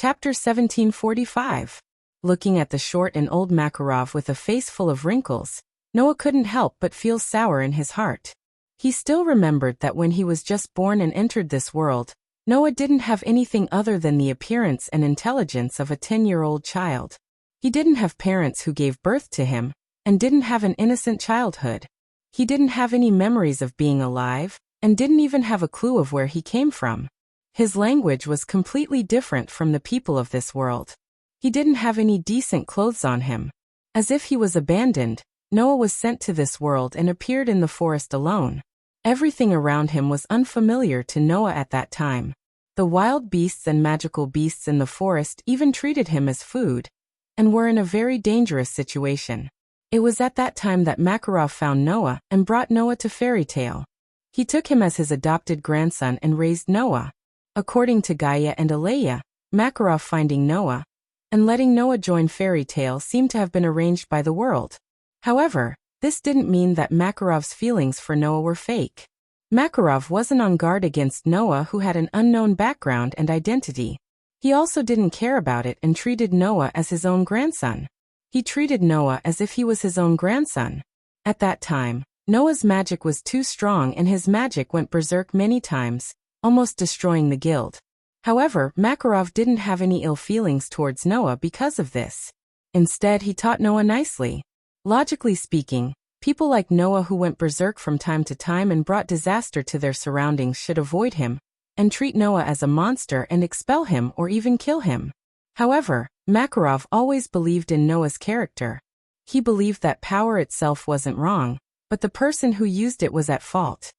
Chapter 1745. Looking at the short and old Makarov with a face full of wrinkles, Noah couldn't help but feel sour in his heart. He still remembered that when he was just born and entered this world, Noah didn't have anything other than the appearance and intelligence of a 10-year-old child. He didn't have parents who gave birth to him, and didn't have an innocent childhood. He didn't have any memories of being alive, and didn't even have a clue of where he came from. His language was completely different from the people of this world. He didn't have any decent clothes on him. As if he was abandoned, Noah was sent to this world and appeared in the forest alone. Everything around him was unfamiliar to Noah at that time. The wild beasts and magical beasts in the forest even treated him as food, and were in a very dangerous situation. It was at that time that Makarov found Noah and brought Noah to Fairy Tale. He took him as his adopted grandson and raised Noah. According to Gaia and Aleya, Makarov finding Noah and letting Noah join Fairy Tale seemed to have been arranged by the world. However, this didn't mean that Makarov's feelings for Noah were fake. Makarov wasn't on guard against Noah, who had an unknown background and identity. He also didn't care about it and treated Noah as his own grandson. He treated Noah as if he was his own grandson. At that time, Noah's magic was too strong and his magic went berserk many times, almost destroying the guild. However, Makarov didn't have any ill feelings towards Noah because of this. Instead, he taught Noah nicely. Logically speaking, people like Noah who went berserk from time to time and brought disaster to their surroundings should avoid him, and treat Noah as a monster and expel him or even kill him. However, Makarov always believed in Noah's character. He believed that power itself wasn't wrong, but the person who used it was at fault.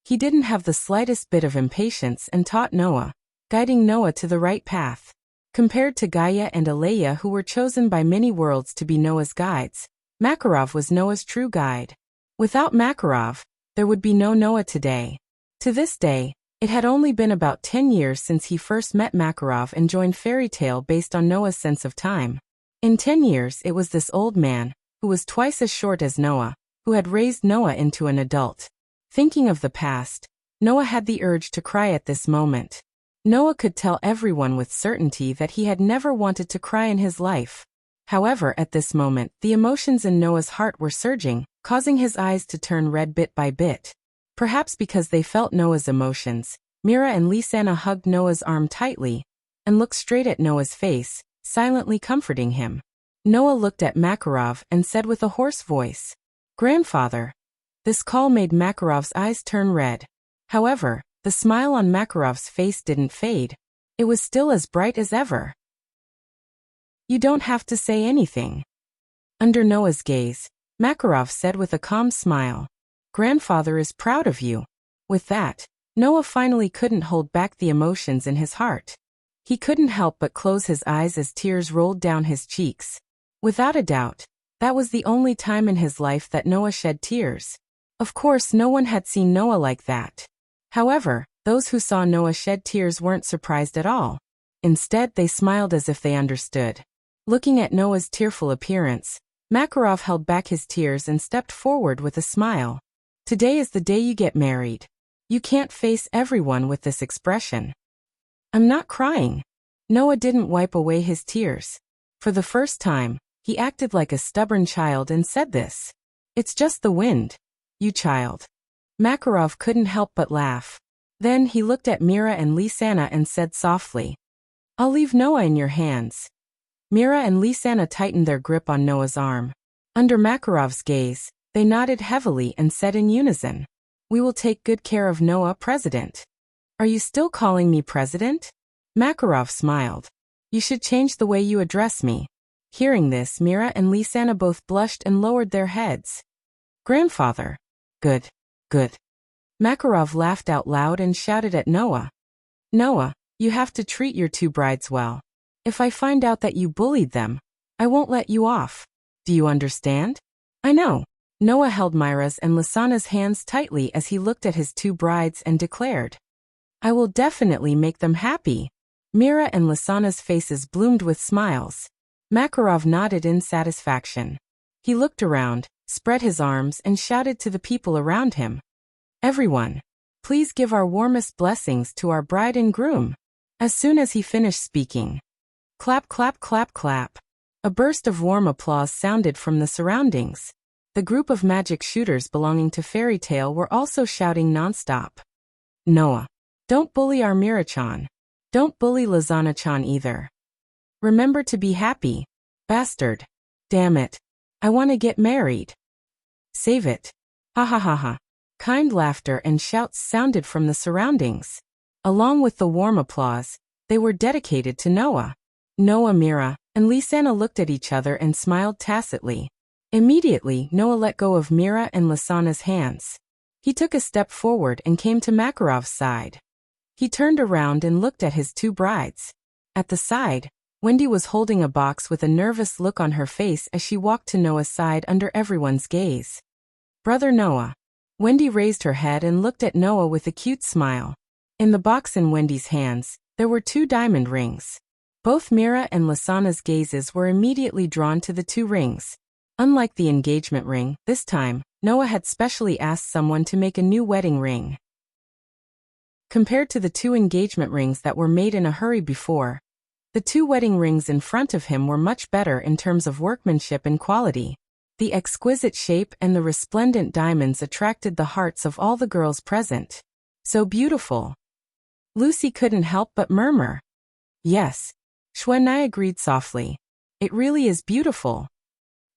He didn't have the slightest bit of impatience and taught Noah, guiding Noah to the right path. Compared to Gaia and Aleya, who were chosen by many worlds to be Noah's guides, Makarov was Noah's true guide. Without Makarov, there would be no Noah today. To this day, it had only been about 10 years since he first met Makarov and joined Fairy Tale based on Noah's sense of time. In 10 years, it was this old man, who was twice as short as Noah, who had raised Noah into an adult. Thinking of the past, Noah had the urge to cry at this moment. Noah could tell everyone with certainty that he had never wanted to cry in his life. However, at this moment, the emotions in Noah's heart were surging, causing his eyes to turn red bit by bit. Perhaps because they felt Noah's emotions, Mira and Lisanna hugged Noah's arm tightly and looked straight at Noah's face, silently comforting him. Noah looked at Makarov and said with a hoarse voice, "Grandfather." This call made Makarov's eyes turn red. However, the smile on Makarov's face didn't fade. It was still as bright as ever. "You don't have to say anything." Under Noah's gaze, Makarov said with a calm smile, "Grandfather is proud of you." With that, Noah finally couldn't hold back the emotions in his heart. He couldn't help but close his eyes as tears rolled down his cheeks. Without a doubt, that was the only time in his life that Noah shed tears. Of course, no one had seen Noah like that. However, those who saw Noah shed tears weren't surprised at all. Instead, they smiled as if they understood. Looking at Noah's tearful appearance, Makarov held back his tears and stepped forward with a smile. "Today is the day you get married. You can't face everyone with this expression." "I'm not crying." Noah didn't wipe away his tears. For the first time, he acted like a stubborn child and said this. "It's just the wind, you child." Makarov couldn't help but laugh. Then he looked at Mira and Lisanna and said softly, "I'll leave Noah in your hands." Mira and Lisanna tightened their grip on Noah's arm. Under Makarov's gaze, they nodded heavily and said in unison, "We will take good care of Noah, President." "Are you still calling me President?" Makarov smiled. "You should change the way you address me." Hearing this, Mira and Lisanna both blushed and lowered their heads. "Grandfather." "Good. Good." Makarov laughed out loud and shouted at Noah, "Noah, you have to treat your two brides well. If I find out that you bullied them, I won't let you off. Do you understand?" "I know." Noah held Mira's and Lisanna's hands tightly as he looked at his two brides and declared, "I will definitely make them happy." Mira and Lisanna's faces bloomed with smiles. Makarov nodded in satisfaction. He looked around, spread his arms and shouted to the people around him, "Everyone, please give our warmest blessings to our bride and groom." As soon as he finished speaking, Clap, clap, clap, clap. A burst of warm applause sounded from the surroundings. The group of magic shooters belonging to Fairy Tale were also shouting nonstop. Noah. Don't bully our Mira-chan. Don't bully Lazana-chan either. Remember to be happy. Bastard. Damn it. I want to get married. Save it. Ha ha ha ha. Kind laughter and shouts sounded from the surroundings. Along with the warm applause, they were dedicated to Noah. Noah, Mira, and Lisanna looked at each other and smiled tacitly. Immediately, Noah let go of Mira and Lisanna's hands. He took a step forward and came to Makarov's side. He turned around and looked at his two brides. At the side, Wendy was holding a box with a nervous look on her face as she walked to Noah's side under everyone's gaze. Brother Noah. Wendy raised her head and looked at Noah with a cute smile. In the box in Wendy's hands, there were 2 diamond rings. Both Mira and Lisanna's gazes were immediately drawn to the 2 rings. Unlike the engagement ring, this time, Noah had specially asked someone to make a new wedding ring. Compared to the 2 engagement rings that were made in a hurry before, the 2 wedding rings in front of him were much better in terms of workmanship and quality. The exquisite shape and the resplendent diamonds attracted the hearts of all the girls present. So beautiful. Lucy couldn't help but murmur. Yes. Xuanai agreed softly. It really is beautiful.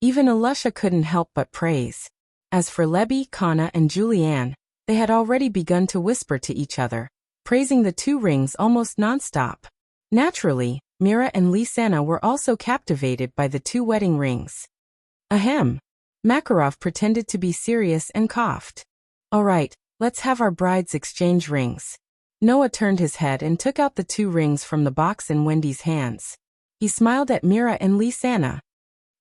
Even Alusha couldn't help but praise. As for Lebby, Kana, and Julianne, they had already begun to whisper to each other, praising the 2 rings almost nonstop. Naturally, Mira and Lisanna were also captivated by the 2 wedding rings. Ahem. Makarov pretended to be serious and coughed. All right, let's have our brides exchange rings. Noah turned his head and took out the 2 rings from the box in Wendy's hands. He smiled at Mira and Lisanna.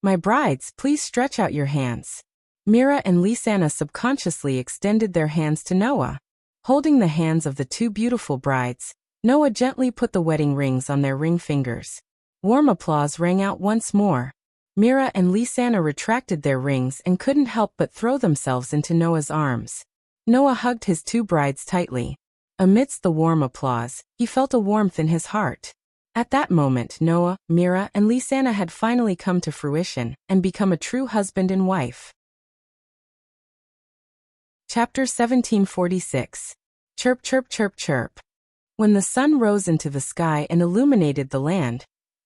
My brides, please stretch out your hands. Mira and Lisanna subconsciously extended their hands to Noah. Holding the hands of the 2 beautiful brides, Noah gently put the wedding rings on their ring fingers. Warm applause rang out once more. Mira and Lisanna retracted their rings and couldn't help but throw themselves into Noah's arms. Noah hugged his 2 brides tightly. Amidst the warm applause, he felt a warmth in his heart. At that moment, Noah, Mira, and Lisanna had finally come to fruition and become a true husband and wife. Chapter 1746. Chirp, chirp, chirp, chirp. When the sun rose into the sky and illuminated the land,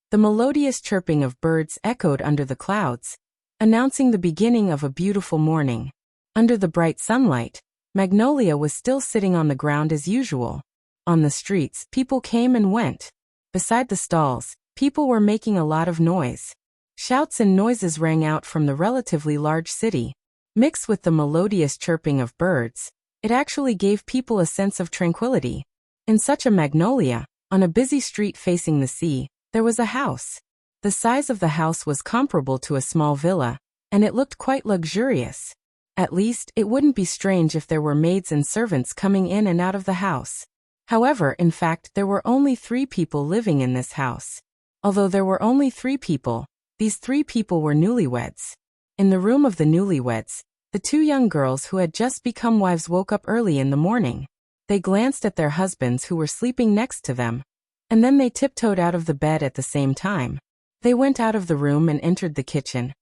the melodious chirping of birds echoed under the clouds, announcing the beginning of a beautiful morning. Under the bright sunlight, Magnolia was still sitting on the ground as usual. On the streets, people came and went. Beside the stalls, people were making a lot of noise. Shouts and noises rang out from the relatively large city. Mixed with the melodious chirping of birds, it actually gave people a sense of tranquility. In such a Magnolia, on a busy street facing the sea, there was a house. The size of the house was comparable to a small villa, and it looked quite luxurious. At least, it wouldn't be strange if there were maids and servants coming in and out of the house. However, in fact, there were only 3 people living in this house. Although there were only 3 people, these 3 people were newlyweds. In the room of the newlyweds, the 2 young girls who had just become wives woke up early in the morning. They glanced at their husbands who were sleeping next to them, and then they tiptoed out of the bed at the same time. They went out of the room and entered the kitchen,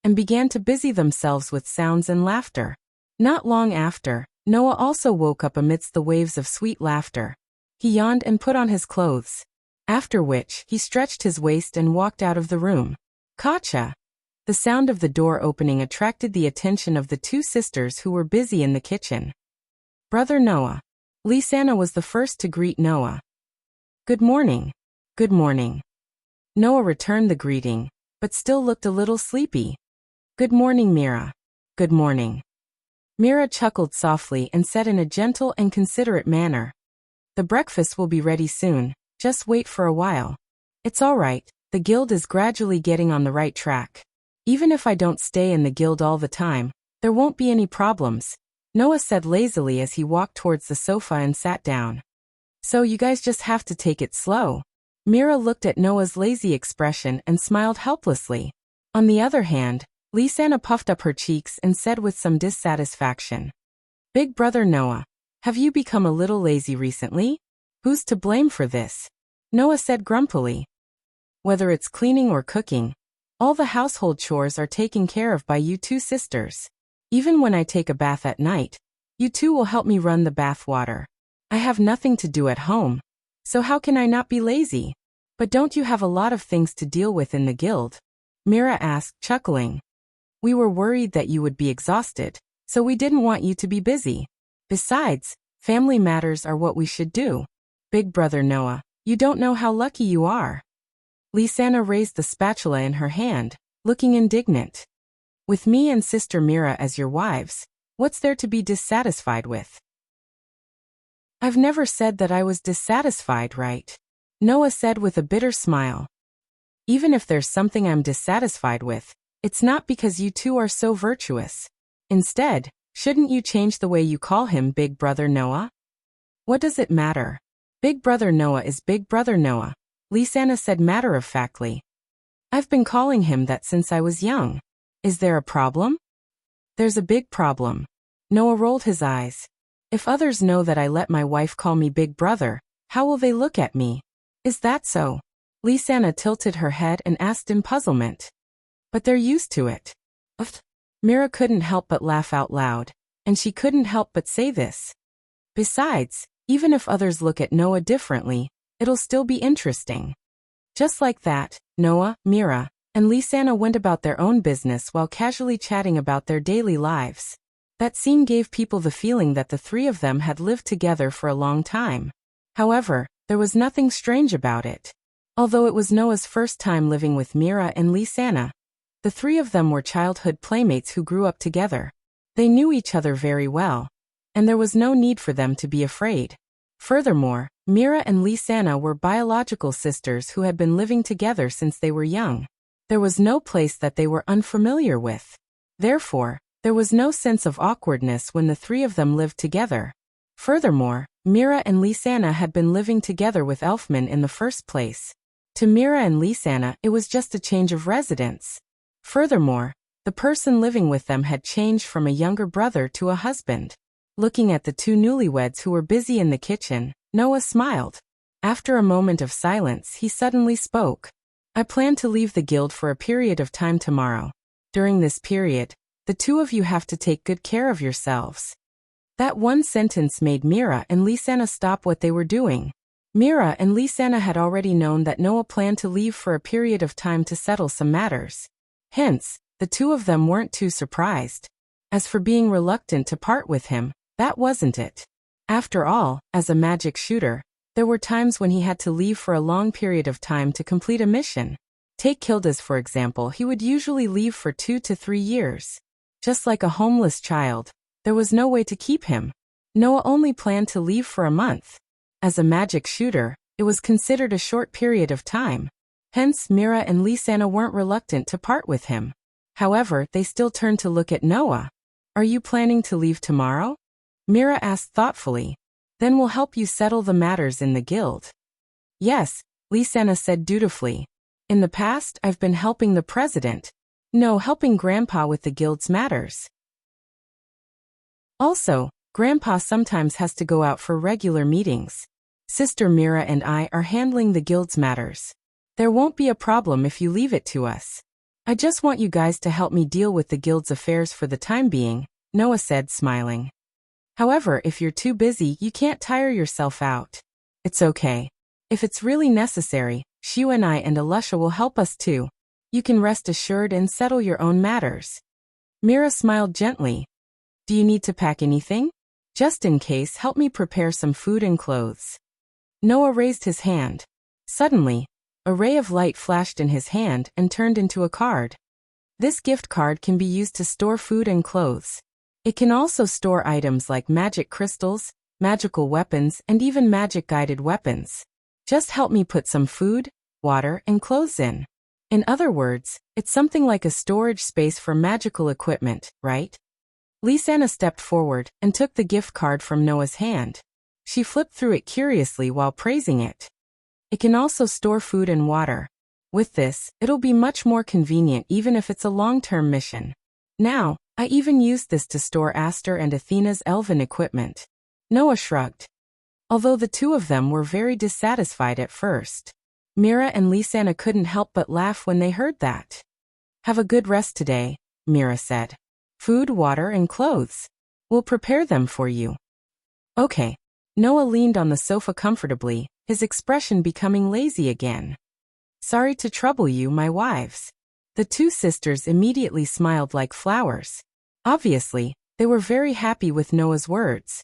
and began to busy themselves with sounds and laughter. Not long after, Noah also woke up amidst the waves of sweet laughter. He yawned and put on his clothes. After which, he stretched his waist and walked out of the room. Kacha! The sound of the door opening attracted the attention of the 2 sisters who were busy in the kitchen. Brother Noah. Lisanna was the first to greet Noah. Good morning. Good morning. Noah returned the greeting, but still looked a little sleepy. Good morning, Mira. Good morning. Mira chuckled softly and said in a gentle and considerate manner, The breakfast will be ready soon, just wait for a while. It's all right, the guild is gradually getting on the right track. Even if I don't stay in the guild all the time, there won't be any problems, Noah said lazily as he walked towards the sofa and sat down. So you guys just have to take it slow. Mira looked at Noah's lazy expression and smiled helplessly. On the other hand, Lisanna puffed up her cheeks and said with some dissatisfaction, Big brother Noah, have you become a little lazy recently? Who's to blame for this? Noah said grumpily. Whether it's cleaning or cooking, all the household chores are taken care of by you two sisters. Even when I take a bath at night, you two will help me run the bath water. I have nothing to do at home, so how can I not be lazy? But don't you have a lot of things to deal with in the guild? Mira asked, chuckling. We were worried that you would be exhausted, so we didn't want you to be busy. Besides, family matters are what we should do. Big brother Noah, you don't know how lucky you are. Lisanna raised the spatula in her hand, looking indignant. With me and sister Mira as your wives, what's there to be dissatisfied with? I've never said that I was dissatisfied, right? Noah said with a bitter smile. Even if there's something I'm dissatisfied with, it's not because you two are so virtuous. Instead, shouldn't you change the way you call him Big Brother Noah? What does it matter? Big Brother Noah is Big Brother Noah, Lisanna said matter-of-factly. I've been calling him that since I was young. Is there a problem? There's a big problem. Noah rolled his eyes. If others know that I let my wife call me Big Brother, how will they look at me? Is that so? Lisanna tilted her head and asked in puzzlement. But they're used to it. Mira couldn't help but laugh out loud, and she couldn't help but say this. Besides, even if others look at Noah differently, it'll still be interesting. Just like that, Noah, Mira, and Lisanna went about their own business while casually chatting about their daily lives. That scene gave people the feeling that the three of them had lived together for a long time. However, there was nothing strange about it. Although it was Noah's first time living with Mira and Lisanna, the three of them were childhood playmates who grew up together. They knew each other very well, and there was no need for them to be afraid. Furthermore, Mira and Lisanna were biological sisters who had been living together since they were young. There was no place that they were unfamiliar with. Therefore, there was no sense of awkwardness when the three of them lived together. Furthermore, Mira and Lisanna had been living together with Elfman in the first place. To Mira and Lisanna, it was just a change of residence. Furthermore, the person living with them had changed from a younger brother to a husband. Looking at the two newlyweds who were busy in the kitchen, Noah smiled. After a moment of silence, he suddenly spoke. I plan to leave the guild for a period of time tomorrow. During this period, the two of you have to take good care of yourselves. That one sentence made Mira and Lisanna stop what they were doing. Mira and Lisanna had already known that Noah planned to leave for a period of time to settle some matters. Hence, the two of them weren't too surprised. As for being reluctant to part with him, that wasn't it. After all, as a magic shooter, there were times when he had to leave for a long period of time to complete a mission. Take Kilda's for example, he would usually leave for 2 to 3 years. Just like a homeless child, there was no way to keep him. Noah only planned to leave for a month. As a magic shooter, it was considered a short period of time. Hence, Mira and Lisanna weren't reluctant to part with him. However, they still turned to look at Noah. Are you planning to leave tomorrow? Mira asked thoughtfully. Then we'll help you settle the matters in the guild. Yes, Lisanna said dutifully. In the past, I've been helping the president. No, helping Grandpa with the guild's matters. Also, Grandpa sometimes has to go out for regular meetings. Sister Mira and I are handling the guild's matters. There won't be a problem if you leave it to us. I just want you guys to help me deal with the guild's affairs for the time being, Noah said, smiling. However, if you're too busy, you can't tire yourself out. It's okay. If it's really necessary, Shu and I and Alusha will help us too. You can rest assured and settle your own matters. Mira smiled gently. Do you need to pack anything? Just in case, help me prepare some food and clothes. Noah raised his hand. Suddenly, a ray of light flashed in his hand and turned into a card. This gift card can be used to store food and clothes. It can also store items like magic crystals, magical weapons, and even magic-guided weapons. Just help me put some food, water, and clothes in. In other words, it's something like a storage space for magical equipment, right? Lisanna stepped forward and took the gift card from Noah's hand. She flipped through it curiously while praising it. It can also store food and water. With this, it'll be much more convenient even if it's a long-term mission. Now, I even used this to store Aster and Athena's elven equipment. Noah shrugged. Although the two of them were very dissatisfied at first. Mira and Lisanna couldn't help but laugh when they heard that. Have a good rest today, Mira said. Food, water, and clothes. We'll prepare them for you. Okay. Noah leaned on the sofa comfortably, his expression becoming lazy again. Sorry to trouble you, my wives. The two sisters immediately smiled like flowers. Obviously, they were very happy with Noah's words.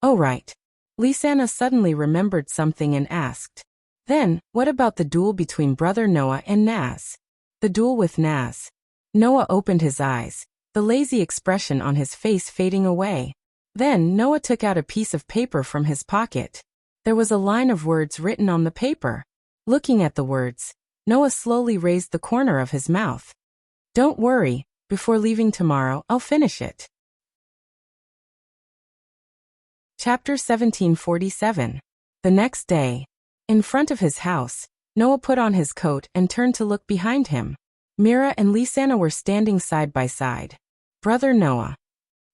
Oh right. Lisanna suddenly remembered something and asked. Then, what about the duel between brother Noah and Naz? The duel with Naz. Noah opened his eyes, the lazy expression on his face fading away. Then Noah took out a piece of paper from his pocket. There was a line of words written on the paper. Looking at the words, Noah slowly raised the corner of his mouth. Don't worry, before leaving tomorrow, I'll finish it. Chapter 1747. The next day. In front of his house, Noah put on his coat and turned to look behind him. Mira and Lisanna were standing side by side. Brother Noah.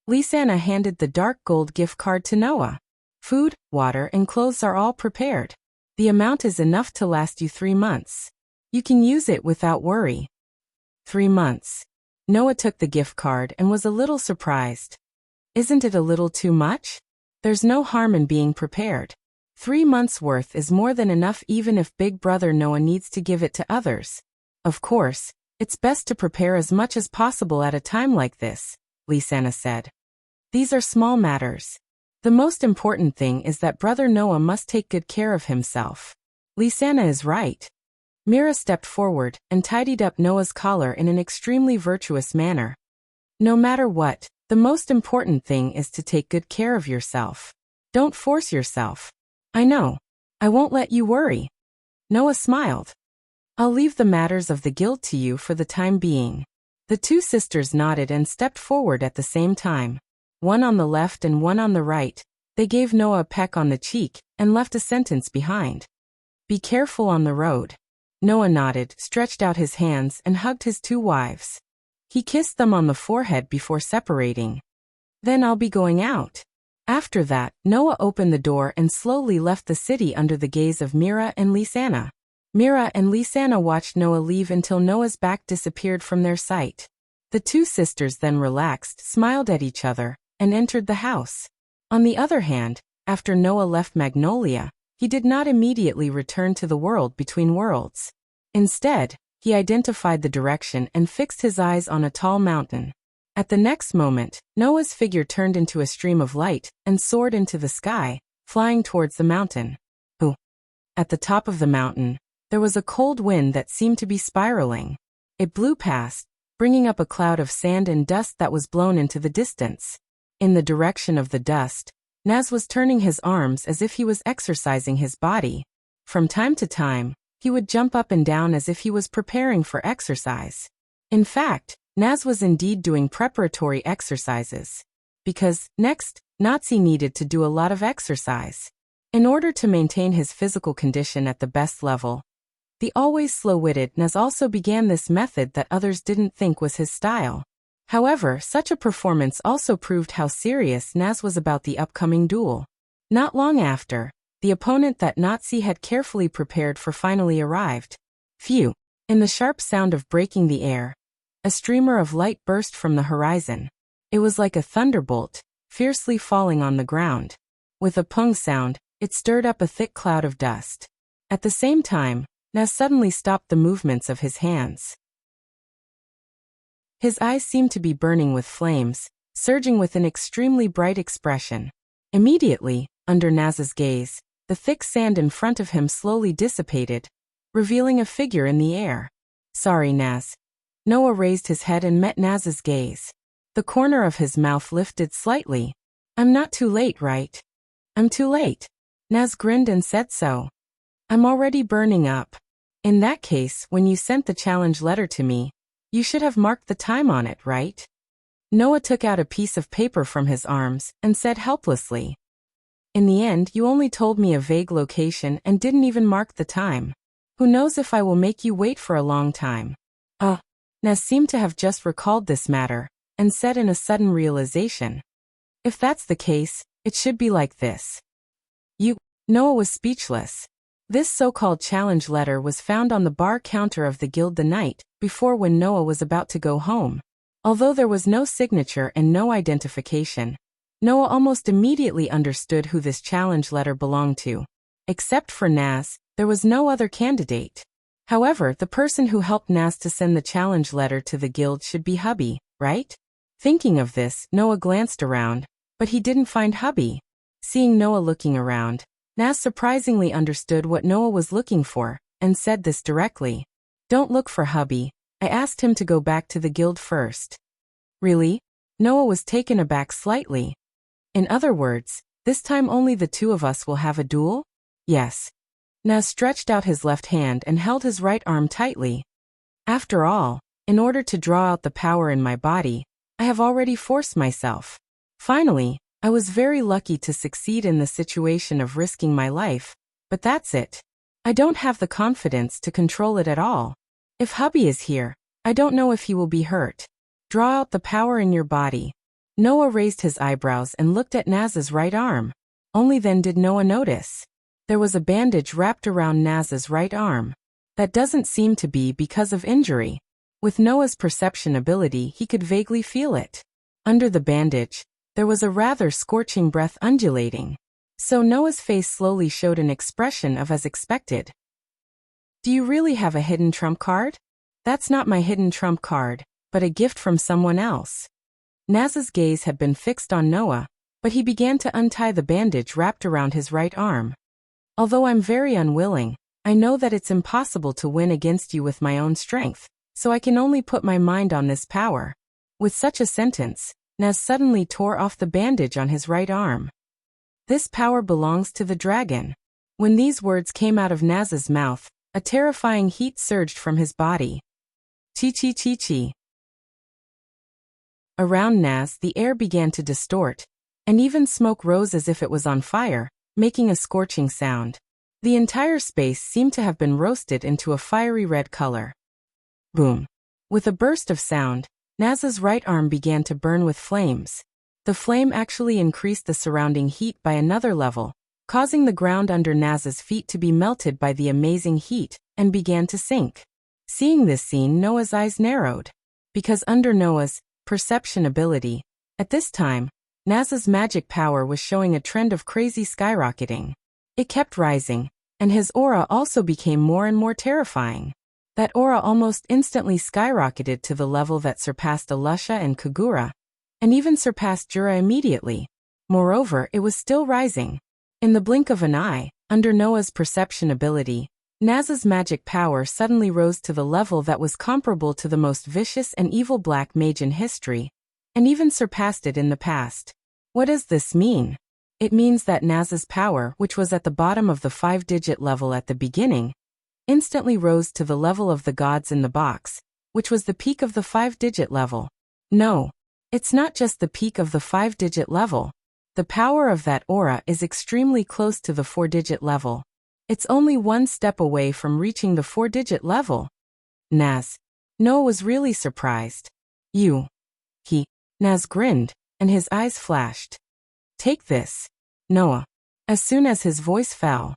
Lisanna handed the dark gold gift card to Noah. Food, water, and clothes are all prepared. The amount is enough to last you 3 months. You can use it without worry. 3 months. Noah took the gift card and was a little surprised. Isn't it a little too much? There's no harm in being prepared. 3 months' worth is more than enough even if big brother Noah needs to give it to others. Of course, it's best to prepare as much as possible at a time like this, Lisanna said. These are small matters. The most important thing is that brother Noah must take good care of himself. Lisanna is right. Mira stepped forward and tidied up Noah's collar in an extremely virtuous manner. No matter what, the most important thing is to take good care of yourself. Don't force yourself. I know. I won't let you worry. Noah smiled. I'll leave the matters of the guild to you for the time being. The two sisters nodded and stepped forward at the same time. One on the left and one on the right. They gave Noah a peck on the cheek and left a sentence behind. Be careful on the road. Noah nodded, stretched out his hands and hugged his two wives. He kissed them on the forehead before separating. Then I'll be going out. After that, Noah opened the door and slowly left the city under the gaze of Mira and Lisanna. Mira and Lisanna watched Noah leave until Noah's back disappeared from their sight. The two sisters then relaxed, smiled at each other, and entered the house. On the other hand, after Noah left Magnolia, he did not immediately return to the world between worlds. Instead, he identified the direction and fixed his eyes on a tall mountain. At the next moment, Noah's figure turned into a stream of light and soared into the sky, flying towards the mountain. Ooh! At the top of the mountain, there was a cold wind that seemed to be spiraling. It blew past, bringing up a cloud of sand and dust that was blown into the distance. In the direction of the dust, Naz was turning his arms as if he was exercising his body. From time to time, he would jump up and down as if he was preparing for exercise. In fact, Naz was indeed doing preparatory exercises. Because, next, Nazi needed to do a lot of exercise. In order to maintain his physical condition at the best level, the always slow-witted Naz also began this method that others didn't think was his style. However, such a performance also proved how serious Naz was about the upcoming duel. Not long after, the opponent that Nazi had carefully prepared for finally arrived. Phew! In the sharp sound of breaking the air, a streamer of light burst from the horizon. It was like a thunderbolt, fiercely falling on the ground. With a pung sound, it stirred up a thick cloud of dust. At the same time, Naz suddenly stopped the movements of his hands. His eyes seemed to be burning with flames, surging with an extremely bright expression. Immediately, under Naz's gaze, the thick sand in front of him slowly dissipated, revealing a figure in the air. Sorry, Naz. Noah raised his head and met Naz's gaze. The corner of his mouth lifted slightly. I'm not too late, right? I'm too late. Naz grinned and said so. I'm already burning up. In that case, when you sent the challenge letter to me, you should have marked the time on it, right? Noah took out a piece of paper from his arms and said helplessly. In the end, you only told me a vague location and didn't even mark the time. Who knows if I will make you wait for a long time. Naz seemed to have just recalled this matter, and said in a sudden realization. If that's the case, it should be like this. Noah was speechless. This so-called challenge letter was found on the bar counter of the guild the night before when Noah was about to go home. Although there was no signature and no identification, Noah almost immediately understood who this challenge letter belonged to. Except for Naz, there was no other candidate. However, the person who helped Naz to send the challenge letter to the guild should be Hubby, right? Thinking of this, Noah glanced around, but he didn't find Hubby. Seeing Noah looking around, Naz surprisingly understood what Noah was looking for, and said this directly. "Don't look for Hubby. I asked him to go back to the guild first." "Really?" Noah was taken aback slightly. "In other words, this time only the two of us will have a duel?" "Yes." Naz stretched out his left hand and held his right arm tightly. "After all, in order to draw out the power in my body, I have already forced myself. Finally, I was very lucky to succeed in the situation of risking my life, but that's it. I don't have the confidence to control it at all. If Hubby is here, I don't know if he will be hurt. Draw out the power in your body." Noah raised his eyebrows and looked at Naz's right arm. Only then did Noah notice. There was a bandage wrapped around Naz's right arm. That doesn't seem to be because of injury. With Noah's perception ability, he could vaguely feel it. Under the bandage, there was a rather scorching breath undulating. So Noah's face slowly showed an expression of as expected. "Do you really have a hidden trump card?" "That's not my hidden trump card, but a gift from someone else." Naz's gaze had been fixed on Noah, but he began to untie the bandage wrapped around his right arm. "Although I'm very unwilling, I know that it's impossible to win against you with my own strength, so I can only put my mind on this power." With such a sentence, Naz suddenly tore off the bandage on his right arm. "This power belongs to the dragon." When these words came out of Naz's mouth, a terrifying heat surged from his body. Chi. Around Naz, the air began to distort, and even smoke rose as if it was on fire, making a scorching sound. The entire space seemed to have been roasted into a fiery red color. Boom! With a burst of sound, Naz's right arm began to burn with flames. The flame actually increased the surrounding heat by another level, causing the ground under Naz's feet to be melted by the amazing heat, and began to sink. Seeing this scene, Noah's eyes narrowed. Because under Noah's perception ability, at this time, Naz's magic power was showing a trend of crazy skyrocketing. It kept rising, and his aura also became more and more terrifying. That aura almost instantly skyrocketed to the level that surpassed Alusha and Kagura, and even surpassed Jura immediately. Moreover, it was still rising. In the blink of an eye, under Noah's perception ability, Naz's magic power suddenly rose to the level that was comparable to the most vicious and evil black mage in history, and even surpassed it in the past. What does this mean? It means that Naz's power, which was at the bottom of the 5-digit level at the beginning, instantly rose to the level of the gods in the box, which was the peak of the 5-digit level. No, it's not just the peak of the 5-digit level. The power of that aura is extremely close to the 4-digit level. It's only one step away from reaching the 4-digit level. Naz. Noah was really surprised. Naz grinned, and his eyes flashed. "Take this, Noah." As soon as his voice fell.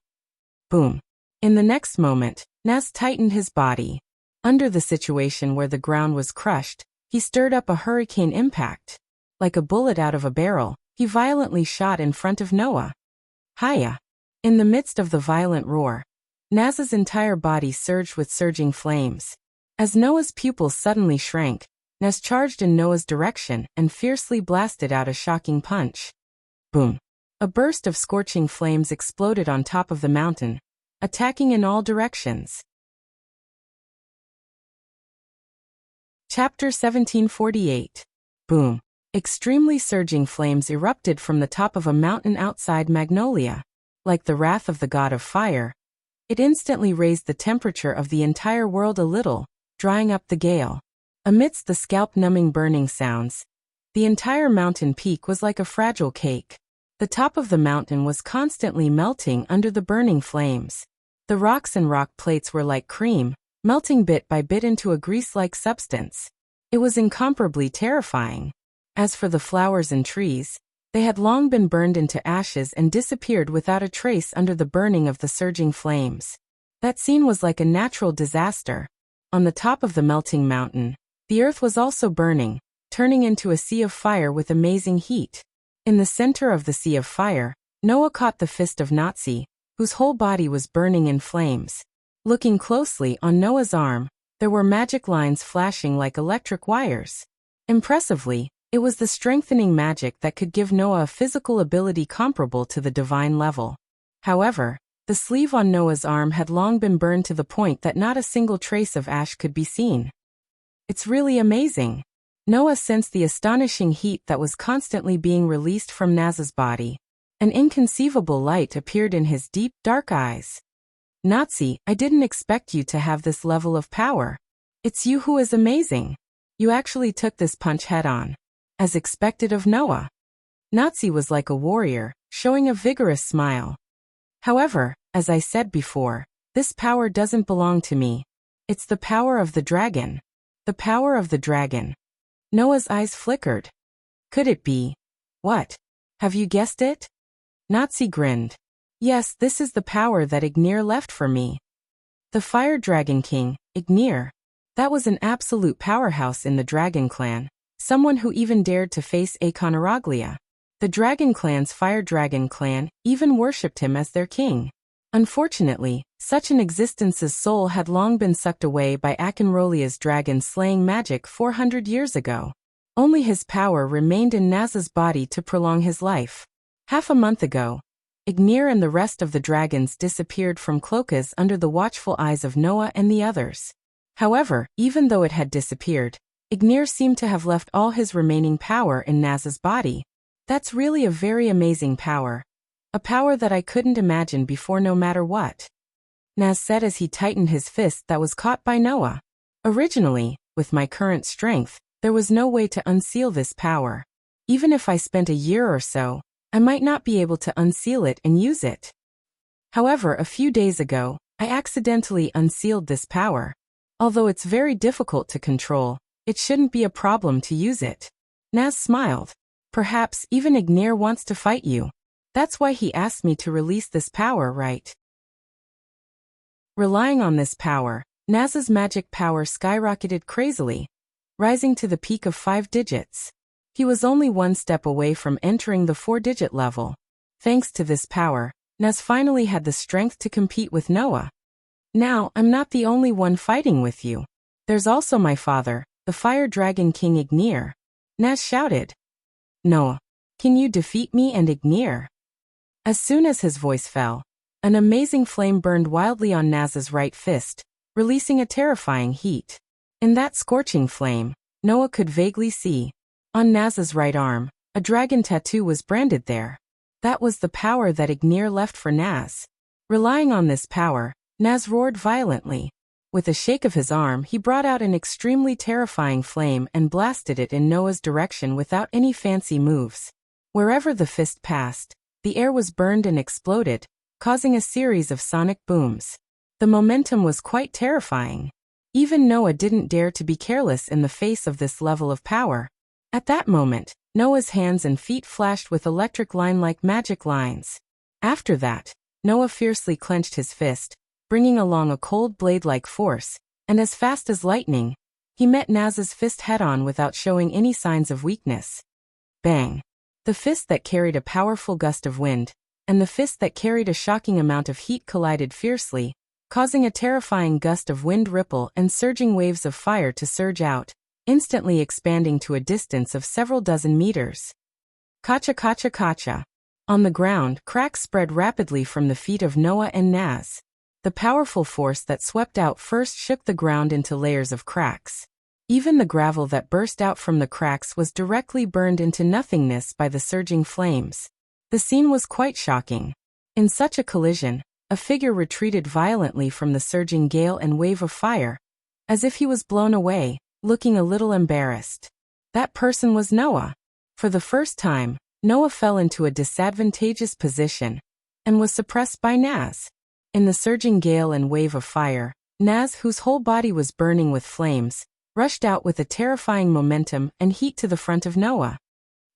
Boom. In the next moment, Naz tightened his body. Under the situation where the ground was crushed, he stirred up a hurricane impact. Like a bullet out of a barrel, he violently shot in front of Noah. Hiya! In the midst of the violent roar, Naz's entire body surged with surging flames. As Noah's pupils suddenly shrank, Naz charged in Noah's direction and fiercely blasted out a shocking punch. Boom! A burst of scorching flames exploded on top of the mountain, attacking in all directions. Chapter 1748. Boom! Extremely surging flames erupted from the top of a mountain outside Magnolia. Like the wrath of the god of fire, it instantly raised the temperature of the entire world a little, drying up the gale. Amidst the scalp-numbing burning sounds, the entire mountain peak was like a fragile cake. The top of the mountain was constantly melting under the burning flames. The rocks and rock plates were like cream, melting bit by bit into a grease-like substance. It was incomparably terrifying. As for the flowers and trees, They had long been burned into ashes and disappeared without a trace under the burning of the surging flames. That scene was like a natural disaster. On the top of the melting mountain, the earth was also burning, turning into a sea of fire with amazing heat. In the center of the sea of fire, Noah caught the fist of Nazi, whose whole body was burning in flames. Looking closely on Noah's arm, there were magic lines flashing like electric wires. Impressively, it was the strengthening magic that could give Noah a physical ability comparable to the divine level. However, the sleeve on Noah's arm had long been burned to the point that not a single trace of ash could be seen. It's really amazing. Noah sensed the astonishing heat that was constantly being released from Naz's body. An inconceivable light appeared in his deep, dark eyes. Nazi, I didn't expect you to have this level of power. It's you who is amazing. You actually took this punch head-on. As expected of Noah. Nazi was like a warrior, showing a vigorous smile. However, as I said before, this power doesn't belong to me. It's the power of the dragon. The power of the dragon. Noah's eyes flickered. Could it be? What? Have you guessed it? Nazi grinned. Yes, this is the power that Ignir left for me. The Fire Dragon King, Ignir. That was an absolute powerhouse in the Dragon Clan, someone who even dared to face Akonaraglia. The Dragon Clan's Fire Dragon Clan even worshipped him as their king. Unfortunately, such an existence's soul had long been sucked away by Akonrolia's dragon-slaying magic 400 years ago. Only his power remained in Naz's body to prolong his life. Half a month ago, Ignir and the rest of the dragons disappeared from Cloacas under the watchful eyes of Noah and the others. However, even though it had disappeared, Ignir seemed to have left all his remaining power in Naz's body. That's really a very amazing power. A power that I couldn't imagine before no matter what. Naz said as he tightened his fist that was caught by Noah. Originally, with my current strength, there was no way to unseal this power. Even if I spent a year or so, I might not be able to unseal it and use it. However, a few days ago, I accidentally unsealed this power. Although it's very difficult to control, it shouldn't be a problem to use it. Naz smiled. Perhaps even Ignir wants to fight you. That's why he asked me to release this power, right? Relying on this power, Naz's magic power skyrocketed crazily, rising to the peak of 5 digits. He was only one step away from entering the 4-digit level. Thanks to this power, Naz finally had the strength to compete with Noah. Now, I'm not the only one fighting with you. There's also my father, the Fire Dragon King Ignir. Naz shouted. Noah, can you defeat me and Ignir? As soon as his voice fell, an amazing flame burned wildly on Naz's right fist, releasing a terrifying heat. In that scorching flame, Noah could vaguely see. On Naz's right arm, a dragon tattoo was branded there. That was the power that Ignir left for Naz. Relying on this power, Naz roared violently. With a shake of his arm, he brought out an extremely terrifying flame and blasted it in Noah's direction without any fancy moves. Wherever the fist passed, the air was burned and exploded, causing a series of sonic booms. The momentum was quite terrifying. Even Noah didn't dare to be careless in the face of this level of power. At that moment, Noah's hands and feet flashed with electric line-like magic lines. After that, Noah fiercely clenched his fist, bringing along a cold blade-like force, and as fast as lightning, he met Naz's fist head-on without showing any signs of weakness. Bang! The fist that carried a powerful gust of wind, and the fist that carried a shocking amount of heat collided fiercely, causing a terrifying gust of wind ripple and surging waves of fire to surge out, instantly expanding to a distance of several dozen meters. Kacha kacha kacha. On the ground, cracks spread rapidly from the feet of Noah and Naz. The powerful force that swept out first shook the ground into layers of cracks. Even the gravel that burst out from the cracks was directly burned into nothingness by the surging flames. The scene was quite shocking. In such a collision, a figure retreated violently from the surging gale and wave of fire, as if he was blown away, looking a little embarrassed. That person was Noah. For the first time, Noah fell into a disadvantageous position, and was suppressed by Naz. In the surging gale and wave of fire, Naz, whose whole body was burning with flames, rushed out with a terrifying momentum and heat to the front of Noah.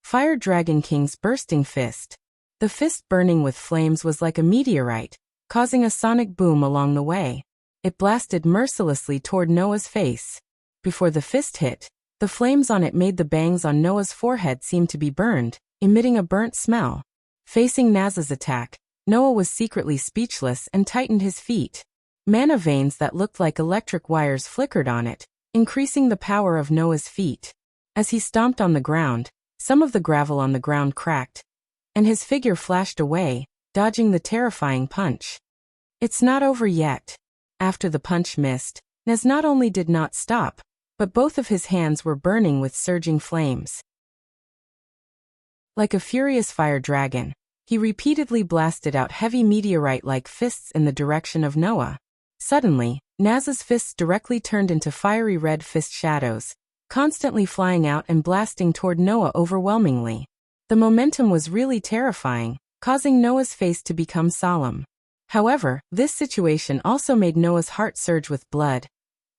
Fire Dragon King's bursting fist. The fist burning with flames was like a meteorite, causing a sonic boom along the way. It blasted mercilessly toward Noah's face. Before the fist hit, the flames on it made the bangs on Noah's forehead seem to be burned, emitting a burnt smell. Facing Naz's attack, Noah was secretly speechless and tightened his feet. Mana veins that looked like electric wires flickered on it, increasing the power of Noah's feet. As he stomped on the ground, some of the gravel on the ground cracked, and his figure flashed away, dodging the terrifying punch. It's not over yet. After the punch missed, Naz not only did not stop, but both of his hands were burning with surging flames. Like a furious fire dragon, he repeatedly blasted out heavy meteorite-like fists in the direction of Noah. Suddenly, Naz's fists directly turned into fiery red fist shadows, constantly flying out and blasting toward Noah overwhelmingly. The momentum was really terrifying, causing Noah's face to become solemn. However, this situation also made Noah's heart surge with blood,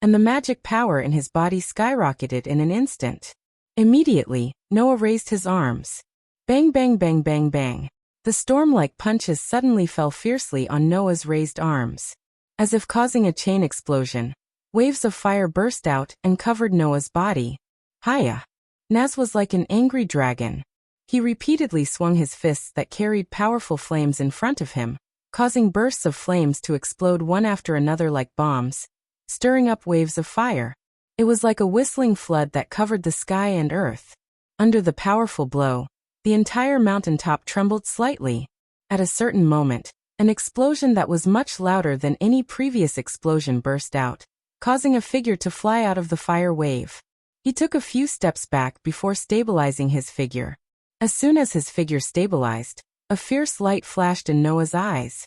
and the magic power in his body skyrocketed in an instant. Immediately, Noah raised his arms. Bang bang bang bang bang. The storm-like punches suddenly fell fiercely on Noah's raised arms. As if causing a chain explosion, waves of fire burst out and covered Noah's body. Hiya! Naz was like an angry dragon. He repeatedly swung his fists that carried powerful flames in front of him, causing bursts of flames to explode one after another like bombs, stirring up waves of fire. It was like a whistling flood that covered the sky and earth. Under the powerful blow, the entire mountaintop trembled slightly. At a certain moment, an explosion that was much louder than any previous explosion burst out, causing a figure to fly out of the fire wave. He took a few steps back before stabilizing his figure. As soon as his figure stabilized, a fierce light flashed in Noah's eyes.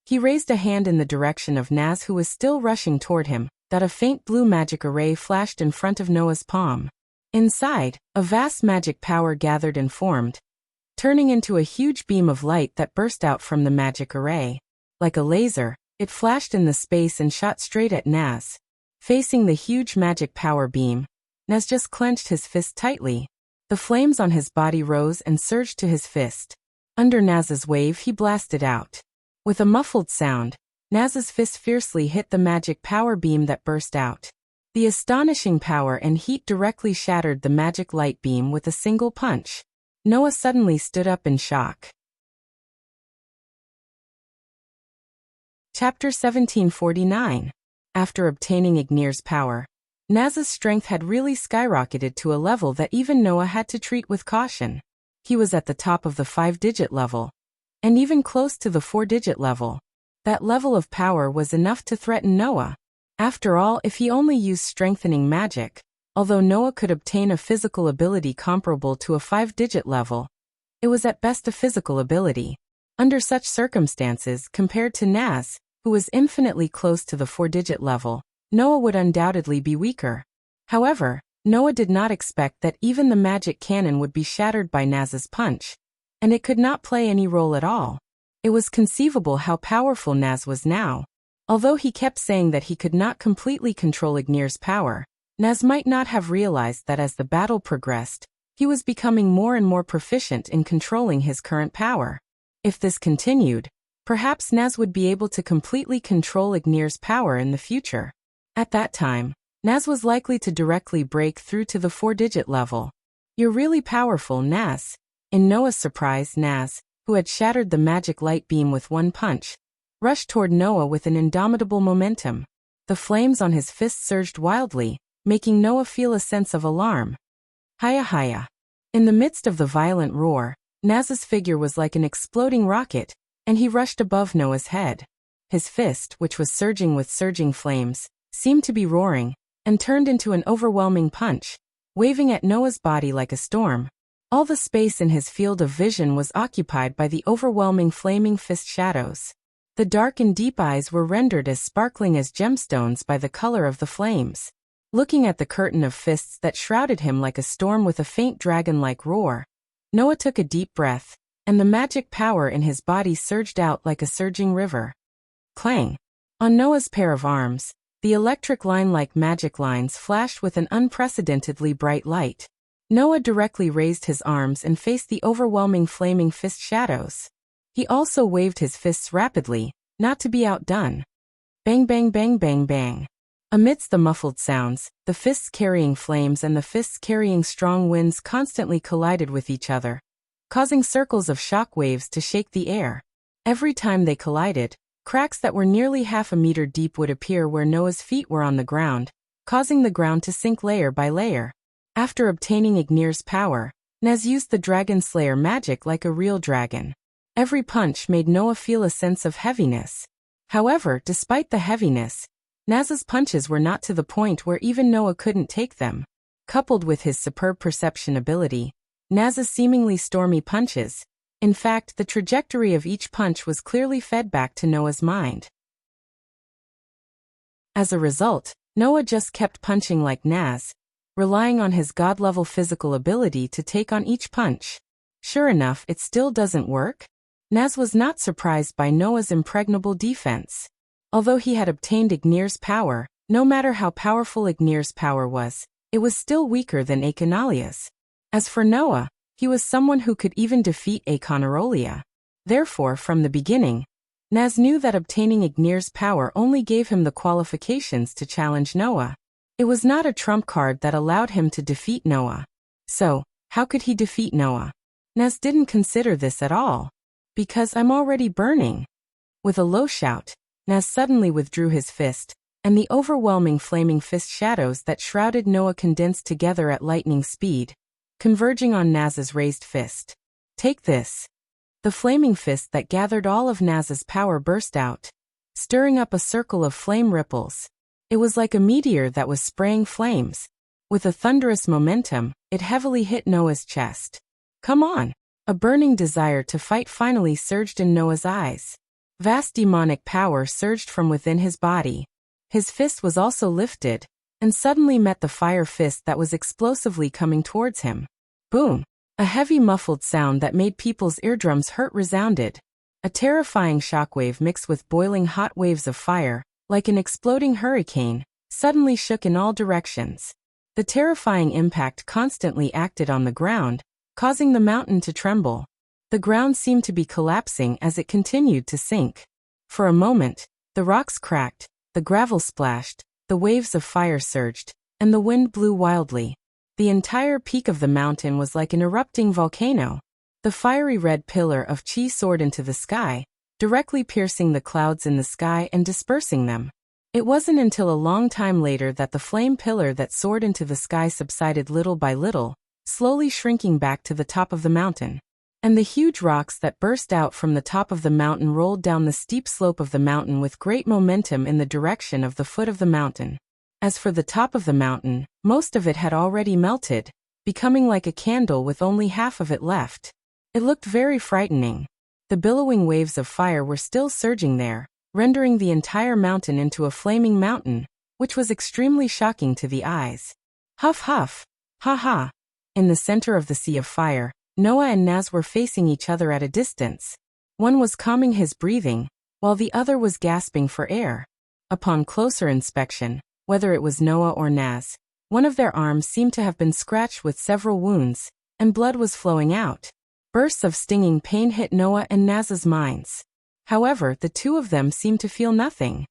He raised a hand in the direction of Naz, who was still rushing toward him, that a faint blue magic array flashed in front of Noah's palm. Inside, a vast magic power gathered and formed, turning into a huge beam of light that burst out from the magic array. Like a laser, it flashed in the space and shot straight at Naz. Facing the huge magic power beam, Naz just clenched his fist tightly. The flames on his body rose and surged to his fist. Under Naz's wave, he blasted out. With a muffled sound, Naz's fist fiercely hit the magic power beam that burst out. The astonishing power and heat directly shattered the magic light beam with a single punch. Noah suddenly stood up in shock. Chapter 1749. After obtaining Ignir's power, Naz's strength had really skyrocketed to a level that even Noah had to treat with caution. He was at the top of the 5-digit level, and even close to the 4-digit level. That level of power was enough to threaten Noah. After all, if he only used strengthening magic, although Noah could obtain a physical ability comparable to a 5-digit level, it was at best a physical ability. Under such circumstances, compared to Naz, who was infinitely close to the 4-digit level, Noah would undoubtedly be weaker. However, Noah did not expect that even the magic cannon would be shattered by Naz's punch, and it could not play any role at all. It was conceivable how powerful Naz was now. Although he kept saying that he could not completely control Ignir's power, Naz might not have realized that as the battle progressed, he was becoming more and more proficient in controlling his current power. If this continued, perhaps Naz would be able to completely control Ignir's power in the future. At that time, Naz was likely to directly break through to the 4-digit level. You're really powerful, Naz. In Noah's surprise, Naz, who had shattered the magic light beam with one punch, rushed toward Noah with an indomitable momentum. The flames on his fist surged wildly, making Noah feel a sense of alarm. Hiya hiya. In the midst of the violent roar, Naz's figure was like an exploding rocket, and he rushed above Noah's head. His fist, which was surging with surging flames, seemed to be roaring, and turned into an overwhelming punch, waving at Noah's body like a storm. All the space in his field of vision was occupied by the overwhelming flaming fist shadows. The dark and deep eyes were rendered as sparkling as gemstones by the color of the flames. Looking at the curtain of fists that shrouded him like a storm with a faint dragon-like roar, Noah took a deep breath, and the magic power in his body surged out like a surging river. Clang! On Noah's pair of arms, the electric line-like magic lines flashed with an unprecedentedly bright light. Noah directly raised his arms and faced the overwhelming flaming fist shadows. He also waved his fists rapidly, not to be outdone. Bang bang bang bang bang. Amidst the muffled sounds, the fists carrying flames and the fists carrying strong winds constantly collided with each other, causing circles of shock waves to shake the air. Every time they collided, cracks that were nearly half a meter deep would appear where Noah's feet were on the ground, causing the ground to sink layer by layer. After obtaining Ignir's power, Naz used the Dragon Slayer magic like a real dragon. Every punch made Noah feel a sense of heaviness. However, despite the heaviness, Naz's punches were not to the point where even Noah couldn't take them. Coupled with his superb perception ability, Naz's seemingly stormy punches, in fact, the trajectory of each punch was clearly fed back to Noah's mind. As a result, Noah just kept punching like Naz, relying on his god-level physical ability to take on each punch. Sure enough, it still doesn't work? Naz was not surprised by Noah's impregnable defense. Although he had obtained Ignir's power, no matter how powerful Ignir's power was, it was still weaker than Akonalia's. As for Noah, he was someone who could even defeat Akonarolia. Therefore, from the beginning, Naz knew that obtaining Ignir's power only gave him the qualifications to challenge Noah. It was not a trump card that allowed him to defeat Noah. So, how could he defeat Noah? Naz didn't consider this at all. Because I'm already burning. With a low shout, Naz suddenly withdrew his fist, and the overwhelming flaming fist shadows that shrouded Noah condensed together at lightning speed, converging on Naz's raised fist. Take this. The flaming fist that gathered all of Naz's power burst out, stirring up a circle of flame ripples. It was like a meteor that was spraying flames. With a thunderous momentum, it heavily hit Noah's chest. Come on! A burning desire to fight finally surged in Noah's eyes. Vast demonic power surged from within his body. His fist was also lifted, and suddenly met the fire fist that was explosively coming towards him. Boom! A heavy muffled sound that made people's eardrums hurt resounded. A terrifying shockwave mixed with boiling hot waves of fire, like an exploding hurricane, suddenly shook in all directions. The terrifying impact constantly acted on the ground, causing the mountain to tremble. The ground seemed to be collapsing as it continued to sink. For a moment, the rocks cracked, the gravel splashed, the waves of fire surged, and the wind blew wildly. The entire peak of the mountain was like an erupting volcano. The fiery red pillar of Chi soared into the sky, directly piercing the clouds in the sky and dispersing them. It wasn't until a long time later that the flame pillar that soared into the sky subsided little by little, slowly shrinking back to the top of the mountain. And the huge rocks that burst out from the top of the mountain rolled down the steep slope of the mountain with great momentum in the direction of the foot of the mountain. As for the top of the mountain, most of it had already melted, becoming like a candle with only half of it left. It looked very frightening. The billowing waves of fire were still surging there, rendering the entire mountain into a flaming mountain, which was extremely shocking to the eyes. Huff huff! Ha ha! In the center of the sea of fire, Noah and Naz were facing each other at a distance. One was calming his breathing, while the other was gasping for air. Upon closer inspection, whether it was Noah or Naz, one of their arms seemed to have been scratched with several wounds, and blood was flowing out. Bursts of stinging pain hit Noah and Naz's minds. However, the two of them seemed to feel nothing.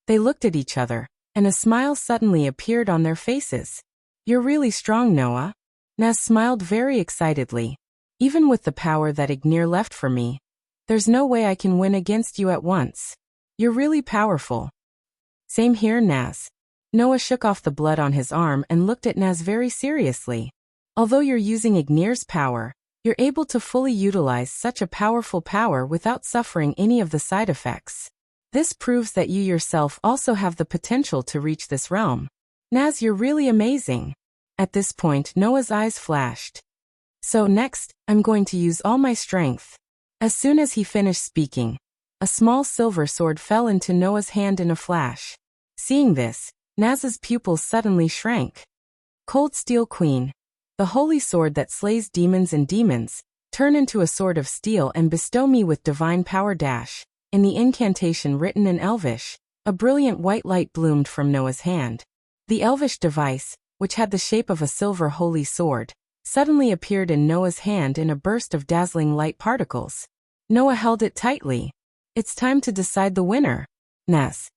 They looked at each other, and a smile suddenly appeared on their faces. You're really strong, Noah. Naz smiled very excitedly. Even with the power that Ignir left for me, there's no way I can win against you at once. You're really powerful. Same here, Naz. Noah shook off the blood on his arm and looked at Naz very seriously. Although you're using Ignir's power, you're able to fully utilize such a powerful power without suffering any of the side effects. This proves that you yourself also have the potential to reach this realm. Naz, you're really amazing. At this point, Noah's eyes flashed. So next, I'm going to use all my strength. As soon as he finished speaking, a small silver sword fell into Noah's hand in a flash. Seeing this, Naz's pupils suddenly shrank. Cold Steel Queen, the holy sword that slays demons and demons, turn into a sword of steel and bestow me with divine power dash. In the incantation written in Elvish, a brilliant white light bloomed from Noah's hand. The Elvish device, which had the shape of a silver holy sword, suddenly appeared in Noah's hand in a burst of dazzling light particles. Noah held it tightly. It's time to decide the winner. Naz.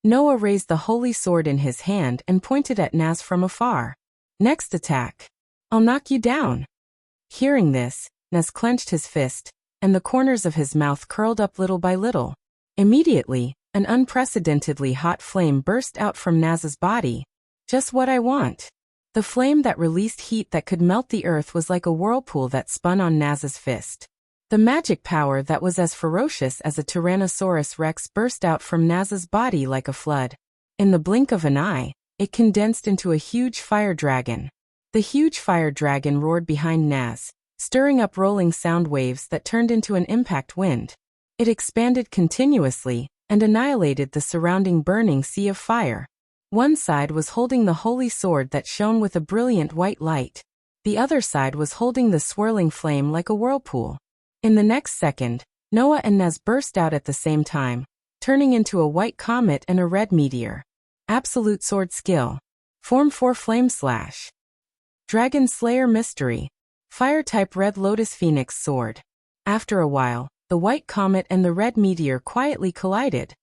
Noah raised the holy sword in his hand and pointed at Naz from afar. Next attack. I'll knock you down. Hearing this, Naz clenched his fist, and the corners of his mouth curled up little by little. Immediately, an unprecedentedly hot flame burst out from Naz's body. Just what I want. The flame that released heat that could melt the earth was like a whirlpool that spun on Naz's fist. The magic power that was as ferocious as a Tyrannosaurus Rex burst out from Naz's body like a flood. In the blink of an eye, it condensed into a huge fire dragon. The huge fire dragon roared behind Naz, stirring up rolling sound waves that turned into an impact wind. It expanded continuously and annihilated the surrounding burning sea of fire. One side was holding the holy sword that shone with a brilliant white light. The other side was holding the swirling flame like a whirlpool. In the next second, Noah and Naz burst out at the same time, turning into a white comet and a red meteor. Absolute sword skill. Form 4 flame slash. Dragon Slayer mystery. Fire-type Red Lotus Phoenix sword. After a while, the white comet and the red meteor quietly collided.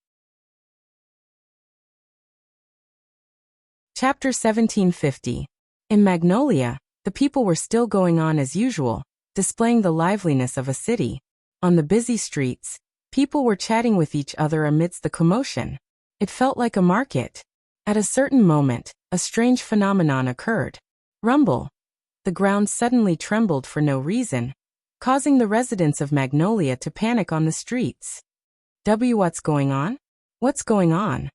Chapter 1750. In Magnolia, the people were still going on as usual, displaying the liveliness of a city. On the busy streets, people were chatting with each other amidst the commotion. It felt like a market. At a certain moment, a strange phenomenon occurred. Rumble. The ground suddenly trembled for no reason, causing the residents of Magnolia to panic on the streets. What's going on? What's going on?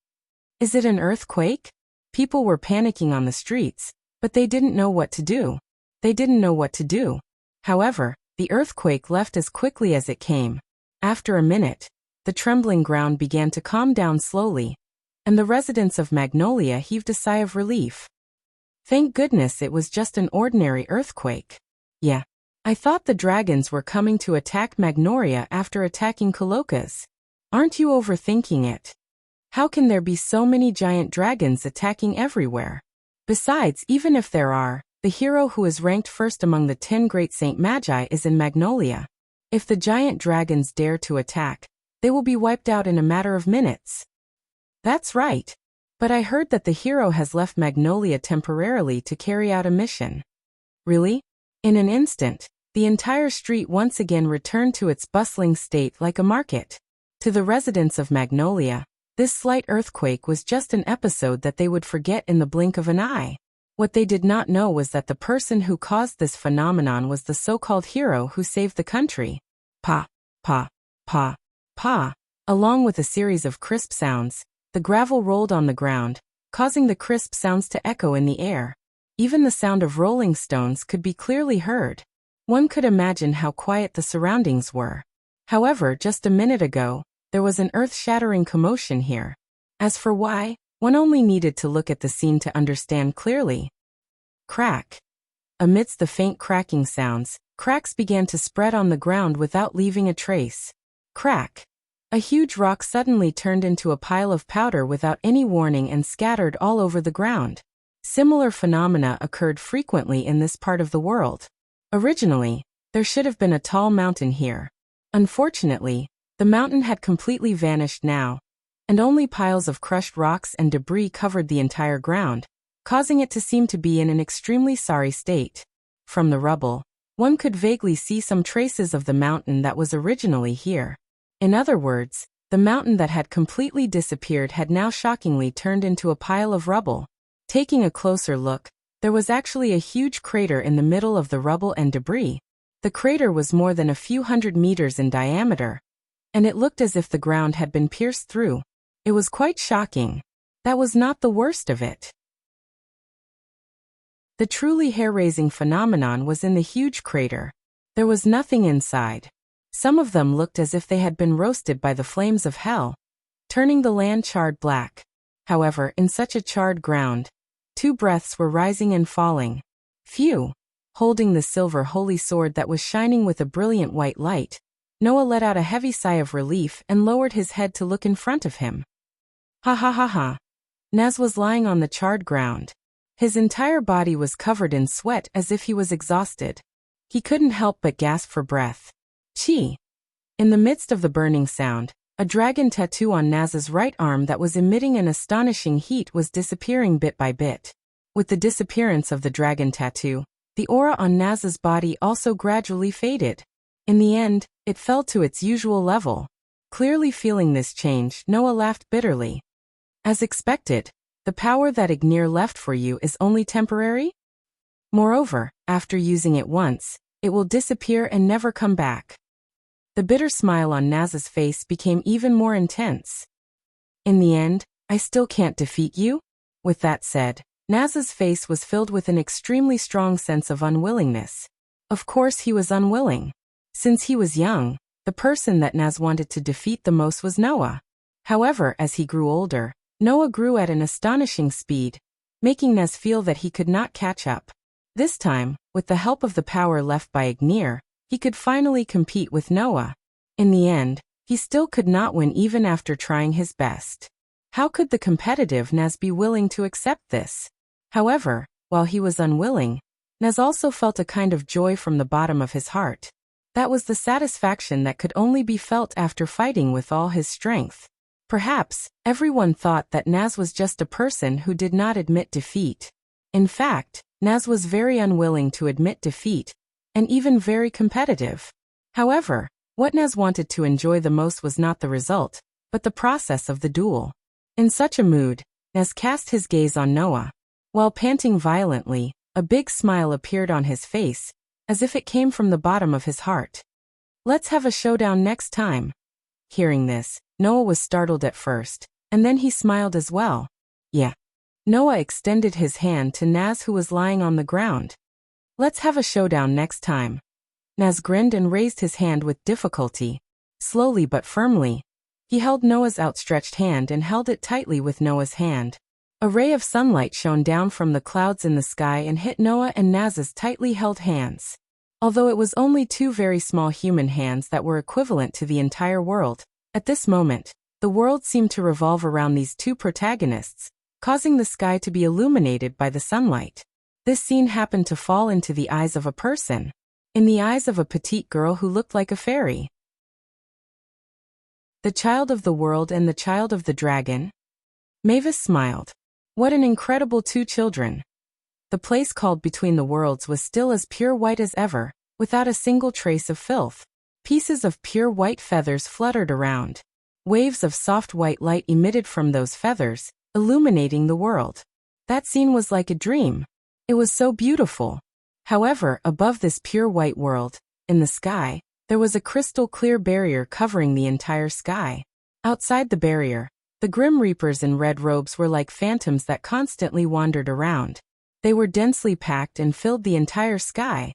Is it an earthquake? People were panicking on the streets, but they didn't know what to do. They didn't know what to do. However, the earthquake left as quickly as it came. After a minute, the trembling ground began to calm down slowly, and the residents of Magnolia heaved a sigh of relief. Thank goodness it was just an ordinary earthquake. Yeah. I thought the dragons were coming to attack Magnolia after attacking Coloca's. Aren't you overthinking it? How can there be so many giant dragons attacking everywhere? Besides, even if there are, the hero who is ranked first among the 10 great Saint Magi is in Magnolia. If the giant dragons dare to attack, they will be wiped out in a matter of minutes. That's right. But I heard that the hero has left Magnolia temporarily to carry out a mission. Really? In an instant, the entire street once again returned to its bustling state like a market. To the residents of Magnolia, this slight earthquake was just an episode that they would forget in the blink of an eye. What they did not know was that the person who caused this phenomenon was the so-called hero who saved the country. Pa, pa, pa, pa. Along with a series of crisp sounds, the gravel rolled on the ground, causing the crisp sounds to echo in the air. Even the sound of rolling stones could be clearly heard. One could imagine how quiet the surroundings were. However, just a minute ago, there was an earth-shattering commotion here. As for why, one only needed to look at the scene to understand clearly. Crack. Amidst the faint cracking sounds, cracks began to spread on the ground without leaving a trace. Crack. A huge rock suddenly turned into a pile of powder without any warning and scattered all over the ground. Similar phenomena occurred frequently in this part of the world. Originally, there should have been a tall mountain here. Unfortunately, the mountain had completely vanished now, and only piles of crushed rocks and debris covered the entire ground, causing it to seem to be in an extremely sorry state. From the rubble, one could vaguely see some traces of the mountain that was originally here. In other words, the mountain that had completely disappeared had now shockingly turned into a pile of rubble. Taking a closer look, there was actually a huge crater in the middle of the rubble and debris. The crater was more than a few hundred meters in diameter, and it looked as if the ground had been pierced through. It was quite shocking. That was not the worst of it. The truly hair-raising phenomenon was in the huge crater. There was nothing inside. Some of them looked as if they had been roasted by the flames of hell, turning the land charred black. However, in such a charred ground, 2 breaths were rising and falling. Phew! Holding the silver holy sword that was shining with a brilliant white light, Noah let out a heavy sigh of relief and lowered his head to look in front of him. Ha ha ha ha. Naz was lying on the charred ground. His entire body was covered in sweat as if he was exhausted. He couldn't help but gasp for breath. Chi! In the midst of the burning sound, a dragon tattoo on Naz's right arm that was emitting an astonishing heat was disappearing bit by bit. With the disappearance of the dragon tattoo, the aura on Naz's body also gradually faded. In the end, it fell to its usual level. Clearly feeling this change, Noah laughed bitterly. As expected, the power that Ignir left for you is only temporary? Moreover, after using it once, it will disappear and never come back. The bitter smile on Naz's face became even more intense. In the end, I still can't defeat you? With that said, Naz's face was filled with an extremely strong sense of unwillingness. Of course he was unwilling. Since he was young, the person that Naz wanted to defeat the most was Noah. However, as he grew older, Noah grew at an astonishing speed, making Naz feel that he could not catch up. This time, with the help of the power left by Ignir, he could finally compete with Noah. In the end, he still could not win even after trying his best. How could the competitive Naz be willing to accept this? However, while he was unwilling, Naz also felt a kind of joy from the bottom of his heart. That was the satisfaction that could only be felt after fighting with all his strength. Perhaps, everyone thought that Naz was just a person who did not admit defeat. In fact, Naz was very unwilling to admit defeat, and even very competitive. However, what Naz wanted to enjoy the most was not the result, but the process of the duel. In such a mood, Naz cast his gaze on Noah. While panting violently, a big smile appeared on his face, as if it came from the bottom of his heart. Let's have a showdown next time. Hearing this, Noah was startled at first, and then he smiled as well. Yeah. Noah extended his hand to Naz, who was lying on the ground. Let's have a showdown next time. Naz grinned and raised his hand with difficulty. Slowly but firmly, he held Noah's outstretched hand and held it tightly with Noah's hand. A ray of sunlight shone down from the clouds in the sky and hit Noah and Naz's tightly held hands. Although it was only two very small human hands that were equivalent to the entire world, at this moment, the world seemed to revolve around these two protagonists, causing the sky to be illuminated by the sunlight. This scene happened to fall into the eyes of a person. In the eyes of a petite girl who looked like a fairy. The child of the world and the child of the dragon? Mavis smiled. What an incredible two children. The place called Between the Worlds was still as pure white as ever, without a single trace of filth. Pieces of pure white feathers fluttered around. Waves of soft white light emitted from those feathers, illuminating the world. That scene was like a dream. It was so beautiful. However, above this pure white world, in the sky, there was a crystal clear barrier covering the entire sky. Outside the barrier, the Grim Reapers in red robes were like phantoms that constantly wandered around. They were densely packed and filled the entire sky,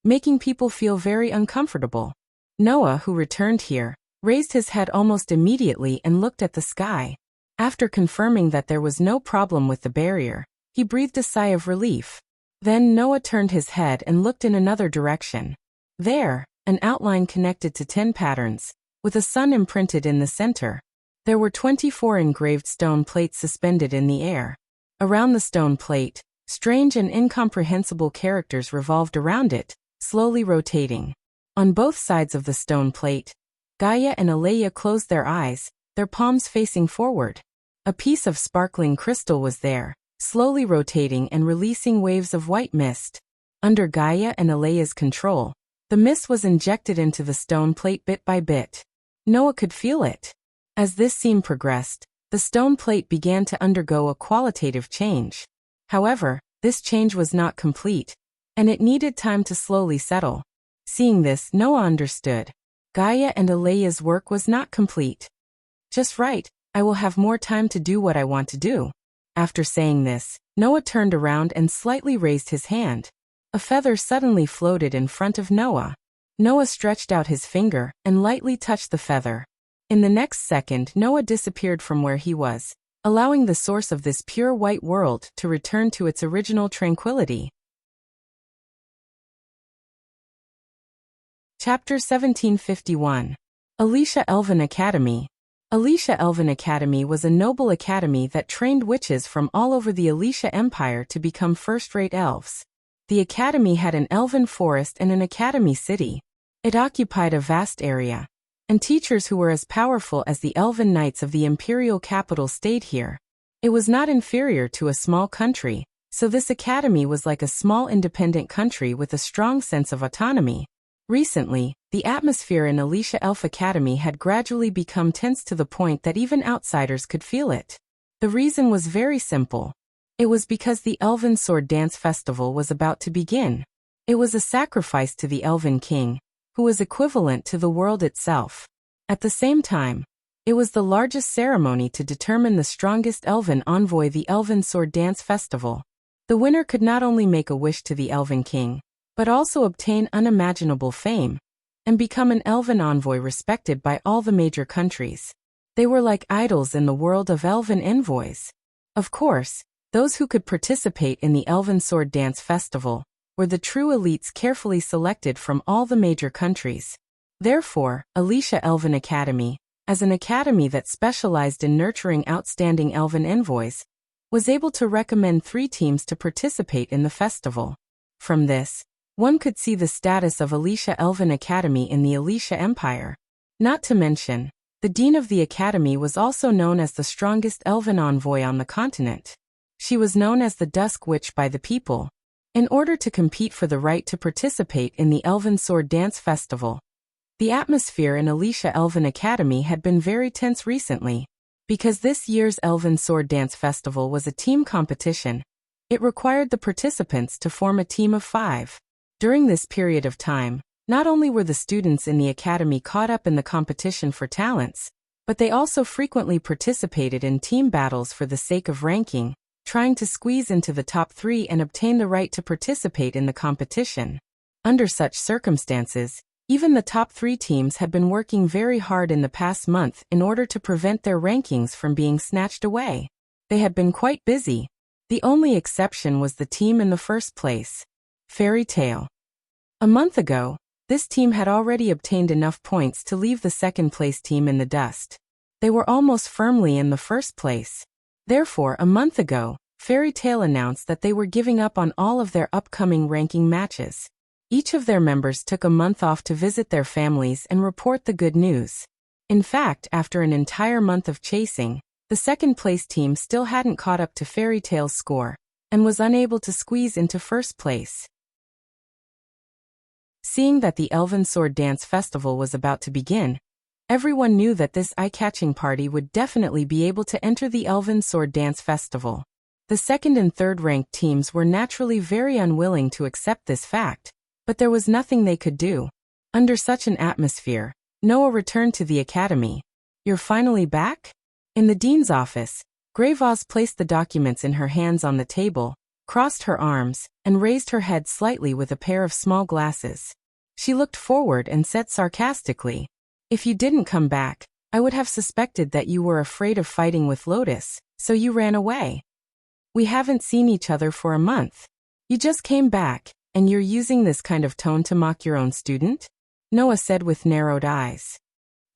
making people feel very uncomfortable. Noah, who returned here, raised his head almost immediately and looked at the sky. After confirming that there was no problem with the barrier, he breathed a sigh of relief. Then Noah turned his head and looked in another direction. There, an outline connected to 10 patterns, with a sun imprinted in the center. There were 24 engraved stone plates suspended in the air. Around the stone plate, strange and incomprehensible characters revolved around it, slowly rotating. On both sides of the stone plate, Gaia and Aleia closed their eyes, their palms facing forward. A piece of sparkling crystal was there, slowly rotating and releasing waves of white mist. Under Gaia and Aleia's control, the mist was injected into the stone plate bit by bit. Noah could feel it. As this scene progressed, the stone plate began to undergo a qualitative change. However, this change was not complete, and it needed time to slowly settle. Seeing this, Noah understood. Gaia and Aleia's work was not complete. Just right, I will have more time to do what I want to do. After saying this, Noah turned around and slightly raised his hand. A feather suddenly floated in front of Noah. Noah stretched out his finger and lightly touched the feather. In the next second, Noah disappeared from where he was, allowing the source of this pure white world to return to its original tranquility. Chapter 1751. Alicia Elven Academy. Alicia Elven Academy was a noble academy that trained witches from all over the Alicia Empire to become first-rate elves. The academy had an elven forest and an academy city. It occupied a vast area, and teachers who were as powerful as the elven knights of the imperial capital stayed here. It was not inferior to a small country, so this academy was like a small independent country with a strong sense of autonomy. Recently, the atmosphere in Alicia Elf Academy had gradually become tense to the point that even outsiders could feel it. The reason was very simple. It was because the Elven Sword Dance Festival was about to begin. It was a sacrifice to the Elven King, who was equivalent to the world itself. At the same time, it was the largest ceremony to determine the strongest Elven envoy, the Elven Sword Dance Festival. The winner could not only make a wish to the Elven King, but also obtain unimaginable fame, and become an Elven envoy respected by all the major countries. They were like idols in the world of Elven envoys. Of course, those who could participate in the Elven Sword Dance Festival were the true elites carefully selected from all the major countries. Therefore, Alicia Elven Academy, as an academy that specialized in nurturing outstanding Elven envoys, was able to recommend 3 teams to participate in the festival. From this, one could see the status of Alicia Elven Academy in the Alicia Empire. Not to mention, the dean of the academy was also known as the strongest Elven envoy on the continent. She was known as the Dusk Witch by the people. In order to compete for the right to participate in the Elven Sword Dance Festival, the atmosphere in Alicia Elven Academy had been very tense recently. Because this year's Elven Sword Dance Festival was a team competition, it required the participants to form a team of 5. During this period of time, not only were the students in the academy caught up in the competition for talents, but they also frequently participated in team battles for the sake of ranking, trying to squeeze into the top 3 and obtain the right to participate in the competition. Under such circumstances, even the top 3 teams had been working very hard in the past month in order to prevent their rankings from being snatched away. They had been quite busy. The only exception was the team in the first place, Fairy Tale. A month ago, this team had already obtained enough points to leave the second-place team in the dust. They were almost firmly in the first place. Therefore, a month ago, Fairy Tale announced that they were giving up on all of their upcoming ranking matches. Each of their members took a month off to visit their families and report the good news. In fact, after an entire month of chasing, the second-place team still hadn't caught up to Fairy Tale's score, and was unable to squeeze into first place. Seeing that the Elven Sword Dance Festival was about to begin, everyone knew that this eye-catching party would definitely be able to enter the Elven Sword Dance Festival. The second and third-ranked teams were naturally very unwilling to accept this fact, but there was nothing they could do. Under such an atmosphere, Noah returned to the academy. "You're finally back?" In the dean's office, Greyvoz placed the documents in her hands on the table, crossed her arms, and raised her head slightly with a pair of small glasses. She looked forward and said sarcastically, "If you didn't come back, I would have suspected that you were afraid of fighting with Lotus, so you ran away. We haven't seen each other for a month. You just came back, and you're using this kind of tone to mock your own student?" Noah said with narrowed eyes.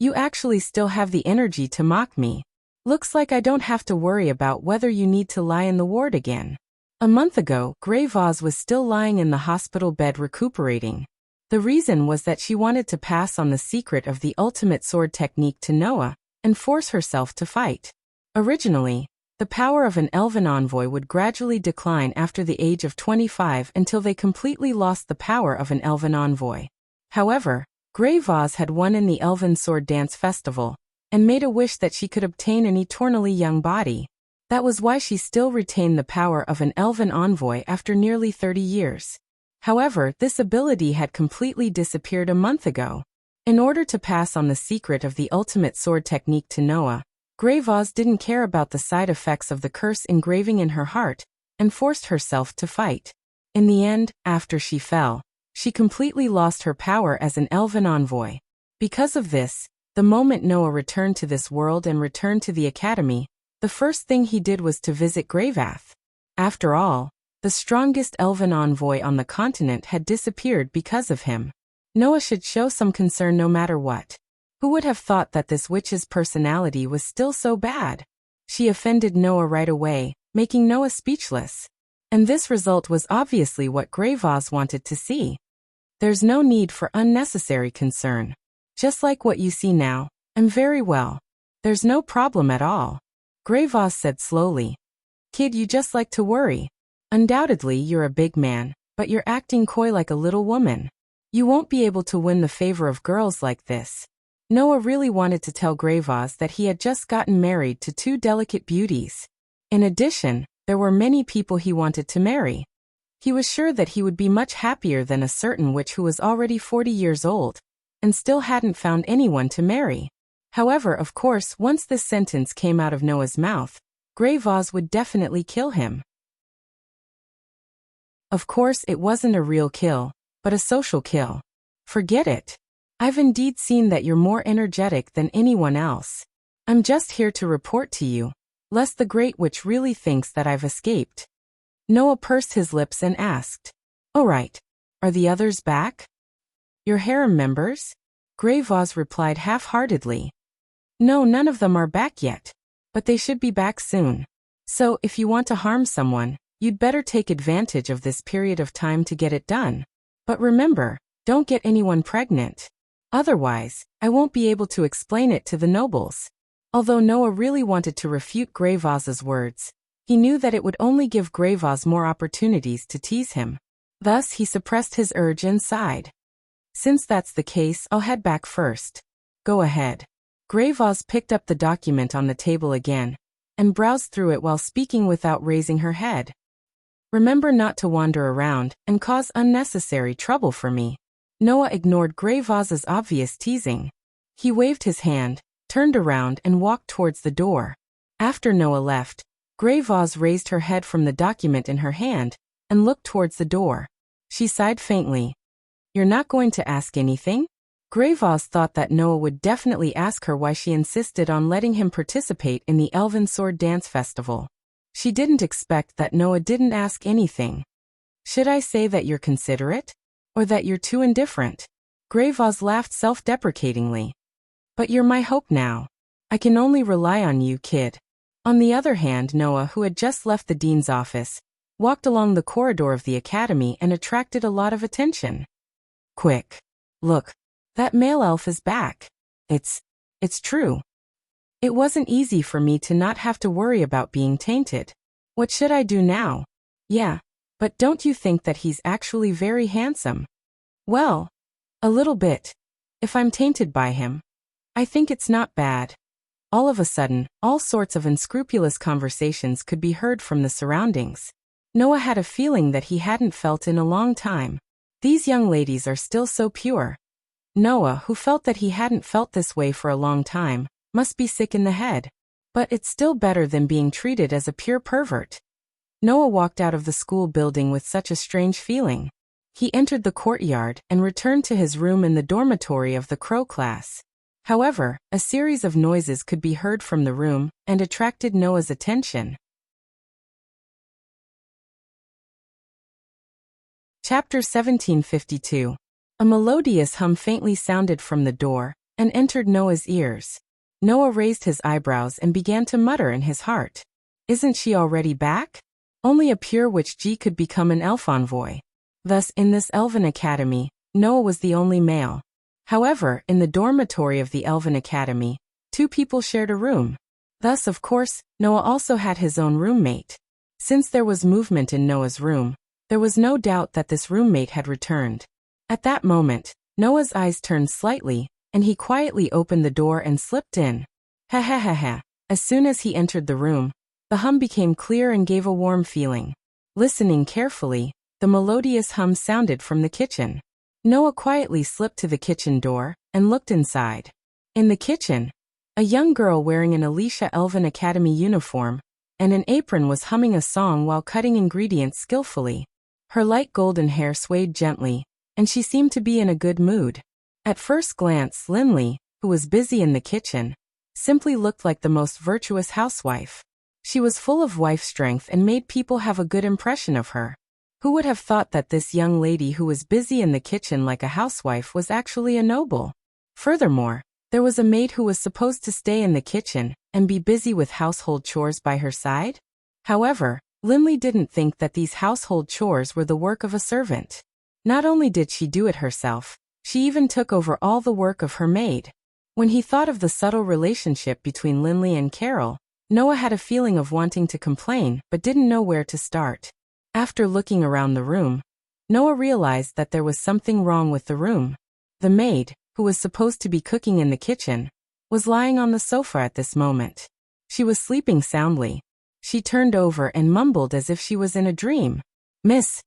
"You actually still have the energy to mock me. Looks like I don't have to worry about whether you need to lie in the ward again." A month ago, Greyvoz was still lying in the hospital bed recuperating. The reason was that she wanted to pass on the secret of the ultimate sword technique to Noah, and force herself to fight. Originally, the power of an Elven envoy would gradually decline after the age of 25 until they completely lost the power of an Elven envoy. However, Greyvoz had won in the Elven Sword Dance Festival, and made a wish that she could obtain an eternally young body. That was why she still retained the power of an Elven envoy after nearly 30 years. However, this ability had completely disappeared a month ago. In order to pass on the secret of the ultimate sword technique to Noah, Greyvoz didn't care about the side effects of the curse engraving in her heart, and forced herself to fight. In the end, after she fell, she completely lost her power as an Elven envoy. Because of this, the moment Noah returned to this world and returned to the academy, the first thing he did was to visit Greyvath. After all, the strongest Elven envoy on the continent had disappeared because of him. Noah should show some concern no matter what. Who would have thought that this witch's personality was still so bad? She offended Noah right away, making Noah speechless. And this result was obviously what Grey Vase wanted to see. There's no need for unnecessary concern. Just like what you see now, I'm very well. There's no problem at all. Grey Vase said slowly. Kid, you just like to worry. Undoubtedly you're a big man, but you're acting coy like a little woman. You won't be able to win the favor of girls like this. Noah really wanted to tell Grey Vase that he had just gotten married to two delicate beauties. In addition, there were many people he wanted to marry. He was sure that he would be much happier than a certain witch who was already 40 years old, and still hadn't found anyone to marry. However, of course, once this sentence came out of Noah's mouth, Grey Vase would definitely kill him. Of course, it wasn't a real kill, but a social kill. Forget it. I've indeed seen that you're more energetic than anyone else. I'm just here to report to you, lest the Great Witch really thinks that I've escaped. Noah pursed his lips and asked, "All right, are the others back? Your harem members?" Grey Vase replied half-heartedly. No, none of them are back yet, but they should be back soon. So, if you want to harm someone, you'd better take advantage of this period of time to get it done. But remember, don't get anyone pregnant. Otherwise, I won't be able to explain it to the nobles. Although Noah really wanted to refute Grey Vase's words, he knew that it would only give Grey Vase more opportunities to tease him. Thus, he suppressed his urge and sighed. Since that's the case, I'll head back first. Go ahead. Grey Vase picked up the document on the table again, and browsed through it while speaking without raising her head. Remember not to wander around and cause unnecessary trouble for me. Noah ignored Grey Vase's obvious teasing. He waved his hand, turned around and walked towards the door. After Noah left, Grey Vase raised her head from the document in her hand and looked towards the door. She sighed faintly. You're not going to ask anything? Grey Vase thought that Noah would definitely ask her why she insisted on letting him participate in the Elven Sword Dance Festival. She didn't expect that Noah didn't ask anything. Should I say that you're considerate? Or that you're too indifferent? Grey Vase laughed self-deprecatingly. But you're my hope now. I can only rely on you, kid. On the other hand, Noah, who had just left the dean's office, walked along the corridor of the academy and attracted a lot of attention. Quick. Look. That male elf is back. It's true. It wasn't easy for me to not have to worry about being tainted. What should I do now? Yeah. But don't you think that he's actually very handsome? Well, a little bit. If I'm tainted by him, I think it's not bad. All of a sudden, all sorts of unscrupulous conversations could be heard from the surroundings. Noah had a feeling that he hadn't felt in a long time. These young ladies are still so pure. Noah, who felt that he hadn't felt this way for a long time, must be sick in the head. But it's still better than being treated as a pure pervert. Noah walked out of the school building with such a strange feeling. He entered the courtyard and returned to his room in the dormitory of the Crow class. However, a series of noises could be heard from the room and attracted Noah's attention. Chapter 1752. A melodious hum faintly sounded from the door and entered Noah's ears. Noah raised his eyebrows and began to mutter in his heart. Isn't she already back? Only a pure witch could become an elf envoy. Thus, in this Elven Academy, Noah was the only male. However, in the dormitory of the Elven Academy, two people shared a room. Thus, of course, Noah also had his own roommate. Since there was movement in Noah's room, there was no doubt that this roommate had returned. At that moment, Noah's eyes turned slightly, and he quietly opened the door and slipped in. Ha ha ha ha. As soon as he entered the room, the hum became clear and gave a warm feeling. Listening carefully, the melodious hum sounded from the kitchen. Noah quietly slipped to the kitchen door and looked inside. In the kitchen, a young girl wearing an Alicia Elven Academy uniform and an apron was humming a song while cutting ingredients skillfully. Her light golden hair swayed gently, and she seemed to be in a good mood. At first glance, Linley, who was busy in the kitchen, simply looked like the most virtuous housewife. She was full of wife strength and made people have a good impression of her. Who would have thought that this young lady who was busy in the kitchen like a housewife was actually a noble? Furthermore, There was a maid who was supposed to stay in the kitchen and be busy with household chores by her side. However, Linley didn't think that these household chores were the work of a servant. Not only did she do it herself, she even took over all the work of her maid. When he thought of the subtle relationship between Linley and Carol, Noah had a feeling of wanting to complain but didn't know where to start. After looking around the room, Noah realized that there was something wrong with the room. The maid, who was supposed to be cooking in the kitchen, was lying on the sofa at this moment. She was sleeping soundly. She turned over and mumbled as if she was in a dream. "Miss,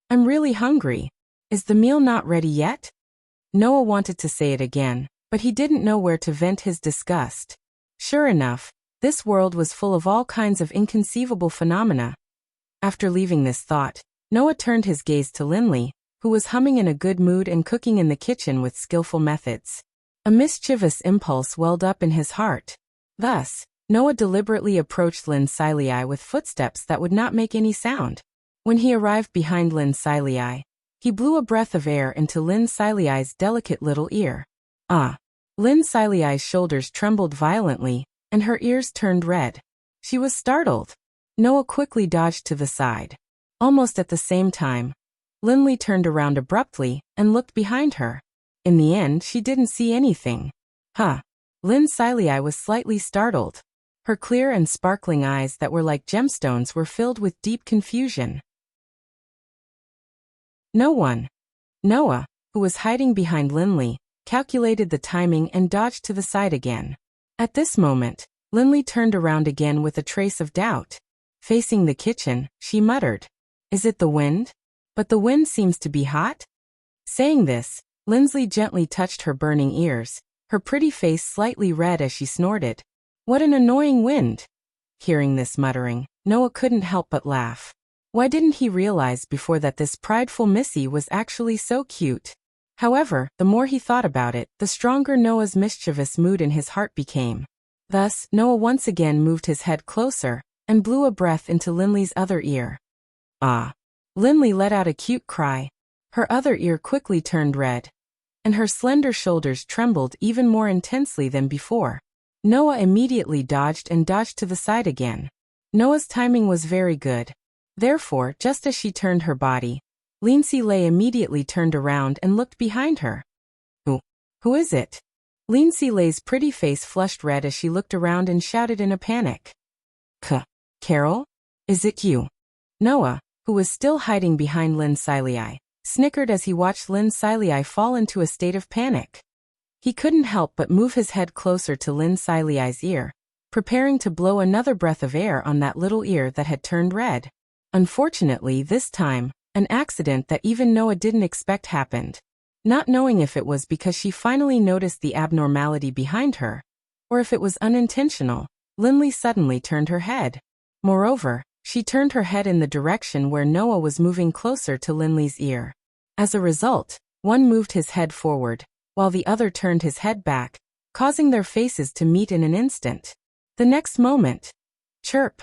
I'm really hungry. Is the meal not ready yet?" Noah wanted to say it again, but he didn't know where to vent his disgust. Sure enough, this world was full of all kinds of inconceivable phenomena. After leaving this thought, Noah turned his gaze to Linley, who was humming in a good mood and cooking in the kitchen with skillful methods. A mischievous impulse welled up in his heart. Thus, Noah deliberately approached Linley with footsteps that would not make any sound. When he arrived behind Linley, he blew a breath of air into Linley's delicate little ear. Ah! Linley's shoulders trembled violently, and her ears turned red. She was startled. Noah quickly dodged to the side. Almost at the same time, Linley turned around abruptly and looked behind her. In the end, she didn't see anything. Huh. Linley was slightly startled. Her clear and sparkling eyes that were like gemstones were filled with deep confusion. No one. Noah, who was hiding behind Linley, calculated the timing and dodged to the side again. At this moment, Linley turned around again with a trace of doubt. Facing the kitchen, she muttered, "Is it the wind? But the wind seems to be hot." Saying this, Linley gently touched her burning ears, her pretty face slightly red as she snorted. "What an annoying wind." Hearing this muttering, Noah couldn't help but laugh. Why didn't he realize before that this prideful Missy was actually so cute? However, the more he thought about it, the stronger Noah's mischievous mood in his heart became. Thus, Noah once again moved his head closer and blew a breath into Linley's other ear. Ah! Linley let out a cute cry. Her other ear quickly turned red, and her slender shoulders trembled even more intensely than before. Noah immediately dodged to the side again. Noah's timing was very good. Therefore, just as she turned her body, Linley immediately turned around and looked behind her. Who is it?" Linley's pretty face flushed red as she looked around and shouted in a panic. Carol? Is it you?" Noah, who was still hiding behind Linley, snickered as he watched Linley fall into a state of panic. He couldn't help but move his head closer to Linley's ear, preparing to blow another breath of air on that little ear that had turned red. Unfortunately, this time, an accident that even Noah didn't expect happened. Not knowing if it was because she finally noticed the abnormality behind her, or if it was unintentional, Linley suddenly turned her head. Moreover, she turned her head in the direction where Noah was moving closer to Linley's ear. As a result, one moved his head forward, while the other turned his head back, causing their faces to meet in an instant. The next moment, chirp!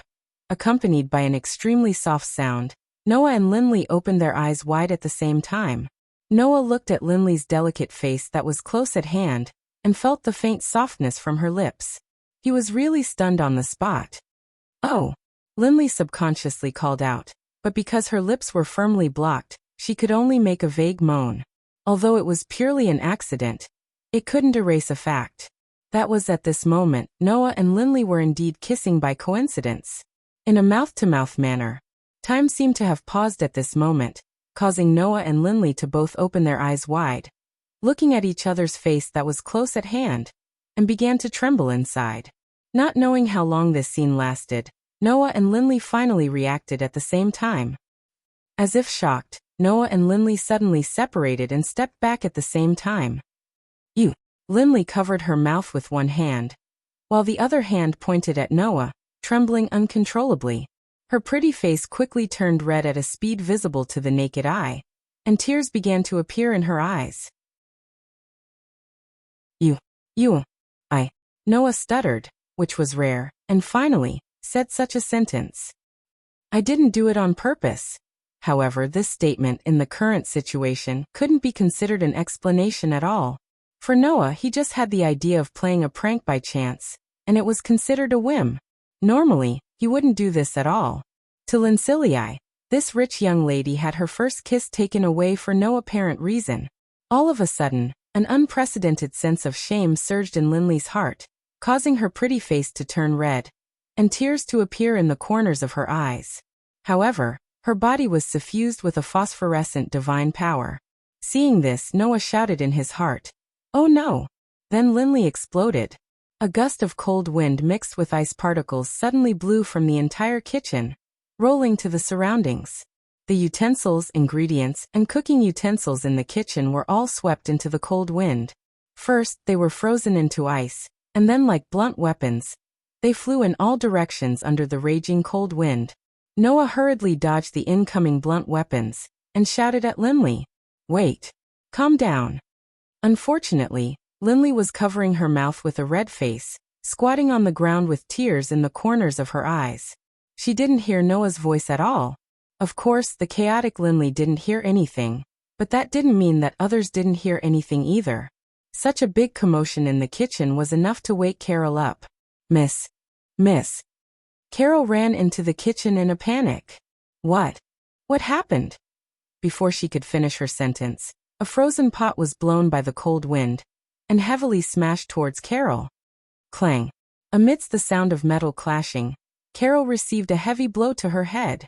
Accompanied by an extremely soft sound, Noah and Linley opened their eyes wide at the same time. Noah looked at Linley's delicate face that was close at hand, and felt the faint softness from her lips. He was really stunned on the spot. "Oh!" Linley subconsciously called out, but because her lips were firmly blocked, she could only make a vague moan. Although it was purely an accident, it couldn't erase a fact. That was at this moment, Noah and Linley were indeed kissing by coincidence. In a mouth-to-mouth manner. Time seemed to have paused at this moment, causing Noah and Linley to both open their eyes wide, looking at each other's face that was close at hand, and began to tremble inside. Not knowing how long this scene lasted, Noah and Linley finally reacted at the same time. As if shocked, Noah and Linley suddenly separated and stepped back at the same time. "You!" Linley covered her mouth with one hand, while the other hand pointed at Noah, trembling uncontrollably. Her pretty face quickly turned red at a speed visible to the naked eye, and tears began to appear in her eyes. I. Noah stuttered, which was rare, and finally, said such a sentence. "I didn't do it on purpose." However, this statement in the current situation couldn't be considered an explanation at all. For Noah, he just had the idea of playing a prank by chance, and it was considered a whim. Normally, he wouldn't do this at all. To Lincilii, this rich young lady had her first kiss taken away for no apparent reason. All of a sudden, an unprecedented sense of shame surged in Linley's heart, causing her pretty face to turn red, and tears to appear in the corners of her eyes. However, her body was suffused with a phosphorescent divine power. Seeing this, Noah shouted in his heart, "Oh no!" Then Linley exploded. A gust of cold wind mixed with ice particles suddenly blew from the entire kitchen, rolling to the surroundings. The utensils, ingredients, and cooking utensils in the kitchen were all swept into the cold wind. First, they were frozen into ice, and then like blunt weapons, they flew in all directions under the raging cold wind. Noah hurriedly dodged the incoming blunt weapons, and shouted at Linley, "Wait. Calm down." Unfortunately, Linley was covering her mouth with a red face, squatting on the ground with tears in the corners of her eyes. She didn't hear Noah's voice at all. Of course, the chaotic Linley didn't hear anything, but that didn't mean that others didn't hear anything either. Such a big commotion in the kitchen was enough to wake Carol up. Miss. Carol ran into the kitchen in a panic. What happened?" Before she could finish her sentence, a frozen pot was blown by the cold wind and heavily smashed towards Carol. Clang. Amidst the sound of metal clashing, Carol received a heavy blow to her head.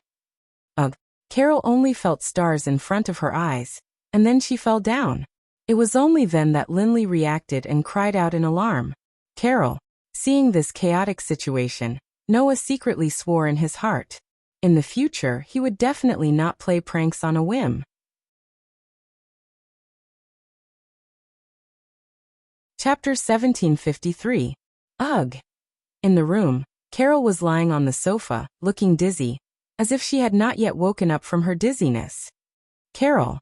Ugh. Carol only felt stars in front of her eyes, and then she fell down. It was only then that Linley reacted and cried out in alarm. Carol. Seeing this chaotic situation, Noah secretly swore in his heart. In the future, he would definitely not play pranks on a whim. Chapter 1753. Ugh. In the room, Carol was lying on the sofa, looking dizzy, as if she had not yet woken up from her dizziness. Carol.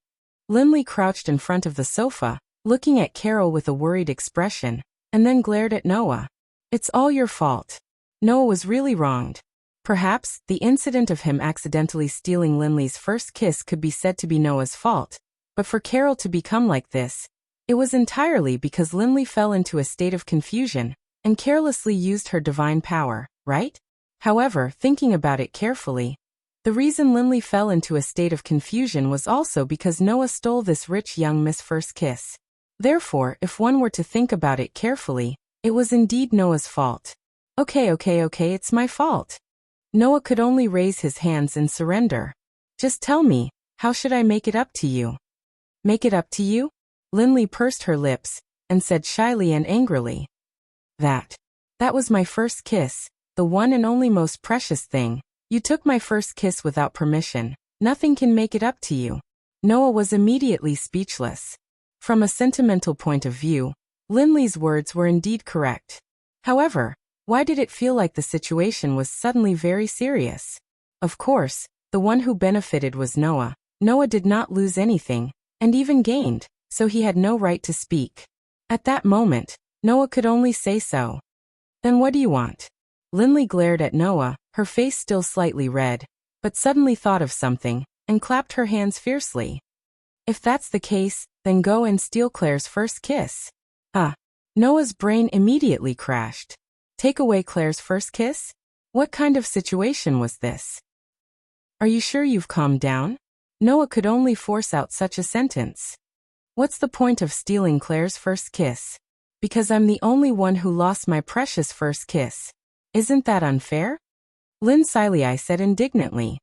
Linley crouched in front of the sofa, looking at Carol with a worried expression, and then glared at Noah. "It's all your fault." Noah was really wronged. Perhaps, the incident of him accidentally stealing Linley's first kiss could be said to be Noah's fault, but for Carol to become like this, it was entirely because Linley fell into a state of confusion and carelessly used her divine power, right? However, thinking about it carefully, the reason Linley fell into a state of confusion was also because Noah stole this rich young Miss first kiss. Therefore, if one were to think about it carefully, it was indeed Noah's fault. Okay, it's my fault. Noah could only raise his hands in surrender. Just tell me, how should I make it up to you? Make it up to you? Linley pursed her lips and said shyly and angrily. That was my first kiss, the one and only most precious thing. You took my first kiss without permission. Nothing can make it up to you. Noah was immediately speechless. From a sentimental point of view, Linley's words were indeed correct. However, why did it feel like the situation was suddenly very serious? Of course, the one who benefited was Noah. Noah did not lose anything, and even gained, so he had no right to speak. At that moment, Noah could only say so. Then what do you want? Linley glared at Noah, her face still slightly red, but suddenly thought of something, and clapped her hands fiercely. If that's the case, then go and steal Claire's first kiss. Noah's brain immediately crashed. Take away Claire's first kiss? What kind of situation was this? Are you sure you've calmed down? Noah could only force out such a sentence. What's the point of stealing Claire's first kiss? Because I'm the only one who lost my precious first kiss. Isn't that unfair? Lincilii said indignantly.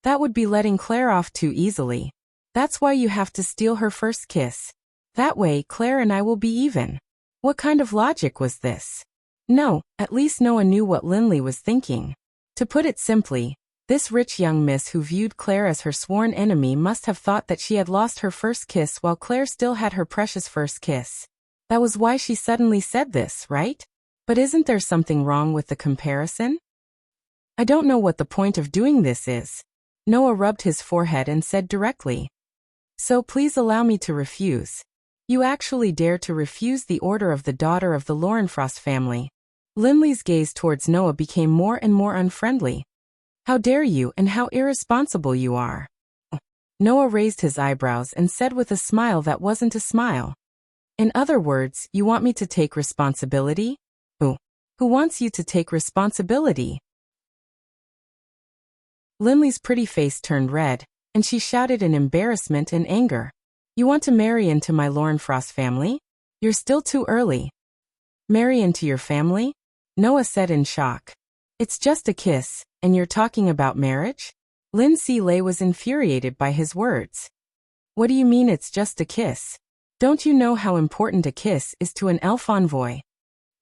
That would be letting Claire off too easily. That's why you have to steal her first kiss. That way Claire and I will be even. What kind of logic was this? No, at least Noah knew what Linley was thinking. To put it simply, this rich young miss who viewed Claire as her sworn enemy must have thought that she had lost her first kiss while Claire still had her precious first kiss. That was why she suddenly said this, right? But isn't there something wrong with the comparison? I don't know what the point of doing this is. Noah rubbed his forehead and said directly. So please allow me to refuse. You actually dare to refuse the order of the daughter of the Lorenfrost family. Linley's gaze towards Noah became more and more unfriendly. How dare you, and how irresponsible you are. Noah raised his eyebrows and said with a smile that wasn't a smile. In other words, you want me to take responsibility? Who wants you to take responsibility? Linley's pretty face turned red, and she shouted in embarrassment and anger. You want to marry into my Lorenfrost family? You're still too early. Marry into your family? Noah said in shock. It's just a kiss, and you're talking about marriage? Lindsay Lay was infuriated by his words. What do you mean it's just a kiss? Don't you know how important a kiss is to an elf envoy?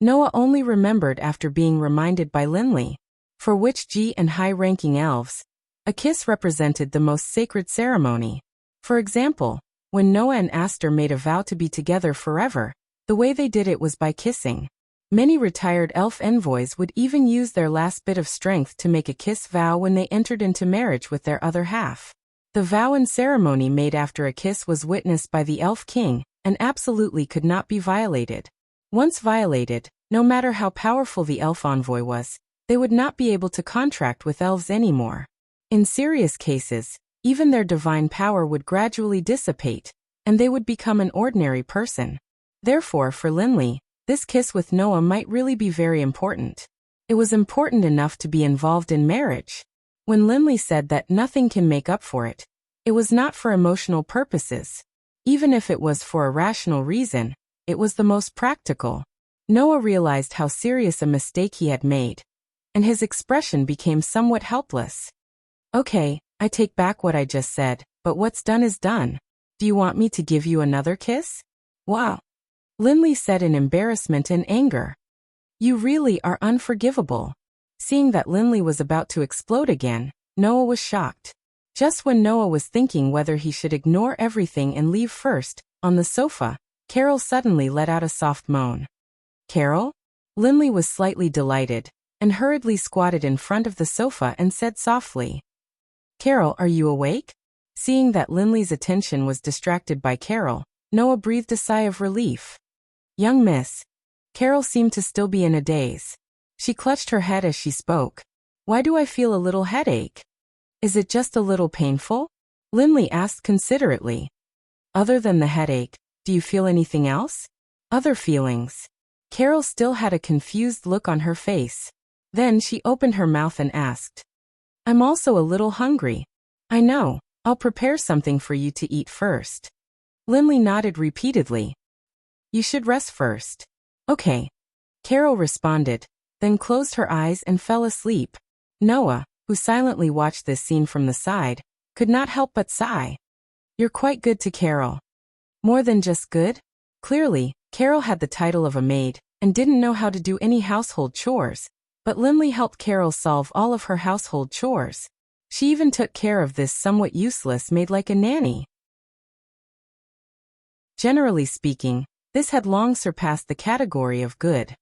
Noah only remembered after being reminded by Linley, for which G and high-ranking elves, a kiss represented the most sacred ceremony. For example, when Noah and Aster made a vow to be together forever, the way they did it was by kissing. Many retired elf envoys would even use their last bit of strength to make a kiss vow when they entered into marriage with their other half. The vow and ceremony made after a kiss was witnessed by the elf king, and absolutely could not be violated. Once violated, no matter how powerful the elf envoy was, they would not be able to contract with elves anymore. In serious cases, even their divine power would gradually dissipate, and they would become an ordinary person. Therefore, for Linley, this kiss with Noah might really be very important. It was important enough to be involved in marriage. When Linley said that nothing can make up for it, it was not for emotional purposes. Even if it was for a rational reason, it was the most practical. Noah realized how serious a mistake he had made, and his expression became somewhat helpless. Okay, I take back what I just said, but what's done is done. Do you want me to give you another kiss? Wow. Linley said in embarrassment and anger. You really are unforgivable. Seeing that Linley was about to explode again, Noah was shocked. Just when Noah was thinking whether he should ignore everything and leave first, on the sofa, Carol suddenly let out a soft moan. Carol? Linley was slightly delighted, and hurriedly squatted in front of the sofa and said softly, Carol, are you awake? Seeing that Linley's attention was distracted by Carol, Noah breathed a sigh of relief. Young miss. Carol seemed to still be in a daze. She clutched her head as she spoke. Why do I feel a little headache? Is it just a little painful? Linley asked considerately. Other than the headache, do you feel anything else? Other feelings. Carol still had a confused look on her face. Then she opened her mouth and asked. I'm also a little hungry. I know, I'll prepare something for you to eat first. Linley nodded repeatedly. You should rest first. Okay. Carol responded, then closed her eyes and fell asleep. Noah, who silently watched this scene from the side, could not help but sigh. You're quite good to Carol. More than just good? Clearly, Carol had the title of a maid, and didn't know how to do any household chores, but Linley helped Carol solve all of her household chores. She even took care of this somewhat useless maid like a nanny. Generally speaking, this had long surpassed the category of good.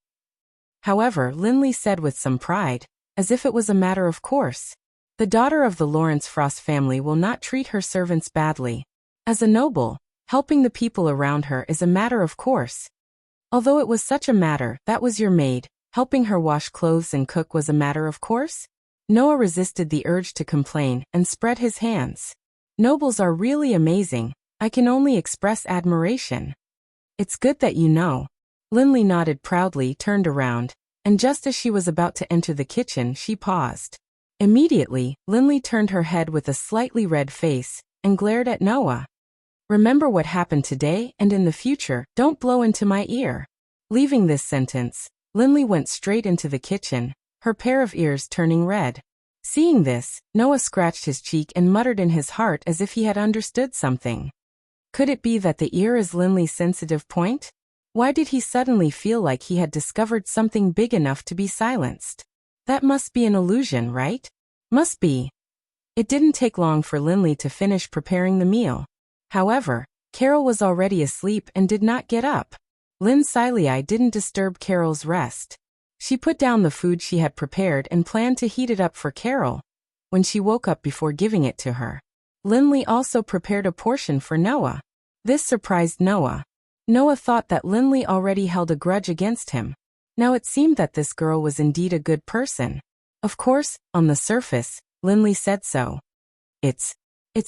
However, Linley said with some pride, as if it was a matter of course, the daughter of the Lawrence Frost family will not treat her servants badly. As a noble, helping the people around her is a matter of course. Although it was such a matter, that was your maid, helping her wash clothes and cook was a matter of course? Noah resisted the urge to complain and spread his hands. Nobles are really amazing. I can only express admiration. It's good that you know. Linley nodded proudly, turned around, and just as she was about to enter the kitchen, she paused. Immediately, Linley turned her head with a slightly red face and glared at Noah. Remember what happened today, and in the future, don't blow into my ear. Leaving this sentence, Linley went straight into the kitchen, her pair of ears turning red. Seeing this, Noah scratched his cheek and muttered in his heart as if he had understood something. Could it be that the ear is Linley's sensitive point? Why did he suddenly feel like he had discovered something big enough to be silenced? That must be an illusion, right? Must be. It didn't take long for Linley to finish preparing the meal. However, Carol was already asleep and did not get up. Lindsay didn't disturb Carol's rest. She put down the food she had prepared and planned to heat it up for Carol when she woke up before giving it to her. Linley also prepared a portion for Noah. This surprised Noah. Noah thought that Linley already held a grudge against him. Now it seemed that this girl was indeed a good person. Of course, on the surface, Linley said so. It's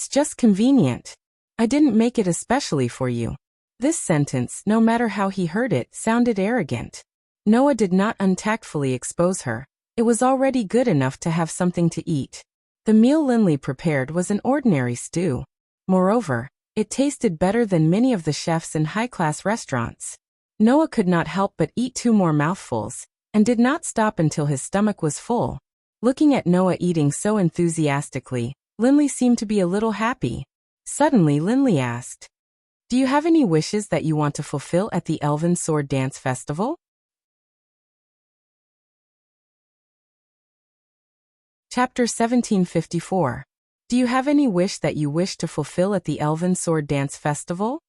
just convenient. I didn't make it especially for you. This sentence, no matter how he heard it, sounded arrogant. Noah did not untactfully expose her. It was already good enough to have something to eat. The meal Linley prepared was an ordinary stew. Moreover, it tasted better than many of the chefs in high-class restaurants. Noah could not help but eat 2 more mouthfuls, and did not stop until his stomach was full. Looking at Noah eating so enthusiastically, Linley seemed to be a little happy. Suddenly Linley asked, "Do you have any wishes that you want to fulfill at the Elven Sword Dance Festival?" Chapter 1754. Do you have any wish that you wish to fulfill at the Elven Sword Dance Festival?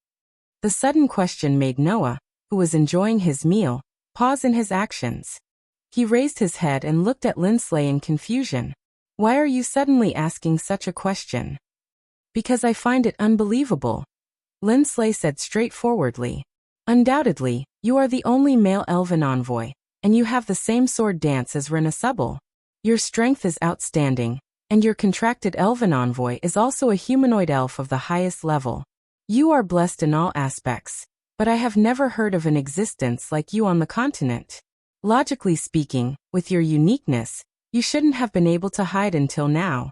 The sudden question made Noah, who was enjoying his meal, pause in his actions. He raised his head and looked at Linsley in confusion. "Why are you suddenly asking such a question?" "Because I find it unbelievable," Linsley said straightforwardly. "Undoubtedly, you are the only male elven envoy, and you have the same sword dance as Renasubble. Your strength is outstanding, and your contracted elven envoy is also a humanoid elf of the highest level. You are blessed in all aspects, but I have never heard of an existence like you on the continent. Logically speaking, with your uniqueness, you shouldn't have been able to hide until now."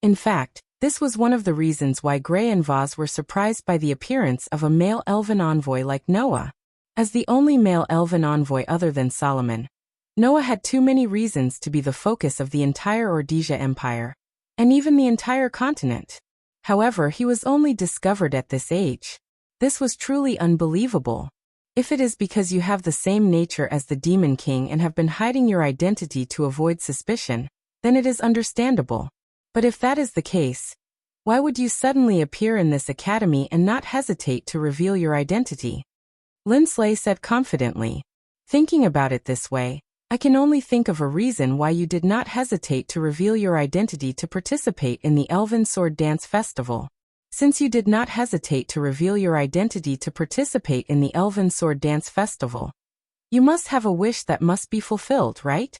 In fact, this was one of the reasons why Gray and Vaz were surprised by the appearance of a male elven envoy like Noah. As the only male elven envoy other than Solomon, Noah had too many reasons to be the focus of the entire Ordesia Empire, and even the entire continent. However, he was only discovered at this age. This was truly unbelievable. If it is because you have the same nature as the Demon King and have been hiding your identity to avoid suspicion, then it is understandable. But if that is the case, why would you suddenly appear in this academy and not hesitate to reveal your identity? Linsley said confidently. "Thinking about it this way, I can only think of a reason why you did not hesitate to reveal your identity to participate in the Elven Sword Dance Festival. Since you did not hesitate to reveal your identity to participate in the Elven Sword Dance Festival, you must have a wish that must be fulfilled, right?"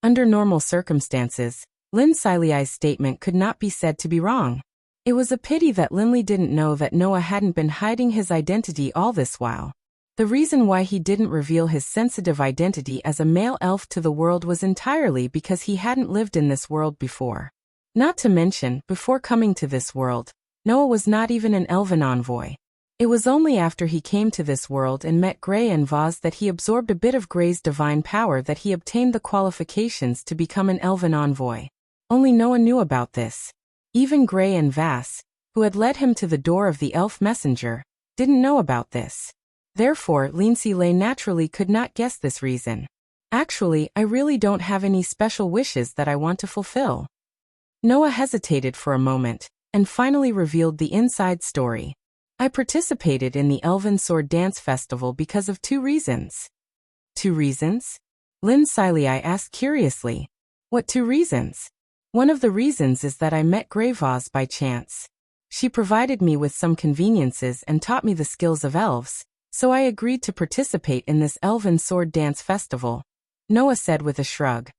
Under normal circumstances, Linsley's statement could not be said to be wrong. It was a pity that Linley didn't know that Noah hadn't been hiding his identity all this while. The reason why he didn't reveal his sensitive identity as a male elf to the world was entirely because he hadn't lived in this world before. Not to mention, before coming to this world, Noah was not even an elven envoy. It was only after he came to this world and met Gray and Vaz that he absorbed a bit of Gray's divine power that he obtained the qualifications to become an elven envoy. Only Noah knew about this. Even Gray and Vaz, who had led him to the door of the elf messenger, didn't know about this. Therefore, Linsley naturally could not guess this reason. "Actually, I really don't have any special wishes that I want to fulfill." Noah hesitated for a moment, and finally revealed the inside story. "I participated in the Elven Sword Dance Festival because of 2 reasons. "2 reasons? Linsley asked curiously. "What 2 reasons?" "One of the reasons is that I met Grey Vaz by chance. She provided me with some conveniences and taught me the skills of elves, so I agreed to participate in this Elven Sword Dance Festival," Noah said with a shrug.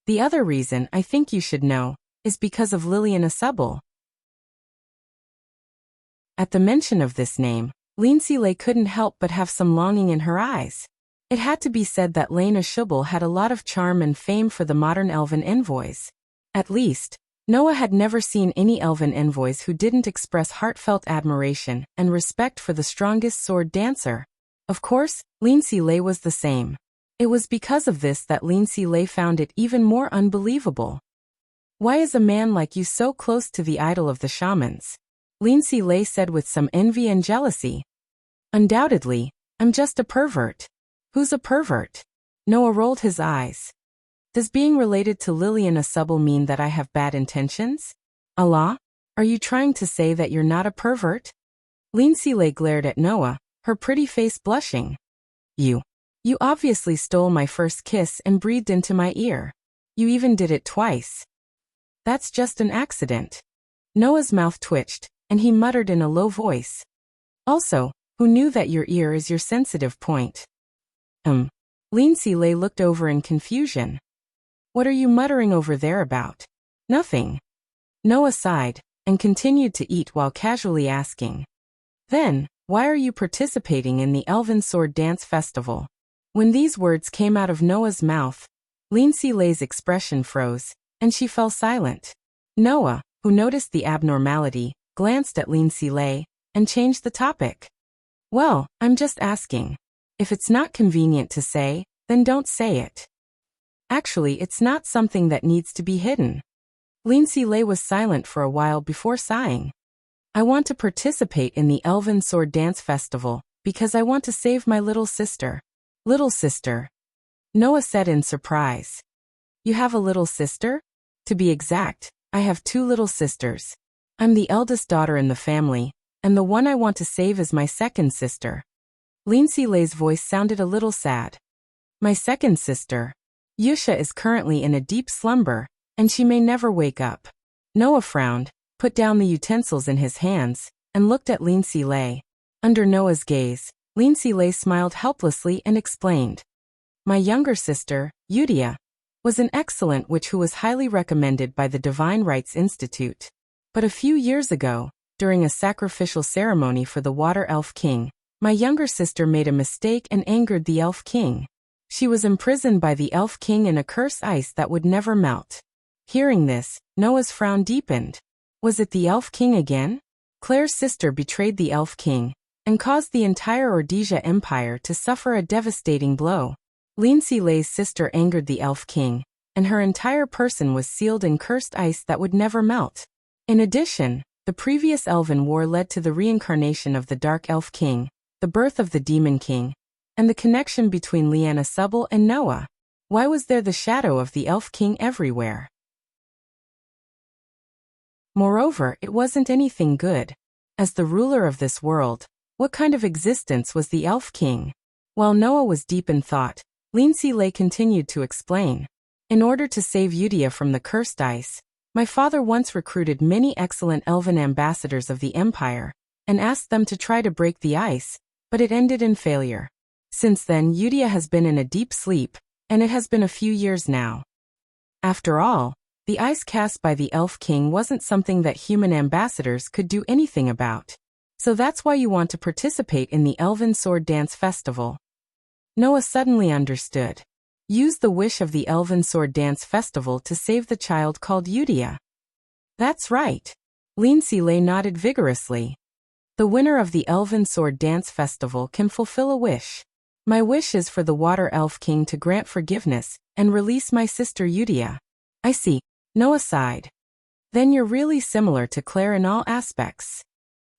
"The other reason, I think you should know, is because of Liliana Subble." At the mention of this name, Linsley couldn't help but have some longing in her eyes. It had to be said that Lena Subble had a lot of charm and fame for the modern elven envoys. At least, Noah had never seen any elven envoys who didn't express heartfelt admiration and respect for the strongest sword dancer. Of course, Linsley was the same. It was because of this that Linsley found it even more unbelievable. "Why is a man like you so close to the idol of the shamans?" Linsley said with some envy and jealousy. "Undoubtedly, I'm just a pervert." "Who's a pervert?" Noah rolled his eyes. "Does being related to Liliana Subble mean that I have bad intentions? Allah? Are you trying to say that you're not a pervert?" Linsley glared at Noah, her pretty face blushing. You obviously stole my first kiss and breathed into my ear. You even did it twice." "That's just an accident." Noah's mouth twitched, and he muttered in a low voice. "Also, who knew that your ear is your sensitive point?" Linsley looked over in confusion. "What are you muttering over there about?" "Nothing." Noah sighed, and continued to eat while casually asking. "Then, Why are you participating in the Elven Sword Dance Festival? When these words came out of Noah's mouth, Lindsay Lay's expression froze, and she fell silent. Noah, who noticed the abnormality, glanced at Lindsay Lay and changed the topic. Well, I'm just asking. If it's not convenient to say, then don't say it. Actually, it's not something that needs to be hidden. Lindsay Lay was silent for a while before sighing. I want to participate in the Elven Sword Dance Festival because I want to save my little sister. Little sister? Noah said in surprise. You have a little sister? To be exact, I have 2 little sisters. I'm the eldest daughter in the family, and the one I want to save is my second sister. Lindsay Lay's voice sounded a little sad. My second sister. Yusha is currently in a deep slumber, and she may never wake up. Noah frowned, put down the utensils in his hands, and looked at Lindsay Lay. Under Noah's gaze, Lindsay Lay smiled helplessly and explained. My younger sister, Eudia, was an excellent witch who was highly recommended by the Divine Rights Institute. But a few years ago, during a sacrificial ceremony for the Water Elf King, my younger sister made a mistake and angered the Elf King. She was imprisoned by the Elf King in a cursed ice that would never melt. Hearing this, Noah's frown deepened. Was it the Elf King again? Claire's sister betrayed the Elf King and caused the entire Ordesia Empire to suffer a devastating blow. Lindsay Lay's sister angered the Elf King, and her entire person was sealed in cursed ice that would never melt. In addition, the previous Elven War led to the reincarnation of the Dark Elf King, the birth of the Demon King, and the connection between Lyanna Subble and Noah. Why was there the shadow of the Elf King everywhere? Moreover, it wasn't anything good. As the ruler of this world, what kind of existence was the Elf King? While Noah was deep in thought, Lindsay Lay continued to explain. In order to save Eudia from the cursed ice, my father once recruited many excellent elven ambassadors of the Empire, and asked them to try to break the ice, but it ended in failure. Since then, Eudia has been in a deep sleep, and it has been a few years now. After all, the ice cast by the Elf King wasn't something that human ambassadors could do anything about. So that's why you want to participate in the Elven Sword Dance Festival. Noah suddenly understood. Use the wish of the Elven Sword Dance Festival to save the child called Eudia. That's right. Lindsay Lay nodded vigorously. The winner of the Elven Sword Dance Festival can fulfill a wish. My wish is for the Water Elf King to grant forgiveness and release my sister Eudia. I see. Noah sighed. Then you're really similar to Claire in all aspects.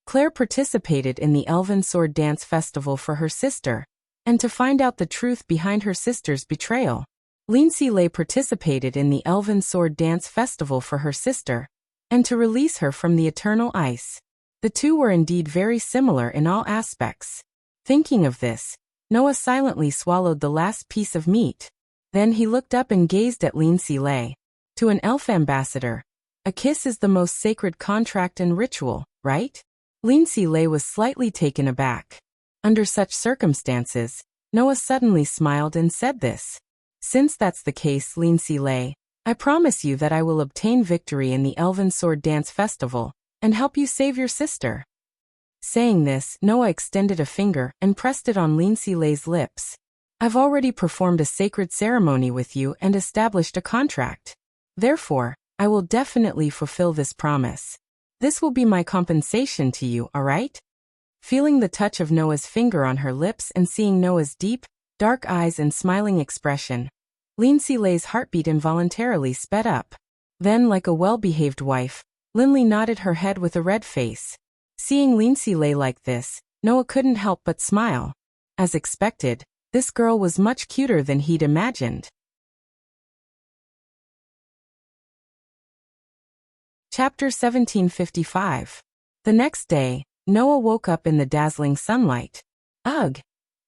Claire participated in the Elven Sword Dance Festival for her sister, and to find out the truth behind her sister's betrayal. Lindsay Lay participated in the Elven Sword Dance Festival for her sister, and to release her from the eternal ice. The two were indeed very similar in all aspects. Thinking of this, Noah silently swallowed the last piece of meat. Then he looked up and gazed at Lindsay Lay. To an elf ambassador, a kiss is the most sacred contract and ritual, right? Lindsay Lay was slightly taken aback. Under such circumstances, Noah suddenly smiled and said this. Since that's the case, Lindsay Lay, I promise you that I will obtain victory in the Elven Sword Dance Festival, and help you save your sister. Saying this, Noah extended a finger and pressed it on Lindsay Lay's lips. I've already performed a sacred ceremony with you and established a contract. Therefore, I will definitely fulfill this promise. This will be my compensation to you, alright? Feeling the touch of Noah's finger on her lips and seeing Noah's deep, dark eyes and smiling expression, Lindsay Lay's heartbeat involuntarily sped up. Then, like a well-behaved wife, Linley nodded her head with a red face. Seeing Lindsay Lay like this, Noah couldn't help but smile. As expected, this girl was much cuter than he'd imagined. Chapter 1755. The next day, Noah woke up in the dazzling sunlight. Ugh!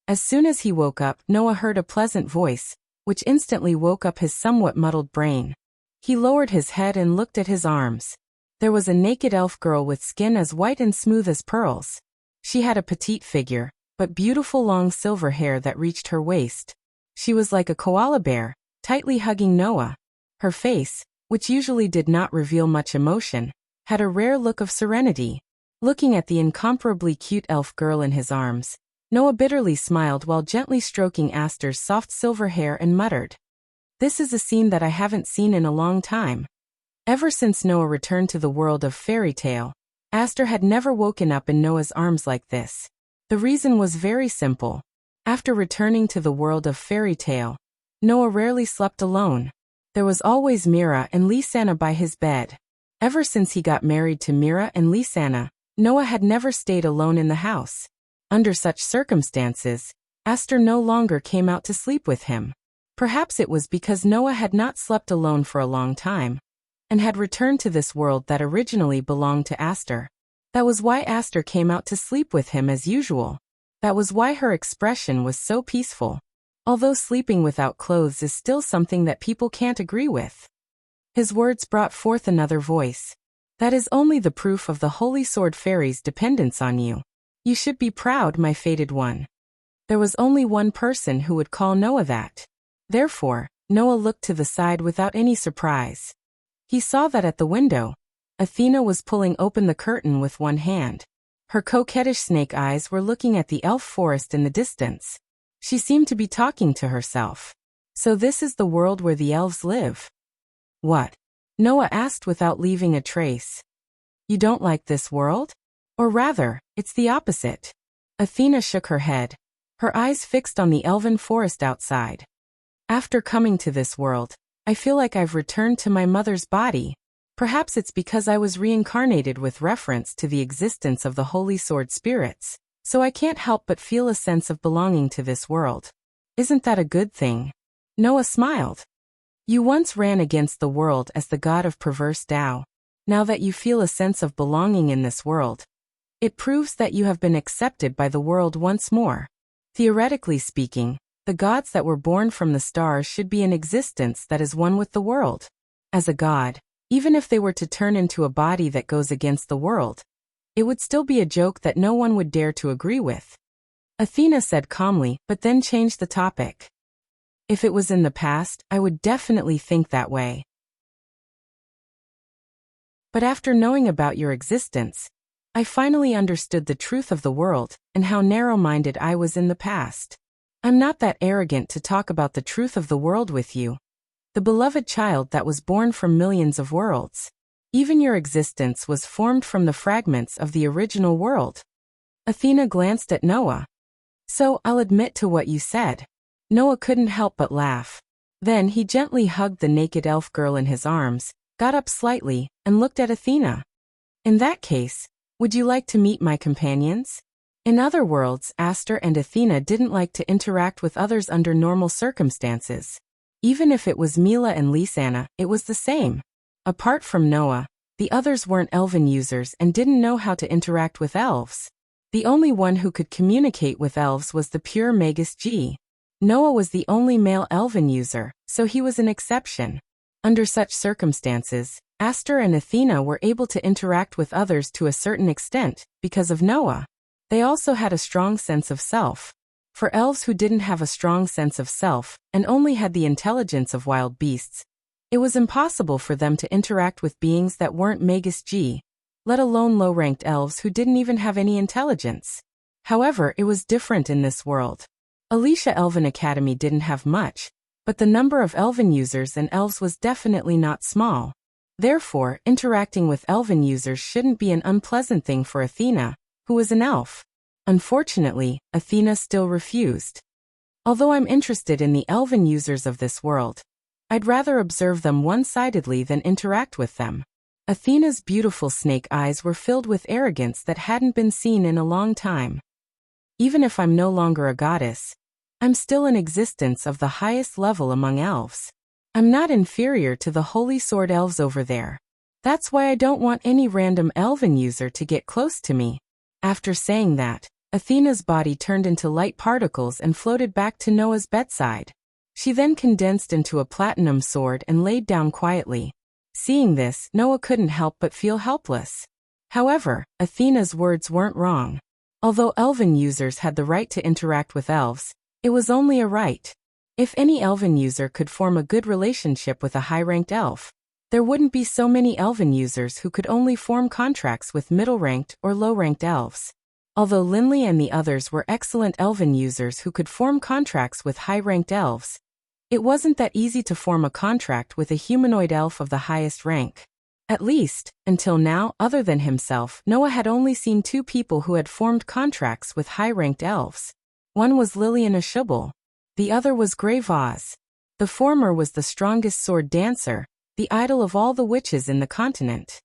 As soon as he woke up, Noah heard a pleasant voice, which instantly woke up his somewhat muddled brain. He lowered his head and looked at his arms. There was a naked elf girl with skin as white and smooth as pearls. She had a petite figure, but beautiful long silver hair that reached her waist. She was like a koala bear, tightly hugging Noah. Her face, which usually did not reveal much emotion, had a rare look of serenity. Looking at the incomparably cute elf girl in his arms, Noah bitterly smiled while gently stroking Aster's soft silver hair and muttered, "This is a scene that I haven't seen in a long time." Ever since Noah returned to the world of fairy tale, Aster had never woken up in Noah's arms like this. The reason was very simple. After returning to the world of fairy tale, Noah rarely slept alone. There was always Mira and Lisanna by his bed. Ever since he got married to Mira and Lisanna, Noah had never stayed alone in the house. Under such circumstances, Aster no longer came out to sleep with him. Perhaps it was because Noah had not slept alone for a long time, and had returned to this world that originally belonged to Aster. That was why Aster came out to sleep with him as usual. That was why her expression was so peaceful. Although sleeping without clothes is still something that people can't agree with. His words brought forth another voice. That is only the proof of the Holy Sword Fairy's dependence on you. You should be proud, my fated one. There was only one person who would call Noah that. Therefore, Noah looked to the side without any surprise. He saw that at the window, Athena was pulling open the curtain with one hand. Her coquettish snake eyes were looking at the elf forest in the distance. She seemed to be talking to herself. So this is the world where the elves live? What? Noah asked without leaving a trace. You don't like this world? Or rather, it's the opposite. Athena shook her head, her eyes fixed on the elven forest outside. After coming to this world, I feel like I've returned to my mother's body. Perhaps it's because I was reincarnated with reference to the existence of the Holy Sword spirits, so I can't help but feel a sense of belonging to this world. Isn't that a good thing? Noah smiled. You once ran against the world as the god of perverse Tao. Now that you feel a sense of belonging in this world, it proves that you have been accepted by the world once more. Theoretically speaking, the gods that were born from the stars should be in existence that is one with the world. As a god, even if they were to turn into a body that goes against the world, it would still be a joke that no one would dare to agree with. Athena said calmly, but then changed the topic. If it was in the past, I would definitely think that way. But after knowing about your existence, I finally understood the truth of the world and how narrow-minded I was in the past. I'm not that arrogant to talk about the truth of the world with you, the beloved child that was born from millions of worlds. Even your existence was formed from the fragments of the original world. Athena glanced at Noah. So I'll admit to what you said. Noah couldn't help but laugh. Then he gently hugged the naked elf girl in his arms, got up slightly, and looked at Athena. In that case, would you like to meet my companions? In other worlds, Aster and Athena didn't like to interact with others under normal circumstances. Even if it was Mila and Lisanna, it was the same. Apart from Noah, the others weren't elven users and didn't know how to interact with elves. The only one who could communicate with elves was the pure Magus G. Noah was the only male elven user, so he was an exception. Under such circumstances, Aster and Athena were able to interact with others to a certain extent, because of Noah. They also had a strong sense of self. For elves who didn't have a strong sense of self, and only had the intelligence of wild beasts, it was impossible for them to interact with beings that weren't Magus G, let alone low-ranked elves who didn't even have any intelligence. However, it was different in this world. Alicia Elven Academy didn't have much, but the number of elven users and elves was definitely not small. Therefore, interacting with elven users shouldn't be an unpleasant thing for Athena, who was an elf. Unfortunately, Athena still refused. Although I'm interested in the elven users of this world, I'd rather observe them one-sidedly than interact with them. Athena's beautiful snake eyes were filled with arrogance that hadn't been seen in a long time. Even if I'm no longer a goddess, I'm still in existence of the highest level among elves. I'm not inferior to the Holy Sword elves over there. That's why I don't want any random elven user to get close to me. After saying that, Athena's body turned into light particles and floated back to Noah's bedside. She then condensed into a platinum sword and laid down quietly. Seeing this, Noah couldn't help but feel helpless. However, Athena's words weren't wrong. Although elven users had the right to interact with elves, it was only a right. If any elven user could form a good relationship with a high-ranked elf, there wouldn't be so many elven users who could only form contracts with middle-ranked or low-ranked elves. Although Linley and the others were excellent elven users who could form contracts with high-ranked elves, it wasn't that easy to form a contract with a humanoid elf of the highest rank. At least, until now, other than himself, Noah had only seen 2 people who had formed contracts with high-ranked elves. One was Lillian Ashubal. The other was Grey Vaz. The former was the strongest sword dancer, the idol of all the witches in the continent.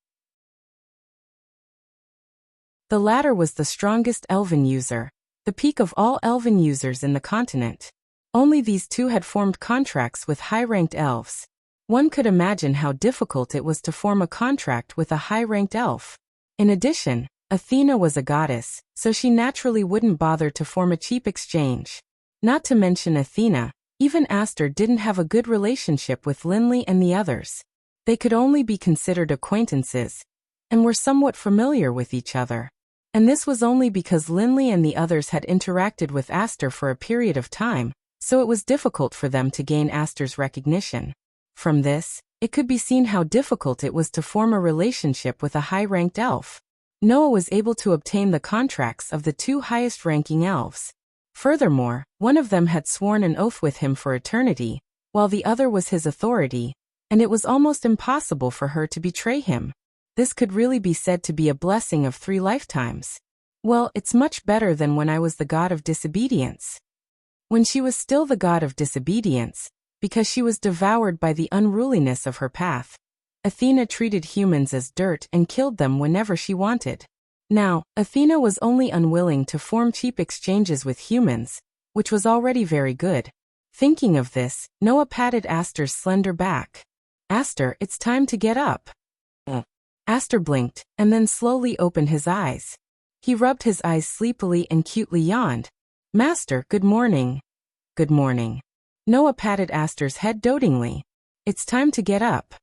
The latter was the strongest elven user, the peak of all elven users in the continent. Only these 2 had formed contracts with high-ranked elves. One could imagine how difficult it was to form a contract with a high-ranked elf. In addition, Athena was a goddess, so she naturally wouldn't bother to form a cheap exchange. Not to mention Athena, even Aster didn't have a good relationship with Linley and the others. They could only be considered acquaintances, and were somewhat familiar with each other. And this was only because Linley and the others had interacted with Aster for a period of time, so it was difficult for them to gain Aster's recognition. From this, it could be seen how difficult it was to form a relationship with a high-ranked elf. Noah was able to obtain the contracts of the 2 highest-ranking elves. Furthermore, one of them had sworn an oath with him for eternity, while the other was his authority, and it was almost impossible for her to betray him. This could really be said to be a blessing of 3 lifetimes. Well, it's much better than when I was the god of disobedience. When she was still the god of disobedience, because she was devoured by the unruliness of her path, Athena treated humans as dirt and killed them whenever she wanted. Now, Athena was only unwilling to form cheap exchanges with humans, which was already very good. Thinking of this, Noah patted Aster's slender back. "Aster, it's time to get up." Aster blinked, and then slowly opened his eyes. He rubbed his eyes sleepily and cutely yawned. "Master, good morning." "Good morning." Noah patted Aster's head dotingly. "It's time to get up."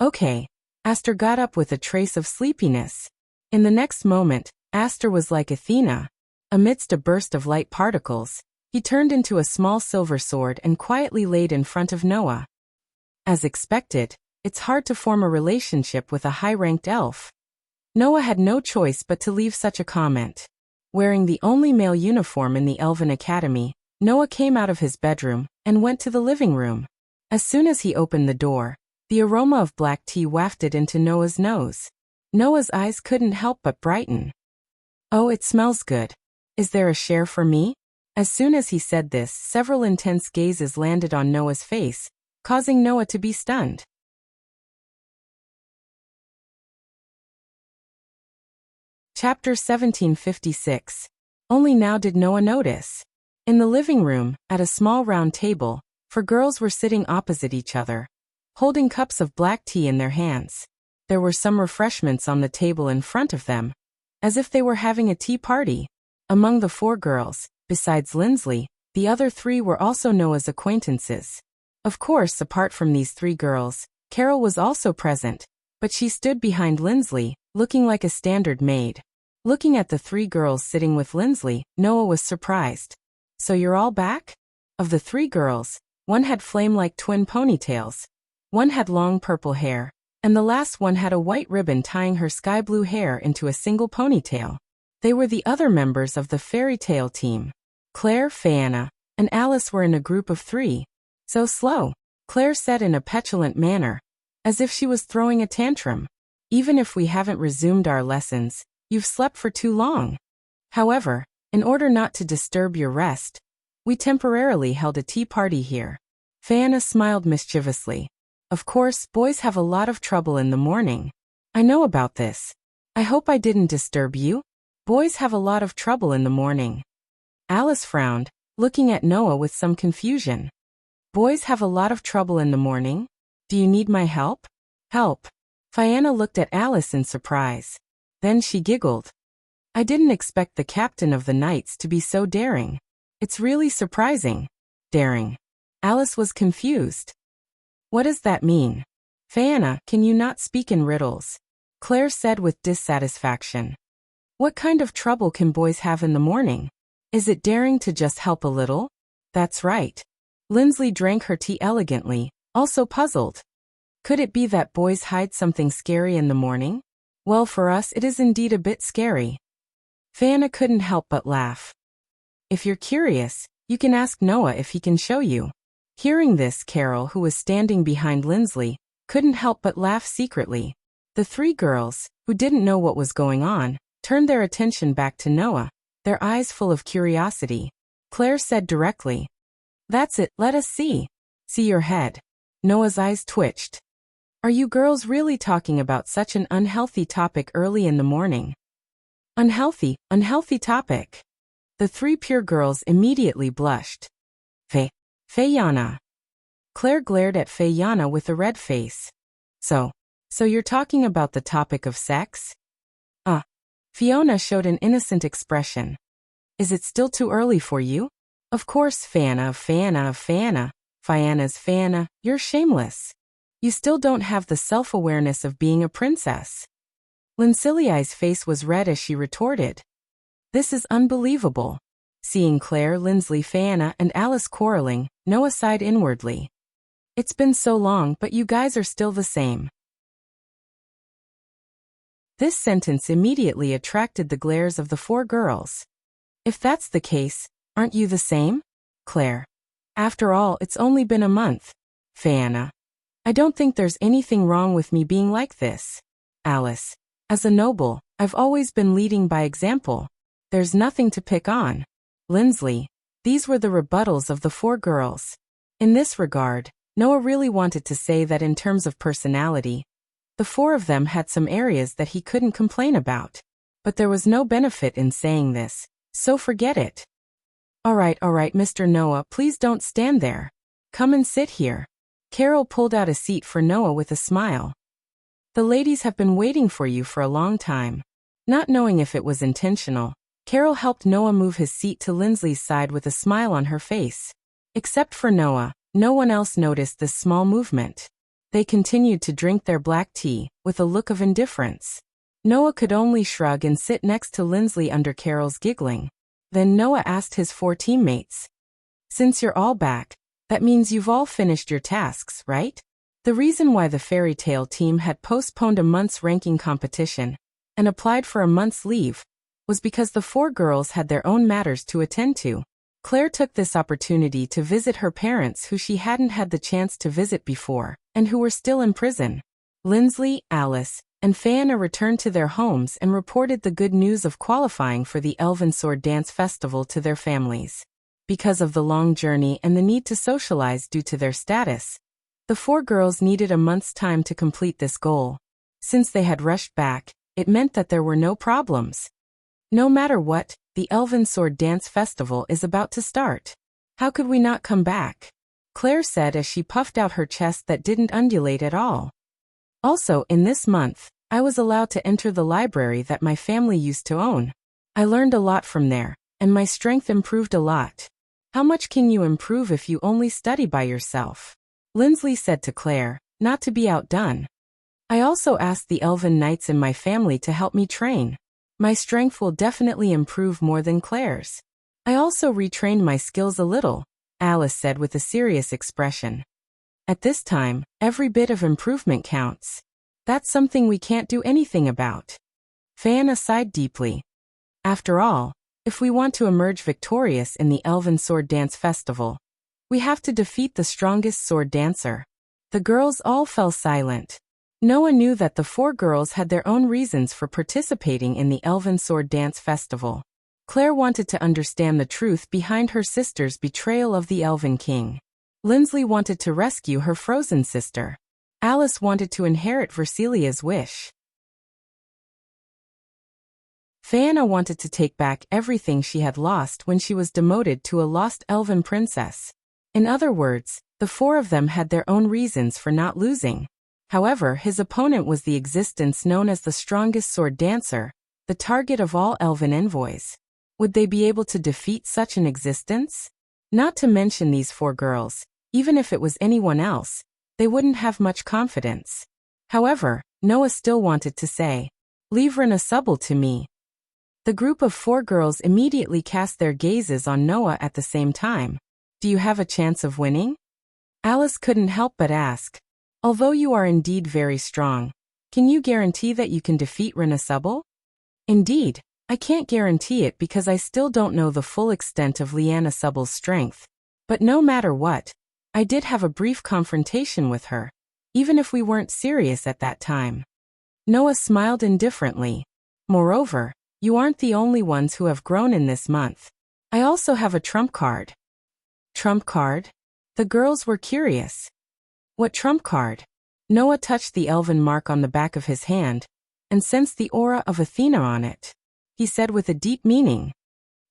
"Okay." Aster got up with a trace of sleepiness. In the next moment, Aster was like Athena. Amidst a burst of light particles, he turned into a small silver sword and quietly laid in front of Noah. As expected, it's hard to form a relationship with a high-ranked elf. Noah had no choice but to leave such a comment. Wearing the only male uniform in the Elven Academy, Noah came out of his bedroom and went to the living room. As soon as he opened the door, the aroma of black tea wafted into Noah's nose. Noah's eyes couldn't help but brighten. "Oh, it smells good. Is there a share for me?" As soon as he said this, several intense gazes landed on Noah's face, causing Noah to be stunned. Chapter 1756. Only now did Noah notice. In the living room, at a small round table, 4 girls were sitting opposite each other, holding cups of black tea in their hands. There were some refreshments on the table in front of them, as if they were having a tea party. Among the 4 girls, besides Lindsay, the other 3 were also Noah's acquaintances. Of course, apart from these 3 girls, Carol was also present, but she stood behind Lindsay, looking like a standard maid. Looking at the 3 girls sitting with Lindsay, Noah was surprised. "So you're all back?" Of the 3 girls, one had flame-like twin ponytails, one had long purple hair, and the last one had a white ribbon tying her sky-blue hair into a single ponytail. They were the other members of the fairy tale team. Claire, Fayanna, and Alice were in a group of 3. "So slow," Claire said in a petulant manner, as if she was throwing a tantrum. "Even if we haven't resumed our lessons, you've slept for too long. However, in order not to disturb your rest, we temporarily held a tea party here." Fayanna smiled mischievously. "Of course, boys have a lot of trouble in the morning. I know about this. I hope I didn't disturb you. Boys have a lot of trouble in the morning." Alice frowned, looking at Noah with some confusion. "Boys have a lot of trouble in the morning? Do you need my help?" "Help?" Fayanna looked at Alice in surprise. Then she giggled. "I didn't expect the captain of the knights to be so daring. It's really surprising." "Daring?" Alice was confused. "What does that mean?" "Fayanna, can you not speak in riddles?" Claire said with dissatisfaction. "What kind of trouble can boys have in the morning? Is it daring to just help a little?" "That's right." Lindsay drank her tea elegantly, also puzzled. Could it be that boys hide something scary in the morning? Well, for us it is indeed a bit scary. Fayana couldn't help but laugh. If you're curious, you can ask Noah if he can show you. Hearing this, Carol, who was standing behind Lindsley, couldn't help but laugh secretly. The three girls, who didn't know what was going on, turned their attention back to Noah, their eyes full of curiosity. Claire said directly, "That's it, let us see. See your head." Noah's eyes twitched. "Are you girls really talking about such an unhealthy topic early in the morning?" Unhealthy topic. The three pure girls immediately blushed. Fayana. Claire glared at Fayana with a red face. So you're talking about the topic of sex? Fiona showed an innocent expression. Is it still too early for you? Of course, Fayana, you're shameless. You still don't have the self-awareness of being a princess. Lincilia's face was red as she retorted. This is unbelievable. Seeing Claire, Lindsley, Fayana, and Alice quarreling, Noah sighed inwardly. It's been so long, but you guys are still the same. This sentence immediately attracted the glares of the four girls. If that's the case, aren't you the same? Claire. After all, it's only been a month. Fayana. I don't think there's anything wrong with me being like this. Alice. As a noble, I've always been leading by example. There's nothing to pick on. Lindsley. These were the rebuttals of the four girls. In this regard, Noah really wanted to say that in terms of personality, the four of them had some areas that he couldn't complain about. But there was no benefit in saying this, so forget it. All right, Mr. Noah, please don't stand there. Come and sit here. Carol pulled out a seat for Noah with a smile. The ladies have been waiting for you for a long time. Not knowing if it was intentional, Carol helped Noah move his seat to Lindsley's side with a smile on her face. Except for Noah, no one else noticed this small movement. They continued to drink their black tea, with a look of indifference. Noah could only shrug and sit next to Lindsley under Carol's giggling. Then Noah asked his four teammates. Since you're all back, that means you've all finished your tasks, right? The reason why the fairy tale team had postponed a month's ranking competition and applied for a month's leave was because the four girls had their own matters to attend to. Claire took this opportunity to visit her parents who she hadn't had the chance to visit before, and who were still in prison. Lindsley, Alice, and Fayana returned to their homes and reported the good news of qualifying for the Elven Sword Dance Festival to their families. Because of the long journey and the need to socialize due to their status, the four girls needed a month's time to complete this goal. Since they had rushed back, it meant that there were no problems. No matter what, the Elven Sword Dance Festival is about to start. How could we not come back? Claire said as she puffed out her chest that didn't undulate at all. Also, in this month, I was allowed to enter the library that my family used to own. I learned a lot from there, and my strength improved a lot. How much can you improve if you only study by yourself? Lindsley said to Claire, not to be outdone. I also asked the elven knights in my family to help me train. My strength will definitely improve more than Claire's. I also retrained my skills a little, Alice said with a serious expression. At this time, every bit of improvement counts. That's something we can't do anything about. Fayana sighed deeply. After all, if we want to emerge victorious in the Elven Sword Dance Festival, we have to defeat the strongest sword dancer. The girls all fell silent. Noah knew that the four girls had their own reasons for participating in the Elven Sword Dance Festival. Claire wanted to understand the truth behind her sister's betrayal of the Elven King. Lindsley wanted to rescue her frozen sister. Alice wanted to inherit Versilia's wish. Fayana wanted to take back everything she had lost when she was demoted to a lost elven princess. In other words, the four of them had their own reasons for not losing. However, his opponent was the existence known as the strongest sword dancer, the target of all elven envoys. Would they be able to defeat such an existence? Not to mention these four girls, even if it was anyone else, they wouldn't have much confidence. However, Noah still wanted to say, "Leave Rena Subble to me." The group of four girls immediately cast their gazes on Noah at the same time. Do you have a chance of winning? Alice couldn't help but ask. Although you are indeed very strong, can you guarantee that you can defeat Renasubble? Indeed, I can't guarantee it because I still don't know the full extent of Lianasubble's strength. But no matter what, I did have a brief confrontation with her, even if we weren't serious at that time. Noah smiled indifferently. Moreover, you aren't the only ones who have grown in this month. I also have a trump card. Trump card? The girls were curious. What trump card? Noah touched the elven mark on the back of his hand, and sensed the aura of Athena on it. He said with a deep meaning,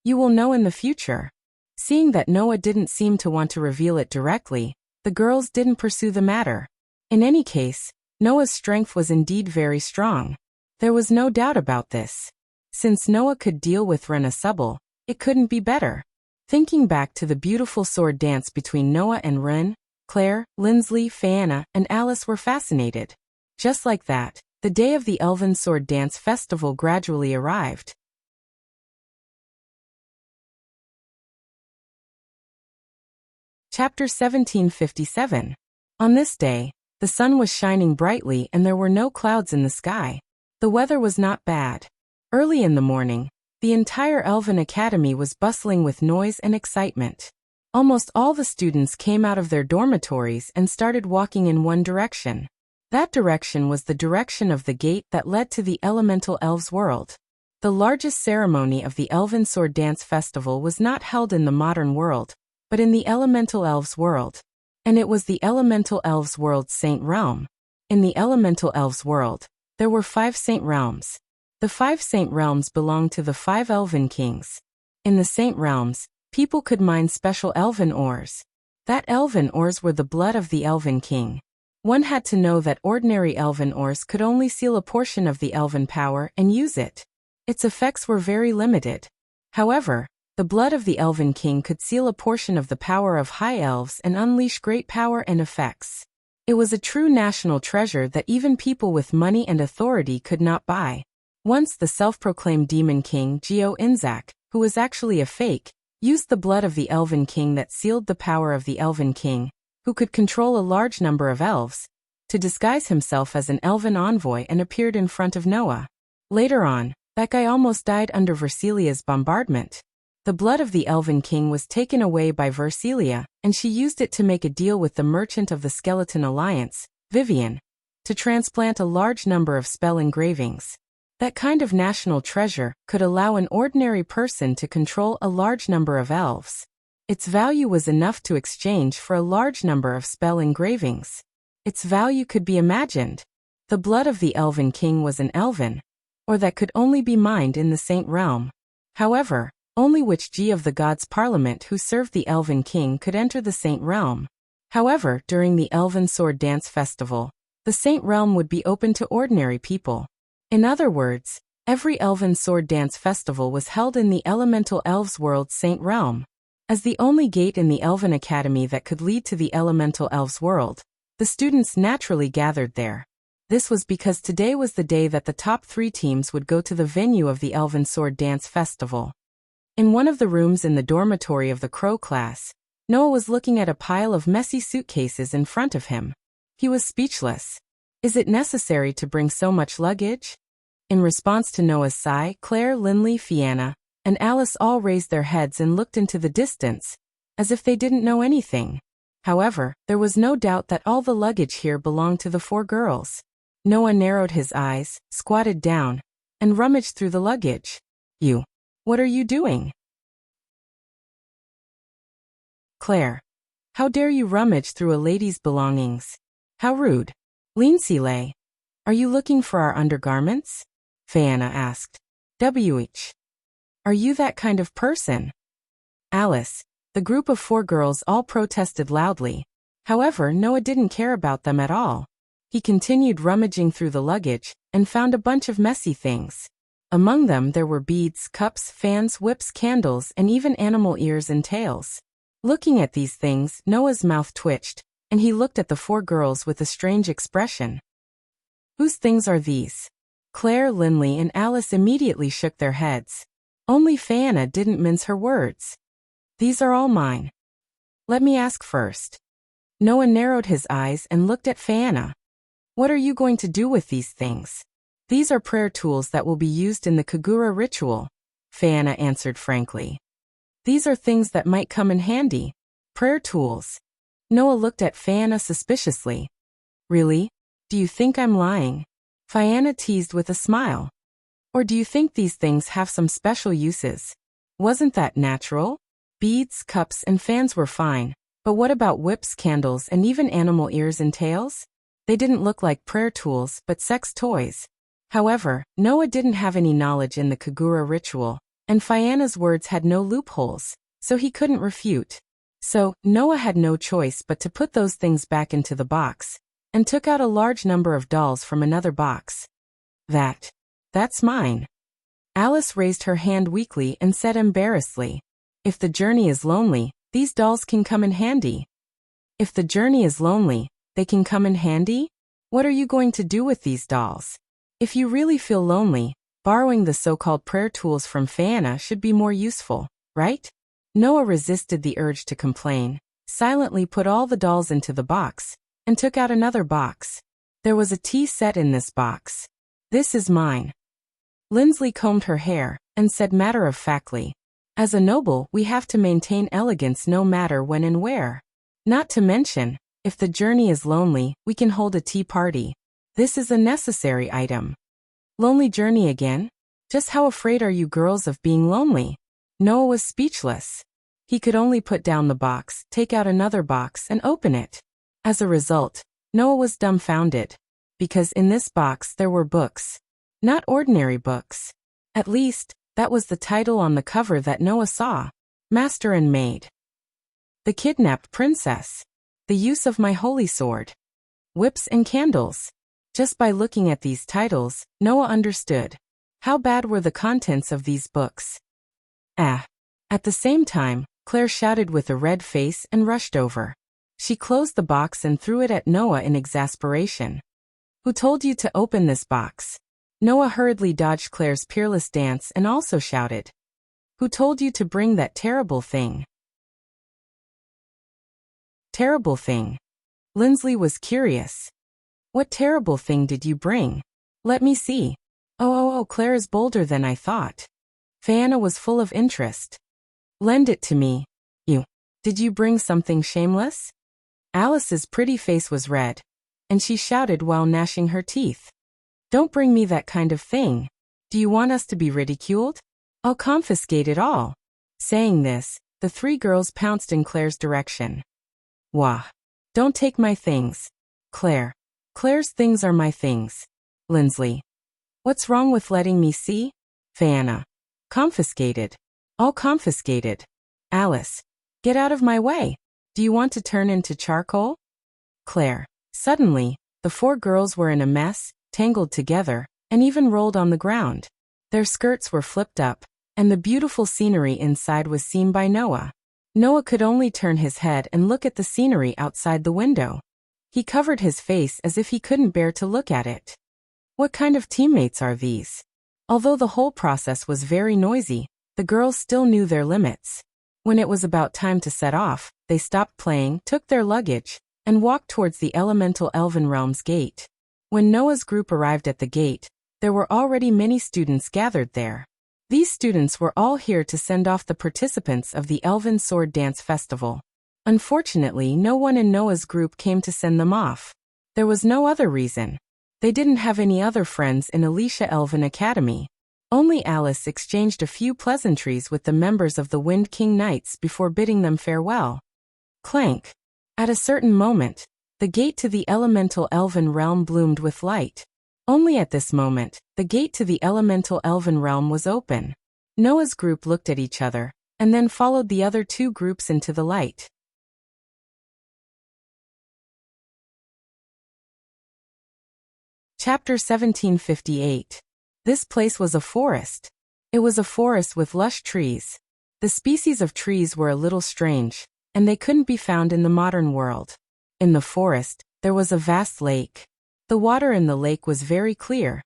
"You will know in the future." Seeing that Noah didn't seem to want to reveal it directly, the girls didn't pursue the matter. In any case, Noah's strength was indeed very strong. There was no doubt about this. Since Noah could deal with Renasubble, it couldn't be better. Thinking back to the beautiful sword dance between Noah and Ren, Claire, Lindsley, Fianna, and Alice were fascinated. Just like that, the day of the Elven Sword Dance Festival gradually arrived. Chapter 1757. On this day, the sun was shining brightly and there were no clouds in the sky. The weather was not bad. Early in the morning, the entire Elven Academy was bustling with noise and excitement. Almost all the students came out of their dormitories and started walking in one direction. That direction was the direction of the gate that led to the Elemental Elves' world. The largest ceremony of the Elven Sword Dance Festival was not held in the modern world, but in the Elemental Elves' world. And it was the Elemental Elves' world's Saint Realm. In the Elemental Elves' world, there were 5 Saint Realms. The 5 Saint Realms belonged to the 5 Elven Kings. In the Saint Realms, people could mine special elven ores. That elven ores were the blood of the Elven King. One had to know that ordinary elven ores could only seal a portion of the elven power and use it. Its effects were very limited. However, the blood of the Elven King could seal a portion of the power of high elves and unleash great power and effects. It was a true national treasure that even people with money and authority could not buy. Once the self-proclaimed Demon King Geo Inzak, who was actually a fake, used the blood of the Elven King that sealed the power of the Elven King, who could control a large number of elves, to disguise himself as an elven envoy and appeared in front of Noah. Later on, that guy almost died under Versilia's bombardment. The blood of the Elven King was taken away by Versilia, and she used it to make a deal with the merchant of the Skeleton Alliance, Vivian, to transplant a large number of spell engravings. That kind of national treasure could allow an ordinary person to control a large number of elves. Its value was enough to exchange for a large number of spell engravings. Its value could be imagined. The blood of the Elven King was an elven, or that could only be mined in the Saint Realm. However, only which G of the Gods' Parliament who served the Elven King could enter the Saint Realm. However, during the Elven Sword Dance Festival, the Saint Realm would be open to ordinary people. In other words, every Elven Sword Dance Festival was held in the Elemental Elves' world's Saint Realm. As the only gate in the Elven Academy that could lead to the Elemental Elves' world, the students naturally gathered there. This was because today was the day that the top 3 teams would go to the venue of the Elven Sword Dance Festival. In one of the rooms in the dormitory of the Crow class, Noah was looking at a pile of messy suitcases in front of him. He was speechless. Is it necessary to bring so much luggage? In response to Noah's sigh, Claire, Lindley, Fianna, and Alice all raised their heads and looked into the distance, as if they didn't know anything. However, there was no doubt that all the luggage here belonged to the 4 girls. Noah narrowed his eyes, squatted down, and rummaged through the luggage. What are you doing? Claire. How dare you rummage through a lady's belongings? How rude. Lindsley. Are you looking for our undergarments? Fianna asked. Are you that kind of person? Alice. The group of 4 girls all protested loudly. However, Noah didn't care about them at all. He continued rummaging through the luggage, and found a bunch of messy things. Among them there were beads, cups, fans, whips, candles, and even animal ears and tails. Looking at these things, Noah's mouth twitched, and he looked at the 4 girls with a strange expression. Whose things are these? Claire, Lindley, and Alice immediately shook their heads. Only Fianna didn't mince her words. These are all mine. Let me ask first. Noah narrowed his eyes and looked at Phaena. What are you going to do with these things? These are prayer tools that will be used in the Kagura ritual, Phaena answered frankly. These are things that might come in handy. Prayer tools. Noah looked at Phaena suspiciously. Really? Do you think I'm lying? Phaena teased with a smile. Or do you think these things have some special uses? Wasn't that natural? Beads, cups, and fans were fine, but what about whips, candles, and even animal ears and tails? They didn't look like prayer tools, but sex toys. However, Noah didn't have any knowledge in the Kagura ritual, and Phaena's words had no loopholes, so he couldn't refute. So, Noah had no choice but to put those things back into the box, and took out a large number of dolls from another box. That's mine. Alice raised her hand weakly and said embarrassedly, if the journey is lonely, these dolls can come in handy. If the journey is lonely, they can come in handy? What are you going to do with these dolls? If you really feel lonely, borrowing the so-called prayer tools from Phaena should be more useful, right? Noah resisted the urge to complain, silently put all the dolls into the box, and took out another box. There was a tea set in this box. This is mine. Lindsley combed her hair, and said matter-of-factly, as a noble we have to maintain elegance no matter when and where. Not to mention, if the journey is lonely, we can hold a tea party. This is a necessary item. Lonely journey again? Just how afraid are you girls of being lonely? Noah was speechless. He could only put down the box, take out another box, and open it. As a result, Noah was dumbfounded. Because in this box there were books. Not ordinary books. At least, that was the title on the cover that Noah saw. Master and Maid. The Kidnapped Princess. The Use of My Holy Sword. Whips and Candles. Just by looking at these titles, Noah understood. How bad were the contents of these books? Ah! At the same time, Claire shouted with a red face and rushed over. She closed the box and threw it at Noah in exasperation. Who told you to open this box? Noah hurriedly dodged Claire's peerless dance and also shouted. Who told you to bring that terrible thing? Terrible thing. Lindsley was curious. What terrible thing did you bring? Let me see. Oh, Claire is bolder than I thought. Phaena was full of interest. Lend it to me. Did you bring something shameless? Alice's pretty face was red, and she shouted while gnashing her teeth. Don't bring me that kind of thing. Do you want us to be ridiculed? I'll confiscate it all. Saying this, the three girls pounced in Claire's direction. Wah! Don't take my things. Claire. Claire's things are my things. Lindsley. What's wrong with letting me see? Phaena. Confiscated. All confiscated. Alice. Get out of my way. Do you want to turn into charcoal? Claire. Suddenly, the four girls were in a mess, tangled together, and even rolled on the ground. Their skirts were flipped up, and the beautiful scenery inside was seen by Noah. Noah could only turn his head and look at the scenery outside the window. He covered his face as if he couldn't bear to look at it. What kind of teammates are these? Although the whole process was very noisy, the girls still knew their limits. When it was about time to set off, they stopped playing, took their luggage, and walked towards the elemental elven realm's gate. When Noah's group arrived at the gate, there were already many students gathered there. These students were all here to send off the participants of the Elven Sword Dance Festival. Unfortunately, no one in Noah's group came to send them off. There was no other reason. They didn't have any other friends in Alicia Elven Academy. Only Alice exchanged a few pleasantries with the members of the Wind King Knights before bidding them farewell. Clank. At a certain moment, the gate to the elemental elven realm bloomed with light. Only at this moment, the gate to the elemental elven realm was open. Noah's group looked at each other, and then followed the other two groups into the light. Chapter 1758. This place was a forest. It was a forest with lush trees. The species of trees were a little strange, and they couldn't be found in the modern world. In the forest, there was a vast lake. The water in the lake was very clear.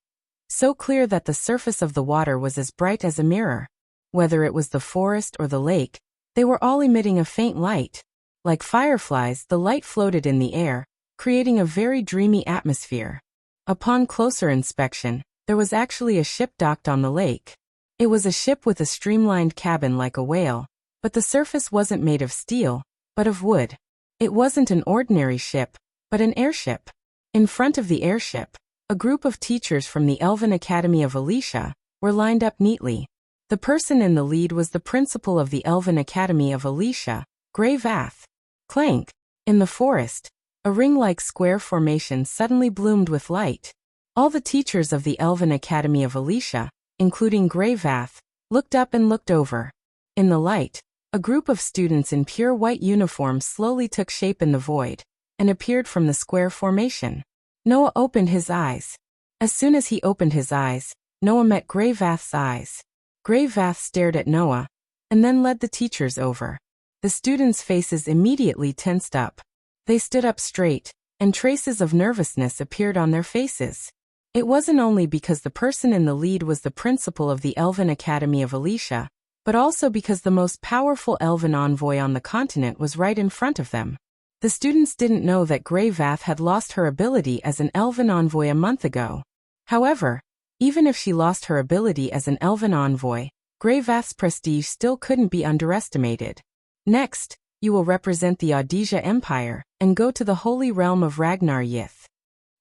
So clear that the surface of the water was as bright as a mirror. Whether it was the forest or the lake, they were all emitting a faint light. Like fireflies, the light floated in the air, creating a very dreamy atmosphere. Upon closer inspection, there was actually a ship docked on the lake. It was a ship with a streamlined cabin like a whale, but the surface wasn't made of steel, but of wood. It wasn't an ordinary ship, but an airship. In front of the airship, a group of teachers from the Elven Academy of Alicia were lined up neatly. The person in the lead was the principal of the Elven Academy of Alicia, Grey Vath. Clank! In the forest, a ring-like square formation suddenly bloomed with light. All the teachers of the Elven Academy of Alicia, including Grey Vath, looked up and looked over. In the light, a group of students in pure white uniforms slowly took shape in the void and appeared from the square formation. Noah opened his eyes. As soon as he opened his eyes, Noah met Grey Vath's eyes. Grey Vath stared at Noah and then led the teachers over. The students' faces immediately tensed up. They stood up straight, and traces of nervousness appeared on their faces. It wasn't only because the person in the lead was the principal of the Elven Academy of Alicia, but also because the most powerful elven envoy on the continent was right in front of them. The students didn't know that Grey Vath had lost her ability as an elven envoy a month ago. However, even if she lost her ability as an elven envoy, Grey Vath's prestige still couldn't be underestimated. Next, you will represent the Audisia Empire and go to the holy realm of Ragnar Yith.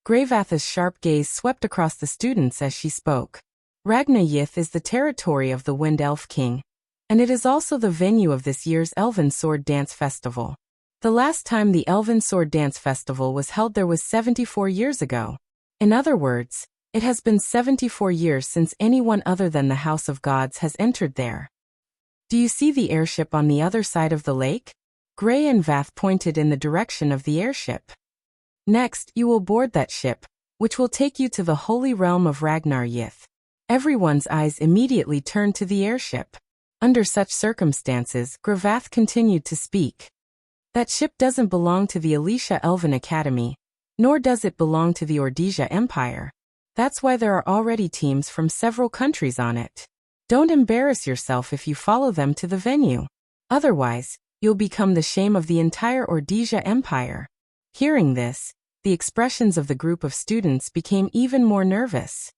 Grey Vath's sharp gaze swept across the students as she spoke. Ragnar Yith is the territory of the Wind Elf King, and it is also the venue of this year's Elven Sword Dance Festival. The last time the Elven Sword Dance Festival was held there was 74 years ago. In other words, it has been 74 years since anyone other than the House of Gods has entered there. Do you see the airship on the other side of the lake? Grey and Vath pointed in the direction of the airship. Next, you will board that ship, which will take you to the holy realm of Ragnar Yith. Everyone's eyes immediately turned to the airship. Under such circumstances, Gravath continued to speak. That ship doesn't belong to the Alicia Elven Academy, nor does it belong to the Audisia Empire. That's why there are already teams from several countries on it. Don't embarrass yourself if you follow them to the venue. Otherwise, you'll become the shame of the entire Audisia Empire. Hearing this, the expressions of the group of students became even more nervous.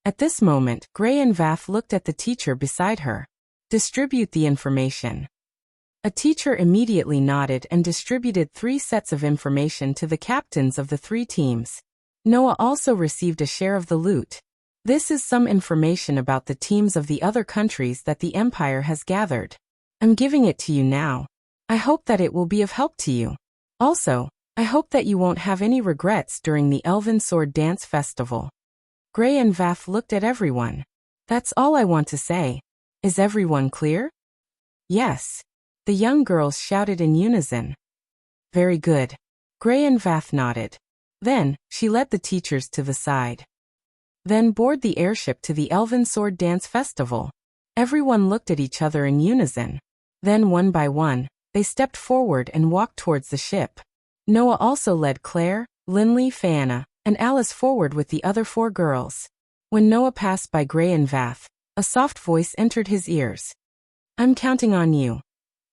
At this moment, Grey and Vath looked at the teacher beside her. Distribute the information. A teacher immediately nodded and distributed 3 sets of information to the captains of the 3 teams. Noah also received a share of the loot. This is some information about the teams of the other countries that the Empire has gathered. I'm giving it to you now. I hope that it will be of help to you. Also, I hope that you won't have any regrets during the Elven Sword Dance Festival. Grey and Vath looked at everyone. That's all I want to say. Is everyone clear? Yes. The young girls shouted in unison. Very good. Grey and Vath nodded. Then, she led the teachers to the side. Then board the airship to the Elven Sword Dance Festival. Everyone looked at each other in unison. Then one by one, they stepped forward and walked towards the ship. Noah also led Claire, Linley, Fana, and Alice forward with the other 4 girls. When Noah passed by Grey and Vath, a soft voice entered his ears. I'm counting on you.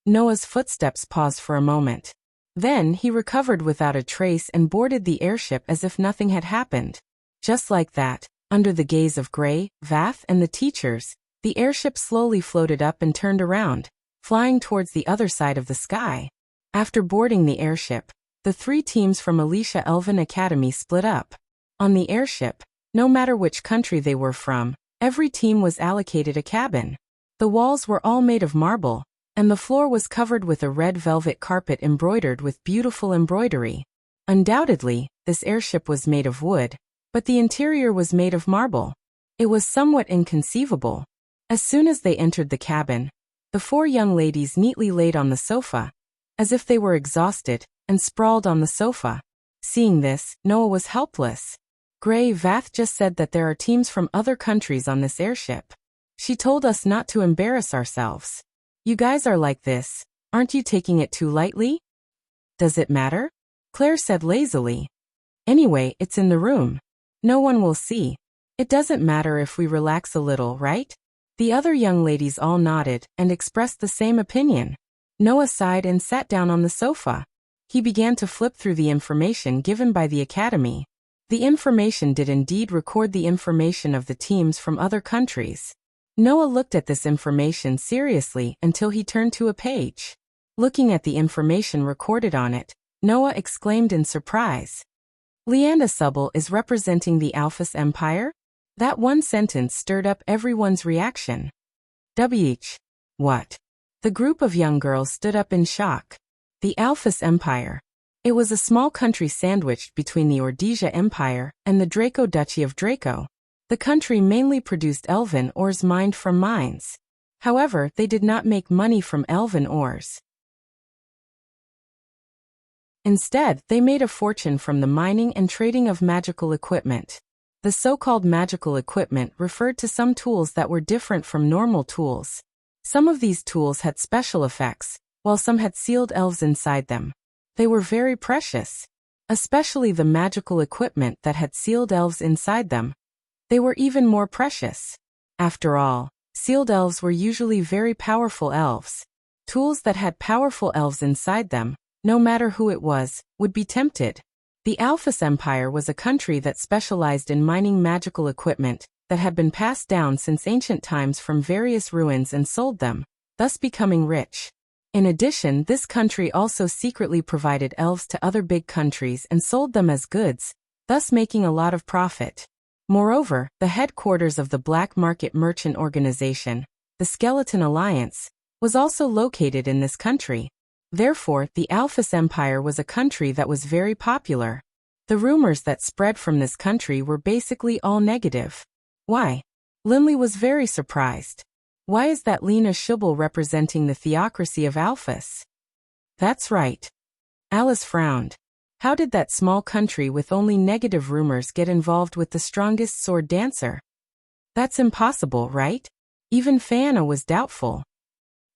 Noah's footsteps paused for a moment. Then he recovered without a trace and boarded the airship as if nothing had happened. Just like that, under the gaze of Grey, Vath, and the teachers, the airship slowly floated up and turned around, flying towards the other side of the sky. After boarding the airship, the 3 teams from Alicia Elven Academy split up. On the airship, no matter which country they were from, every team was allocated a cabin. The walls were all made of marble, and the floor was covered with a red velvet carpet embroidered with beautiful embroidery. Undoubtedly, this airship was made of wood, but the interior was made of marble. It was somewhat inconceivable. As soon as they entered the cabin, the 4 young ladies neatly laid on the sofa, as if they were exhausted, and sprawled on the sofa. Seeing this, Noah was helpless. Grey Vath just said that there are teams from other countries on this airship. She told us not to embarrass ourselves. You guys are like this, aren't you taking it too lightly? Does it matter? Claire said lazily. Anyway, it's in the room. No one will see. It doesn't matter if we relax a little, right? The other young ladies all nodded and expressed the same opinion. Noah sighed and sat down on the sofa. He began to flip through the information given by the Academy. The information did indeed record the information of the teams from other countries. Noah looked at this information seriously until he turned to a page. Looking at the information recorded on it, Noah exclaimed in surprise. Lena Subble is representing the Alphys Empire? That one sentence stirred up everyone's reaction. What? The group of young girls stood up in shock. The Alphys Empire. It was a small country sandwiched between the Ordizia Empire and the Draco Duchy of Draco. The country mainly produced elven ores mined from mines. However, they did not make money from elven ores. Instead, they made a fortune from the mining and trading of magical equipment. The so-called magical equipment referred to some tools that were different from normal tools. Some of these tools had special effects, while some had sealed elves inside them. They were very precious, especially the magical equipment that had sealed elves inside them. They were even more precious. After all, sealed elves were usually very powerful elves. Tools that had powerful elves inside them, no matter who it was, would be tempted. The Alphys Empire was a country that specialized in mining magical equipment that had been passed down since ancient times from various ruins and sold them, thus becoming rich. In addition, this country also secretly provided elves to other big countries and sold them as goods, thus making a lot of profit. Moreover, the headquarters of the black market merchant organization, the Skeleton Alliance, was also located in this country. Therefore, the Alphys Empire was a country that was very popular. The rumors that spread from this country were basically all negative. Why? Linley was very surprised. Why is that Lena Subble representing the theocracy of Alphys? That's right. Alice frowned. How did that small country with only negative rumors get involved with the strongest sword dancer? That's impossible, right? Even Fana was doubtful.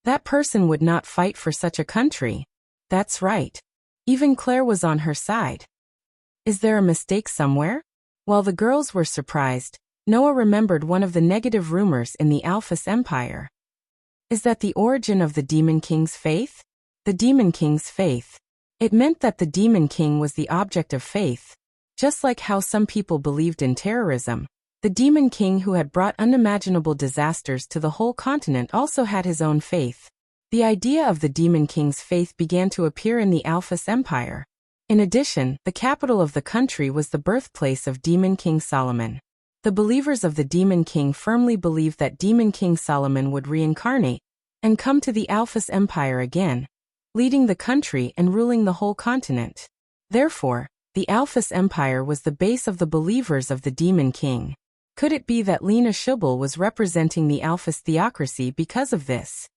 That person would not fight for such a country. That's right. Even Claire was on her side. Is there a mistake somewhere? While the girls were surprised, Noah remembered one of the negative rumors in the Alphys Empire. Is that the origin of the Demon King's faith? The Demon King's faith. It meant that the Demon King was the object of faith. Just like how some people believed in terrorism, the Demon King who had brought unimaginable disasters to the whole continent also had his own faith. The idea of the Demon King's faith began to appear in the Alphys Empire. In addition, the capital of the country was the birthplace of Demon King Solomon. The believers of the Demon King firmly believed that Demon King Solomon would reincarnate and come to the Alphys Empire again, leading the country and ruling the whole continent. Therefore, the Alphys Empire was the base of the believers of the Demon King. Could it be that Lena Subble was representing the Alphys theocracy because of this?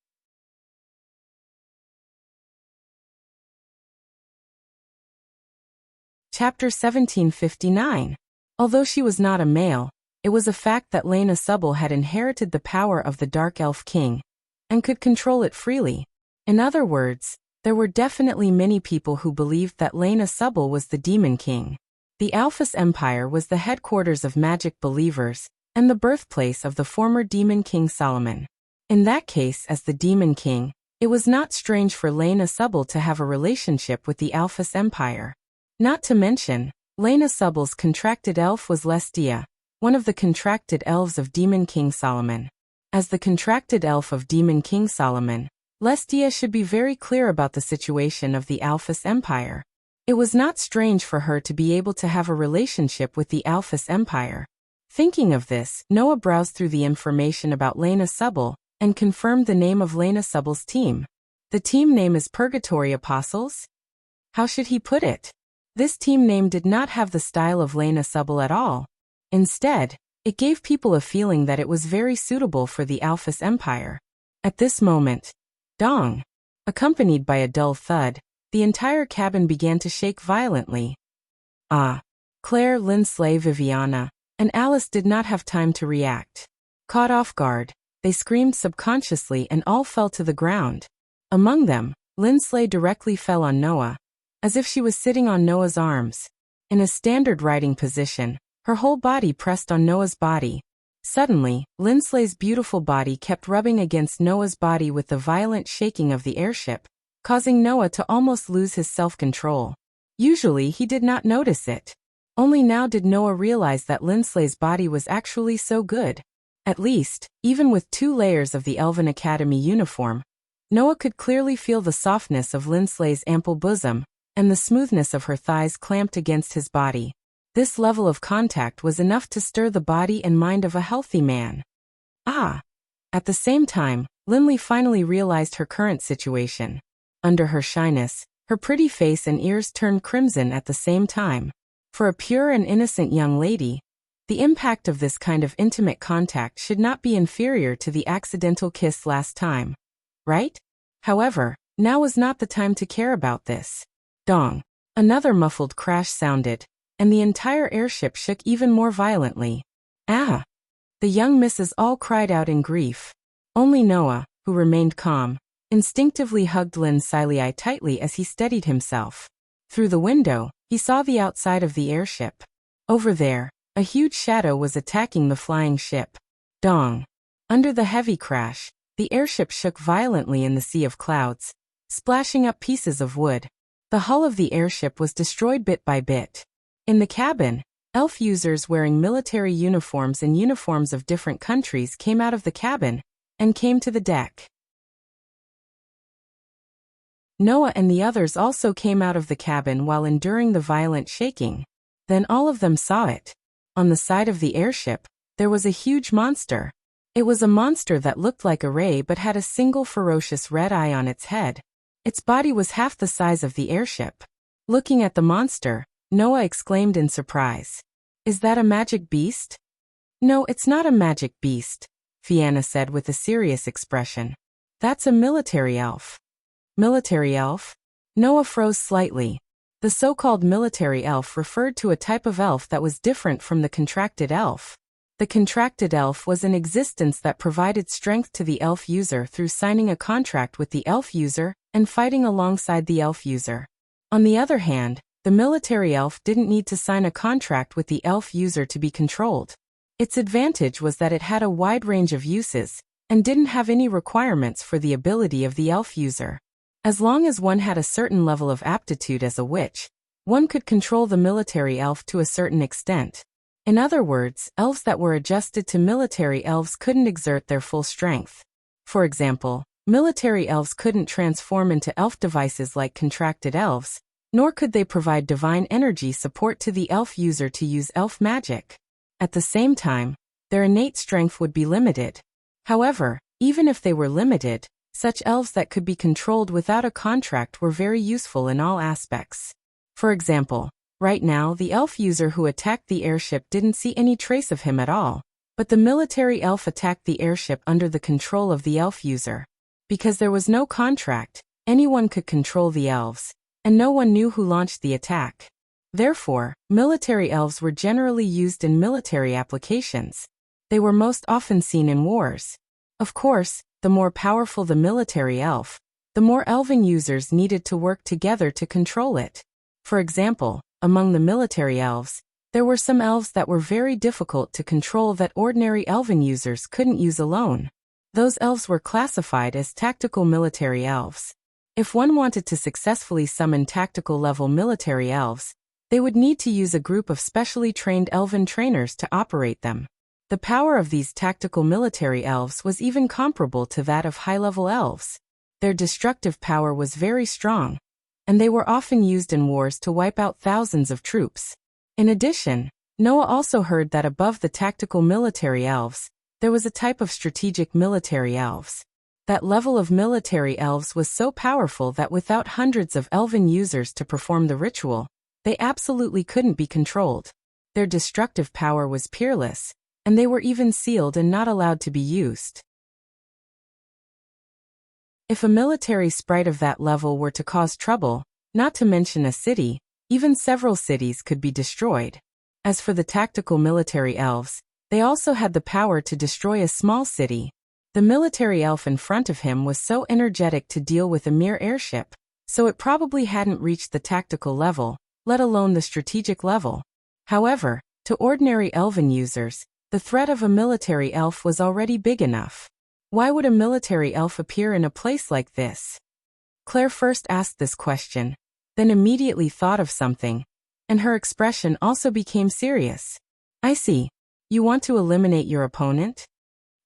Chapter 1759. Although she was not a male, it was a fact that Lena Subble had inherited the power of the Dark Elf King and could control it freely. In other words, there were definitely many people who believed that Lena Subble was the Demon King. The Alphys Empire was the headquarters of magic believers and the birthplace of the former Demon King Solomon. In that case, as the Demon King, it was not strange for Lena Subble to have a relationship with the Alphys Empire. Not to mention, Lena Subble's contracted elf was Lestia, one of the contracted elves of Demon King Solomon. As the contracted elf of Demon King Solomon, Lestia should be very clear about the situation of the Alphys Empire. It was not strange for her to be able to have a relationship with the Alphys Empire. Thinking of this, Noah browsed through the information about Lena Subble and confirmed the name of Lena Subble's team. The team name is Purgatory Apostles? How should he put it? This team name did not have the style of Lena Subble at all. Instead, it gave people a feeling that it was very suitable for the Alphys Empire. At this moment, dong! Accompanied by a dull thud, the entire cabin began to shake violently. Ah! Claire, Lindsley, Viviana, and Alice did not have time to react. Caught off guard, they screamed subconsciously and all fell to the ground. Among them, Lindsley directly fell on Noah, as if she was sitting on Noah's arms. In a standard riding position, her whole body pressed on Noah's body. Suddenly, Lindsley's beautiful body kept rubbing against Noah's body with the violent shaking of the airship, causing Noah to almost lose his self-control. Usually he did not notice it. Only now did Noah realize that Linslay's body was actually so good. At least, even with 2 layers of the Elven Academy uniform, Noah could clearly feel the softness of Linslay's ample bosom, and the smoothness of her thighs clamped against his body. This level of contact was enough to stir the body and mind of a healthy man. Ah! At the same time, Linley finally realized her current situation. Under her shyness, her pretty face and ears turned crimson at the same time. For a pure and innocent young lady, the impact of this kind of intimate contact should not be inferior to the accidental kiss last time. Right? However, now was not the time to care about this. Dong! Another muffled crash sounded, and the entire airship shook even more violently. Ah! The young misses all cried out in grief. Only Noah, who remained calm, instinctively hugged Linsay tightly as he steadied himself. Through the window, he saw the outside of the airship. Over there, a huge shadow was attacking the flying ship. Dong! Under the heavy crash, the airship shook violently in the sea of clouds, splashing up pieces of wood. The hull of the airship was destroyed bit by bit. In the cabin, elf users wearing military uniforms and uniforms of different countries came out of the cabin and came to the deck. Noah and the others also came out of the cabin while enduring the violent shaking. Then all of them saw it. On the side of the airship, there was a huge monster. It was a monster that looked like a ray but had a single ferocious red eye on its head. Its body was half the size of the airship. Looking at the monster, Noah exclaimed in surprise. "Is that a magic beast?" "No, it's not a magic beast," Fianna said with a serious expression. "That's a military elf." Military elf? Noah froze slightly. The so-called military elf referred to a type of elf that was different from the contracted elf. The contracted elf was an existence that provided strength to the elf user through signing a contract with the elf user and fighting alongside the elf user. On the other hand, the military elf didn't need to sign a contract with the elf user to be controlled. Its advantage was that it had a wide range of uses and didn't have any requirements for the ability of the elf user. As long as one had a certain level of aptitude as a witch, one could control the military elf to a certain extent. In other words, elves that were adjusted to military elves couldn't exert their full strength. For example, military elves couldn't transform into elf devices like contracted elves, nor could they provide divine energy support to the elf user to use elf magic. At the same time, their innate strength would be limited. However, even if they were limited, such elves that could be controlled without a contract were very useful in all aspects. For example, right now the elf user who attacked the airship didn't see any trace of him at all, but the military elf attacked the airship under the control of the elf user. Because there was no contract, anyone could control the elves, and no one knew who launched the attack. Therefore, military elves were generally used in military applications. They were most often seen in wars. Of course, the more powerful the military elf, the more elven users needed to work together to control it. For example, among the military elves, there were some elves that were very difficult to control that ordinary elven users couldn't use alone. Those elves were classified as tactical military elves. If one wanted to successfully summon tactical-level military elves, they would need to use a group of specially trained elven trainers to operate them. The power of these tactical military elves was even comparable to that of high-level elves. Their destructive power was very strong, and they were often used in wars to wipe out thousands of troops. In addition, Noah also heard that above the tactical military elves, there was a type of strategic military elves. That level of military elves was so powerful that without hundreds of elven users to perform the ritual, they absolutely couldn't be controlled. Their destructive power was peerless, and they were even sealed and not allowed to be used. If a military sprite of that level were to cause trouble, not to mention a city, even several cities could be destroyed. As for the tactical military elves, they also had the power to destroy a small city. The military elf in front of him was so energetic to deal with a mere airship, so it probably hadn't reached the tactical level, let alone the strategic level. However, to ordinary elven users, the threat of a military elf was already big enough. Why would a military elf appear in a place like this? Claire first asked this question, then immediately thought of something, and her expression also became serious. I see. You want to eliminate your opponent?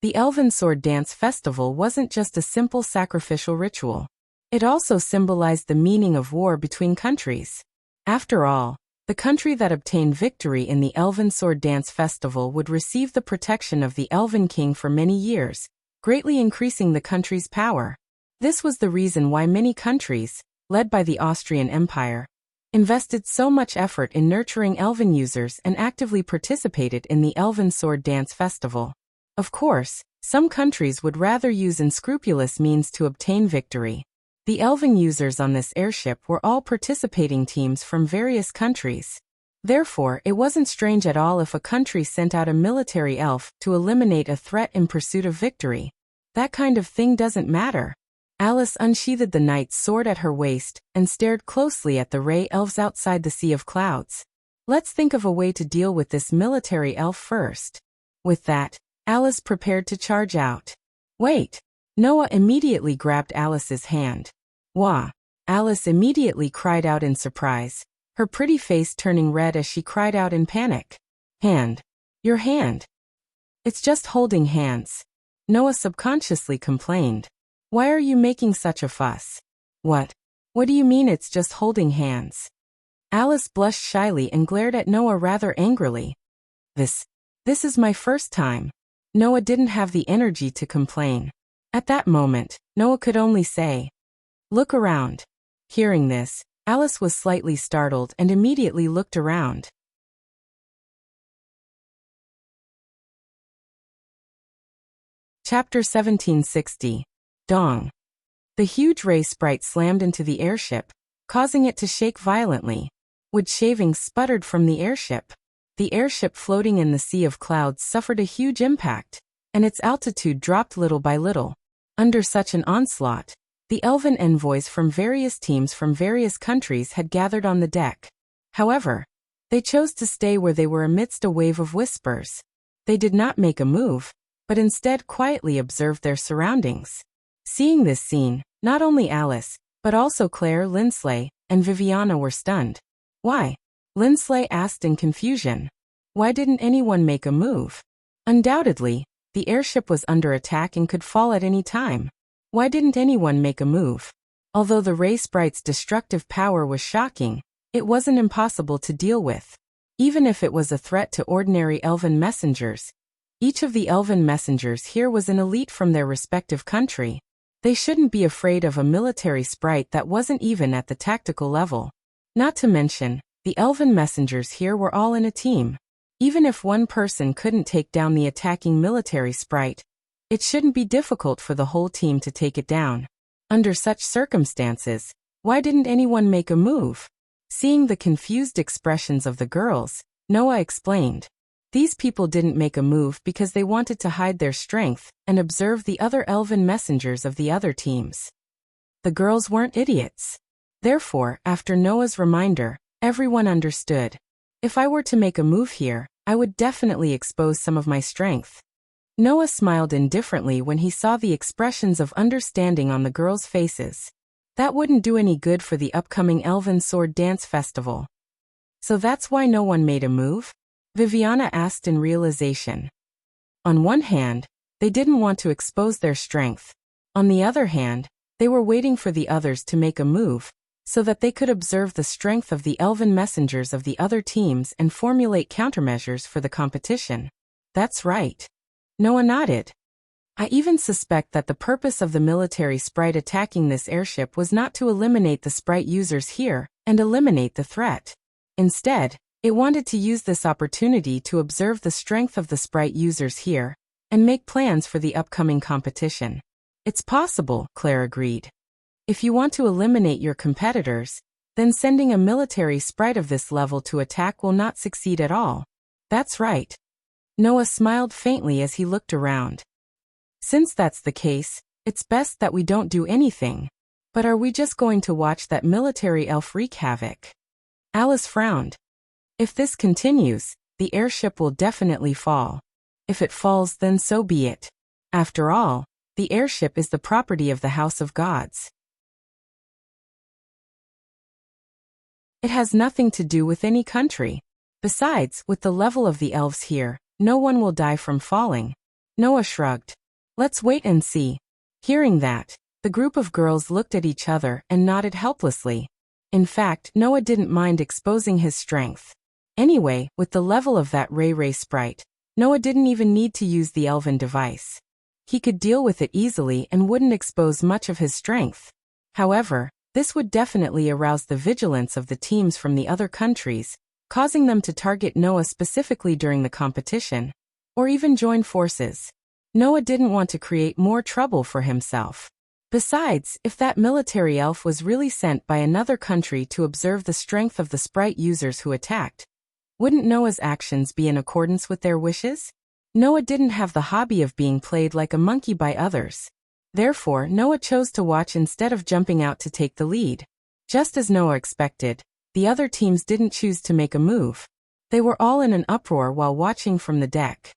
The Elven Sword Dance Festival wasn't just a simple sacrificial ritual. It also symbolized the meaning of war between countries. After all, the country that obtained victory in the Elven Sword Dance Festival would receive the protection of the Elven King for many years, greatly increasing the country's power. This was the reason why many countries, led by the Austrian Empire, invested so much effort in nurturing Elven users and actively participated in the Elven Sword Dance Festival. Of course, some countries would rather use unscrupulous means to obtain victory. The Elven users on this airship were all participating teams from various countries. Therefore, it wasn't strange at all if a country sent out a military elf to eliminate a threat in pursuit of victory. That kind of thing doesn't matter. Alice unsheathed the knight's sword at her waist and stared closely at the ray elves outside the sea of clouds. Let's think of a way to deal with this military elf first. With that, Alice prepared to charge out. Wait! Noah immediately grabbed Alice's hand. Wah! Alice immediately cried out in surprise, her pretty face turning red as she cried out in panic. Hand. Your hand. It's just holding hands. Noah subconsciously complained. Why are you making such a fuss? What? What do you mean it's just holding hands? Alice blushed shyly and glared at Noah rather angrily. This is my first time. Noah didn't have the energy to complain. At that moment, Noah could only say, "Look around." Hearing this, Alice was slightly startled and immediately looked around. Chapter 1760. Dong. The huge ray sprite slammed into the airship, causing it to shake violently. Wood shavings sputtered from the airship. The airship floating in the sea of clouds suffered a huge impact, and its altitude dropped little by little. Under such an onslaught, the Elven envoys from various teams from various countries had gathered on the deck. However, they chose to stay where they were amidst a wave of whispers. They did not make a move, but instead quietly observed their surroundings. Seeing this scene, not only Alice, but also Claire, Lindsley, and Viviana were stunned. Why? Lindsley asked in confusion. Why didn't anyone make a move? Undoubtedly, the airship was under attack and could fall at any time. Why didn't anyone make a move? Although the ray sprite's destructive power was shocking, it wasn't impossible to deal with. Even if it was a threat to ordinary Elven messengers, each of the Elven messengers here was an elite from their respective country. They shouldn't be afraid of a military sprite that wasn't even at the tactical level. Not to mention, the Elven messengers here were all in a team. Even if one person couldn't take down the attacking military sprite, it shouldn't be difficult for the whole team to take it down. Under such circumstances, why didn't anyone make a move? Seeing the confused expressions of the girls, Noah explained. These people didn't make a move because they wanted to hide their strength and observe the other Elven messengers of the other teams. The girls weren't idiots. Therefore, after Noah's reminder, everyone understood. If I were to make a move here, I would definitely expose some of my strength. Noah smiled indifferently when he saw the expressions of understanding on the girls' faces. That wouldn't do any good for the upcoming Elven Sword Dance Festival. So that's why no one made a move? Viviana asked in realization. On one hand, they didn't want to expose their strength. On the other hand, they were waiting for the others to make a move, so that they could observe the strength of the Elven messengers of the other teams and formulate countermeasures for the competition. That's right. Noah nodded. I even suspect that the purpose of the military sprite attacking this airship was not to eliminate the sprite users here and eliminate the threat. Instead, it wanted to use this opportunity to observe the strength of the sprite users here and make plans for the upcoming competition. It's possible, Claire agreed. If you want to eliminate your competitors, then sending a military sprite of this level to attack will not succeed at all. That's right. Noah smiled faintly as he looked around. Since that's the case, it's best that we don't do anything. But are we just going to watch that military elf wreak havoc? Alice frowned. If this continues, the airship will definitely fall. If it falls, then so be it. After all, the airship is the property of the House of Gods. It has nothing to do with any country. Besides, with the level of the elves here, no one will die from falling. Noah shrugged. Let's wait and see. Hearing that, the group of girls looked at each other and nodded helplessly. In fact, Noah didn't mind exposing his strength. Anyway, with the level of that Ray sprite, Noah didn't even need to use the elven device. He could deal with it easily and wouldn't expose much of his strength. However, this would definitely arouse the vigilance of the teams from the other countries, causing them to target Noah specifically during the competition, or even join forces. Noah didn't want to create more trouble for himself. Besides, if that military elf was really sent by another country to observe the strength of the sprite users who attacked, wouldn't Noah's actions be in accordance with their wishes? Noah didn't have the hobby of being played like a monkey by others. Therefore, Noah chose to watch instead of jumping out to take the lead. Just as Noah expected, the other teams didn't choose to make a move. They were all in an uproar while watching from the deck.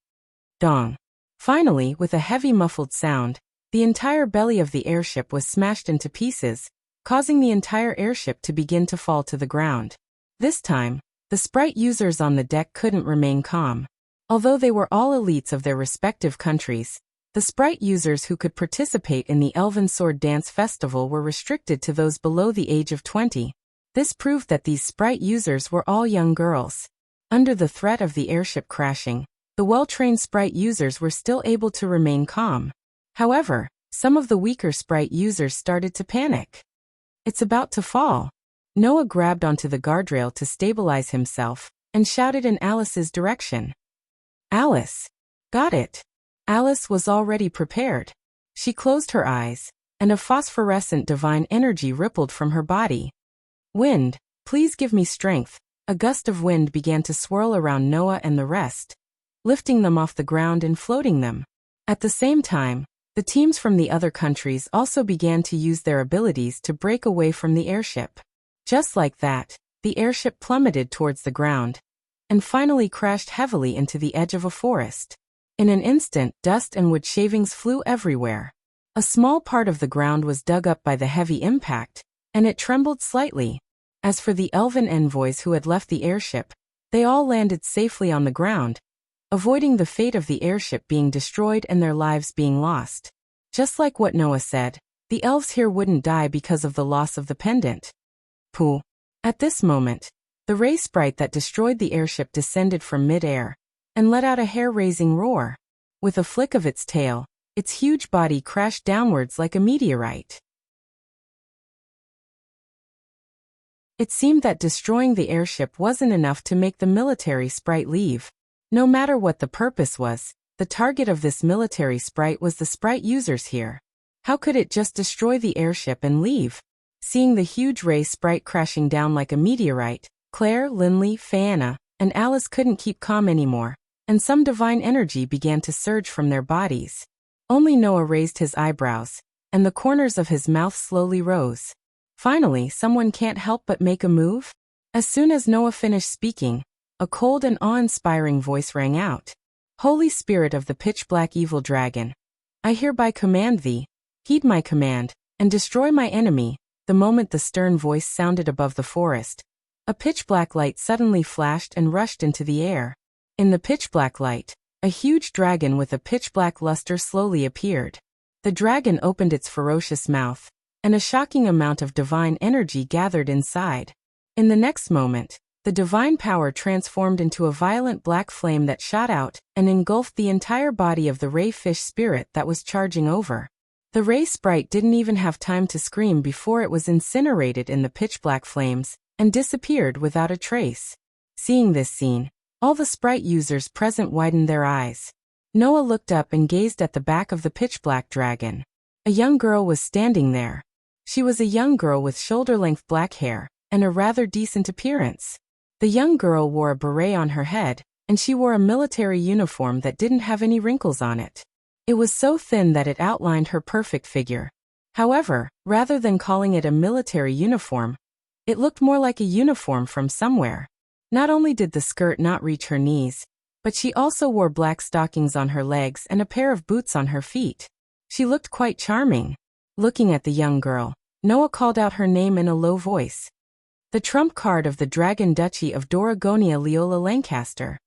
Dong. Finally, with a heavy muffled sound, the entire belly of the airship was smashed into pieces, causing the entire airship to begin to fall to the ground. This time, the sprite users on the deck couldn't remain calm. Although they were all elites of their respective countries, the sprite users who could participate in the Elven Sword Dance Festival were restricted to those below the age of 20. This proved that these sprite users were all young girls. Under the threat of the airship crashing, the well-trained sprite users were still able to remain calm. However, some of the weaker sprite users started to panic. It's about to fall. Noah grabbed onto the guardrail to stabilize himself and shouted in Alice's direction. Alice! Got it! Alice was already prepared. She closed her eyes, and a phosphorescent divine energy rippled from her body. Wind, please give me strength. A gust of wind began to swirl around Noah and the rest, lifting them off the ground and floating them. At the same time, the teams from the other countries also began to use their abilities to break away from the airship. Just like that, the airship plummeted towards the ground, and finally crashed heavily into the edge of a forest. In an instant, dust and wood shavings flew everywhere. A small part of the ground was dug up by the heavy impact, and it trembled slightly. As for the elven envoys who had left the airship, they all landed safely on the ground, avoiding the fate of the airship being destroyed and their lives being lost. Just like what Noah said, the elves here wouldn't die because of the loss of the pendant. Pooh. At this moment, the ray sprite that destroyed the airship descended from mid-air and let out a hair-raising roar. With a flick of its tail, its huge body crashed downwards like a meteorite. It seemed that destroying the airship wasn't enough to make the military sprite leave. No matter what the purpose was, the target of this military sprite was the sprite users here. How could it just destroy the airship and leave? Seeing the huge ray sprite crashing down like a meteorite, Claire, Linley, Fayana, and Alice couldn't keep calm anymore, and some divine energy began to surge from their bodies. Only Noah raised his eyebrows, and the corners of his mouth slowly rose. Finally, someone can't help but make a move? As soon as Noah finished speaking, a cold and awe-inspiring voice rang out. Holy Spirit of the pitch-black evil dragon, I hereby command thee, heed my command, and destroy my enemy. The moment the stern voice sounded above the forest, a pitch-black light suddenly flashed and rushed into the air. In the pitch-black light, a huge dragon with a pitch-black luster slowly appeared. The dragon opened its ferocious mouth, and a shocking amount of divine energy gathered inside. In the next moment, the divine power transformed into a violent black flame that shot out and engulfed the entire body of the ray fish spirit that was charging over. The ray sprite didn't even have time to scream before it was incinerated in the pitch-black flames and disappeared without a trace. Seeing this scene, all the sprite users present widened their eyes. Noah looked up and gazed at the back of the pitch-black dragon. A young girl was standing there. She was a young girl with shoulder-length black hair and a rather decent appearance. The young girl wore a beret on her head, and she wore a military uniform that didn't have any wrinkles on it. It was so thin that it outlined her perfect figure. However, rather than calling it a military uniform, it looked more like a uniform from somewhere. Not only did the skirt not reach her knees, but she also wore black stockings on her legs and a pair of boots on her feet. She looked quite charming. Looking at the young girl, Noah called out her name in a low voice. The trump card of the Dragon Duchy of Doragonia, Leola Lancaster.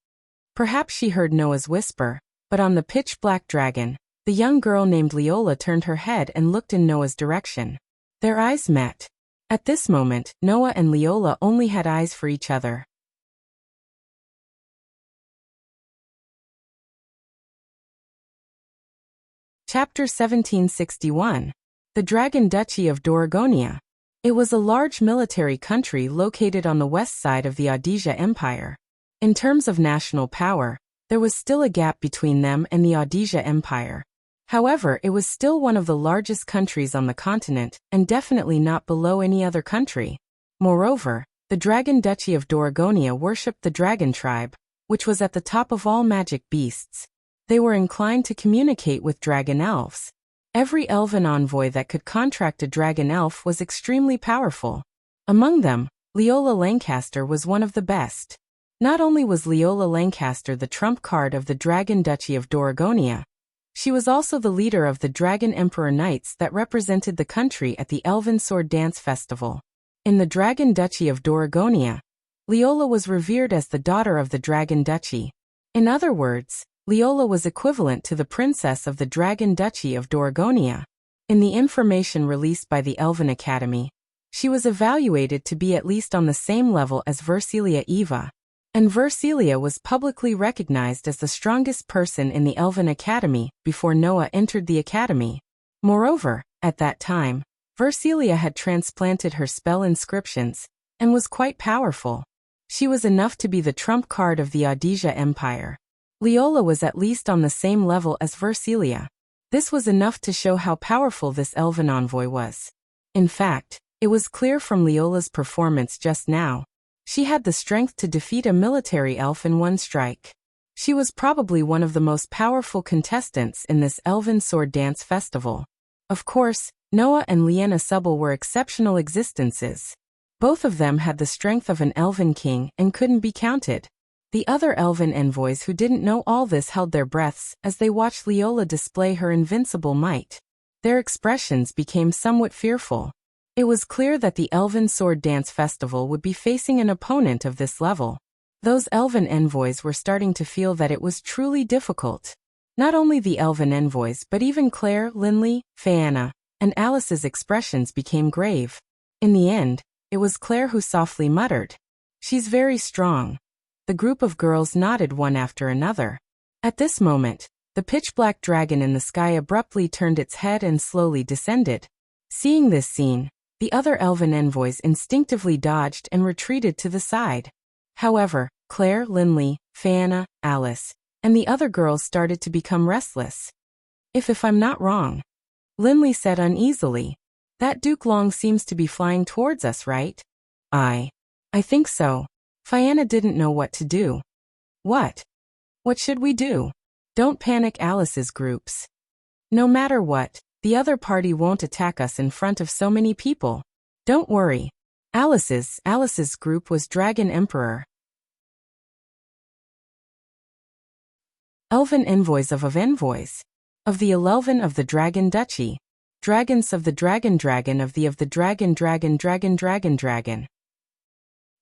Perhaps she heard Noah's whisper, but on the pitch-black dragon, the young girl named Leola turned her head and looked in Noah's direction. Their eyes met. At this moment, Noah and Leola only had eyes for each other. Chapter 1761. The Dragon Duchy of Doragonia. It was a large military country located on the west side of the Audisia Empire. In terms of national power, there was still a gap between them and the Audisia Empire. However, it was still one of the largest countries on the continent, and definitely not below any other country. Moreover, the Dragon Duchy of Doragonia worshipped the dragon tribe, which was at the top of all magic beasts. They were inclined to communicate with dragon elves. Every elven envoy that could contract a dragon elf was extremely powerful. Among them, Leola Lancaster was one of the best. Not only was Leola Lancaster the trump card of the Dragon Duchy of Doragonia, she was also the leader of the Dragon Emperor Knights that represented the country at the Elven Sword Dance Festival. In the Dragon Duchy of Doragonia, Leola was revered as the daughter of the Dragon Duchy. In other words, Leola was equivalent to the princess of the Dragon Duchy of Doragonia. In the information released by the Elven Academy, she was evaluated to be at least on the same level as Versilia Eva, and Versilia was publicly recognized as the strongest person in the Elven Academy before Noah entered the academy. Moreover, at that time, Versilia had transplanted her spell inscriptions, and was quite powerful. She was enough to be the trump card of the Audisia Empire. Leola was at least on the same level as Versilia. This was enough to show how powerful this elven envoy was. In fact, it was clear from Leola's performance just now. She had the strength to defeat a military elf in one strike. She was probably one of the most powerful contestants in this Elven Sword Dance Festival. Of course, Noah and Lyanna Subble were exceptional existences. Both of them had the strength of an elven king and couldn't be counted. The other elven envoys who didn't know all this held their breaths as they watched Leola display her invincible might. Their expressions became somewhat fearful. It was clear that the Elven Sword Dance Festival would be facing an opponent of this level. Those elven envoys were starting to feel that it was truly difficult. Not only the elven envoys but even Claire, Linley, Fayanna, and Alice's expressions became grave. In the end, it was Claire who softly muttered, "She's very strong." The group of girls nodded one after another. At this moment, the pitch-black dragon in the sky abruptly turned its head and slowly descended. Seeing this scene, the other elven envoys instinctively dodged and retreated to the side. However, Claire, Linley, Fayanna, Alice, and the other girls started to become restless. If I'm not wrong," Linley said uneasily, "that Duke Long seems to be flying towards us, right?" I think so." Fayanna didn't know what to do. What should we do?" "Don't panic," Alice's groups. "No matter what, the other party won't attack us in front of so many people. Don't worry." Alice's group was Dragon Emperor. Elven envoys of envoys. Of the Elven of the Dragon Duchy. Dragons of the Dragon of the Dragon.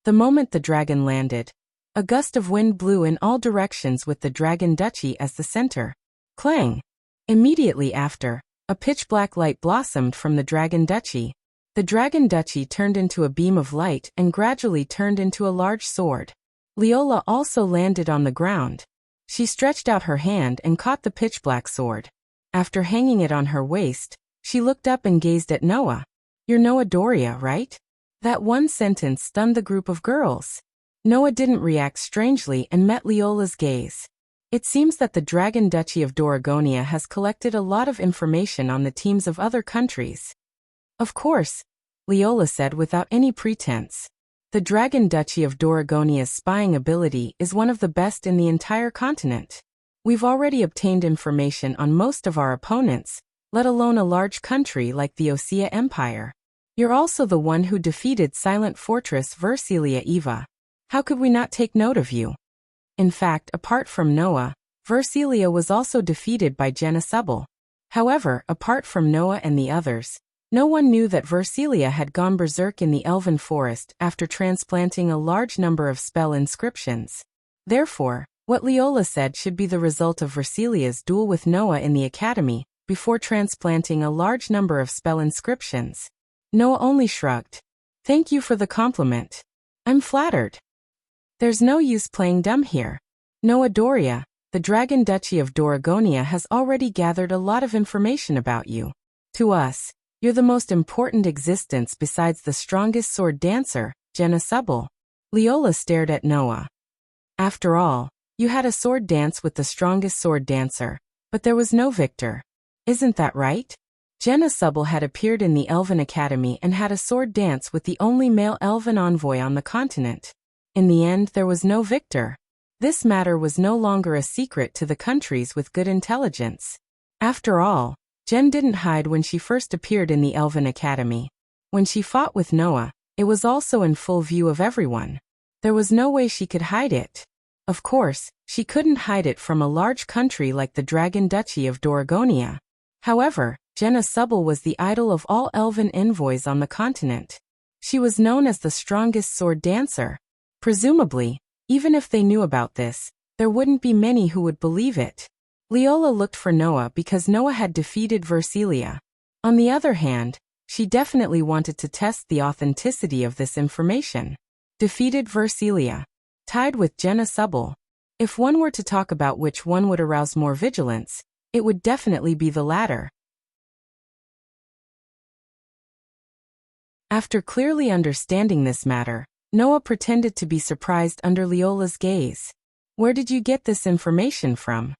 The moment the dragon landed, a gust of wind blew in all directions with the Dragon Duchy as the center. Clang! Immediately after, a pitch-black light blossomed from the Dragon Duchy. The Dragon Duchy turned into a beam of light and gradually turned into a large sword. Leola also landed on the ground. She stretched out her hand and caught the pitch-black sword. After hanging it on her waist, she looked up and gazed at Noah. "You're Noah Doria, right?" That one sentence stunned the group of girls. Noah didn't react strangely and met Leola's gaze. It seems that the Dragon Duchy of Doragonia has collected a lot of information on the teams of other countries. "Of course," Leola said without any pretense. "The Dragon Duchy of Doragonia's spying ability is one of the best in the entire continent. We've already obtained information on most of our opponents, let alone a large country like the Osea Empire. You're also the one who defeated Silent Fortress Versilia Eva. How could we not take note of you?" In fact, apart from Noah, Versilia was also defeated by Jenna Subble. However, apart from Noah and the others, No one knew that Versilia had gone berserk in the elven forest after transplanting a large number of spell inscriptions. Therefore, what Leola said should be the result of Versilia's duel with Noah in the academy, before transplanting a large number of spell inscriptions. Noah only shrugged. Thank you for the compliment. I'm flattered. There's no use playing dumb here. Noah Doria, the Dragon Duchy of Doragonia has already gathered a lot of information about you. To us, you're the most important existence besides the strongest sword dancer, Jenna Subble. Leola stared at Noah. After all, you had a sword dance with the strongest sword dancer, but there was no victor. Isn't that right? Jenna Subble had appeared in the Elven Academy and had a sword dance with the only male elven envoy on the continent. In the end, there was no victor. This matter was no longer a secret to the countries with good intelligence. After all, Jen didn't hide when she first appeared in the Elven Academy. When she fought with Noah, it was also in full view of everyone. There was no way she could hide it. Of course, she couldn't hide it from a large country like the Dragon Duchy of Doragonia. However, Jenna Subble was the idol of all elven envoys on the continent. She was known as the strongest sword dancer. Presumably, even if they knew about this, there wouldn't be many who would believe it. Leola looked for Noah because Noah had defeated Versilia. On the other hand, she definitely wanted to test the authenticity of this information. Defeated Versilia. Tied with Jenna Subble. If one were to talk about which one would arouse more vigilance, it would definitely be the latter. After clearly understanding this matter, Noah pretended to be surprised under Leola's gaze. Where did you get this information from?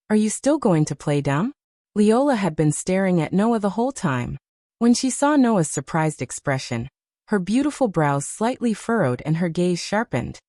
Are you still going to play dumb? Leola had been staring at Noah the whole time. When she saw Noah's surprised expression, her beautiful brows slightly furrowed and her gaze sharpened.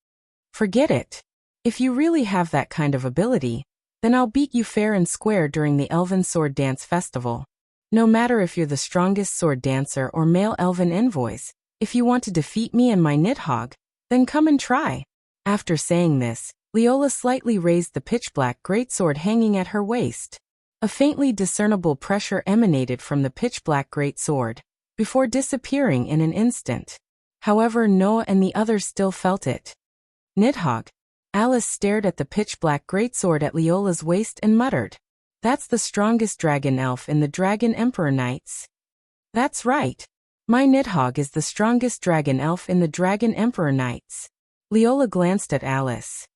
Forget it. If you really have that kind of ability, then I'll beat you fair and square during the Elven Sword Dance Festival. No matter if you're the strongest sword dancer or male elven envoys, if you want to defeat me and my Nidhogg, then come and try. After saying this, Leola slightly raised the pitch-black greatsword hanging at her waist. A faintly discernible pressure emanated from the pitch-black greatsword, before disappearing in an instant. However, Noah and the others still felt it. Nidhogg. Alice stared at the pitch-black greatsword at Leola's waist and muttered, "That's the strongest dragon elf in the Dragon Emperor Knights." That's right. My Nidhogg is the strongest dragon elf in the Dragon Emperor Knights. Leola glanced at Alice.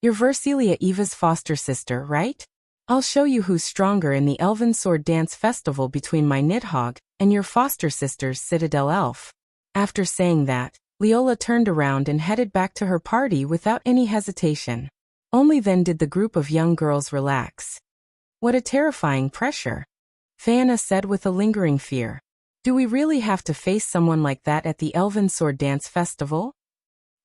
You're Versilia Eva's foster sister, right? I'll show you who's stronger in the Elven Sword Dance Festival between my Nidhogg and your foster sister's Citadel Elf. After saying that, Leola turned around and headed back to her party without any hesitation. Only then did the group of young girls relax. What a terrifying pressure. Fëanna said with a lingering fear. Do we really have to face someone like that at the Elven Sword Dance Festival?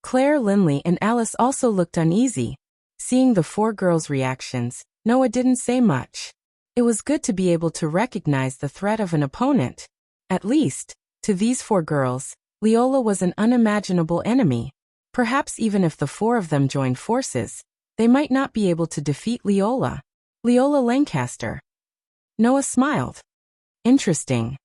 Claire, Linley, and Alice also looked uneasy. Seeing the four girls' reactions, Noah didn't say much. It was good to be able to recognize the threat of an opponent. At least, to these four girls, Leola was an unimaginable enemy. Perhaps even if the four of them joined forces, they might not be able to defeat Leola. Leola Lancaster. Noah smiled. Interesting.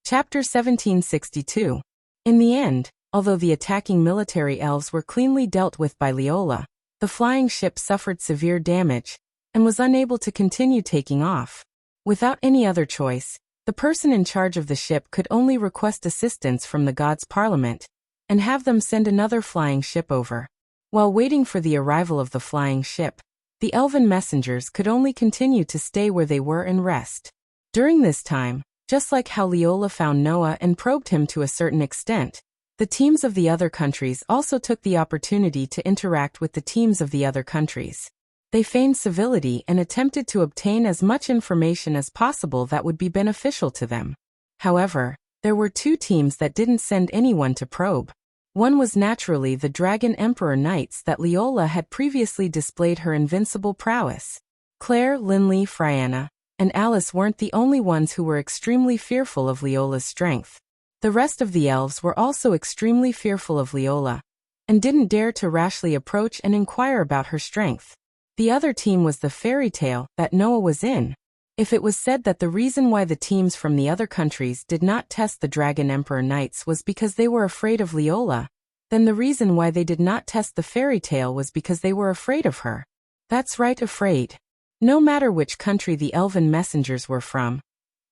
Chapter 1762. In the end, although the attacking military elves were cleanly dealt with by Leola, the flying ship suffered severe damage and was unable to continue taking off. Without any other choice, the person in charge of the ship could only request assistance from the gods' parliament and have them send another flying ship over. While waiting for the arrival of the flying ship, the elven messengers could only continue to stay where they were and rest. During this time, just like how Leola found Noah and probed him to a certain extent, the teams of the other countries also took the opportunity to interact with the teams of the other countries. They feigned civility and attempted to obtain as much information as possible that would be beneficial to them. However, there were two teams that didn't send anyone to probe. One was naturally the Dragon Emperor Knights that Leola had previously displayed her invincible prowess. Claire, Linley, Fëanna, and Alice weren't the only ones who were extremely fearful of Leola's strength. The rest of the elves were also extremely fearful of Leola, and didn't dare to rashly approach and inquire about her strength. The other team was the fairy tale that Noah was in. If it was said that the reason why the teams from the other countries did not test the Dragon Emperor Knights was because they were afraid of Leola, then the reason why they did not test the fairy tale was because they were afraid of her. That's right, afraid. No matter which country the elven messengers were from,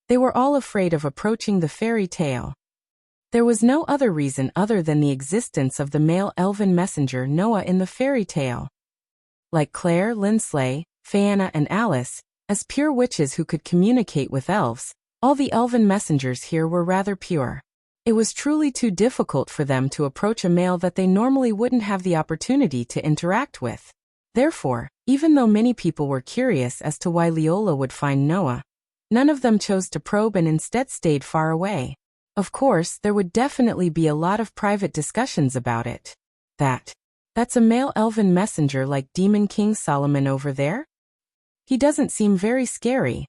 they were all afraid of approaching the fairy tale. There was no other reason other than the existence of the male elven messenger Noah in the fairy tale. Like Claire, Lindsley, Fianna and Alice, as pure witches who could communicate with elves, all the elven messengers here were rather pure. It was truly too difficult for them to approach a male that they normally wouldn't have the opportunity to interact with. Therefore, even though many people were curious as to why Leola would find Noah, none of them chose to probe and instead stayed far away. Of course, there would definitely be a lot of private discussions about it. That's a male elven messenger like Demon King Solomon over there? He doesn't seem very scary.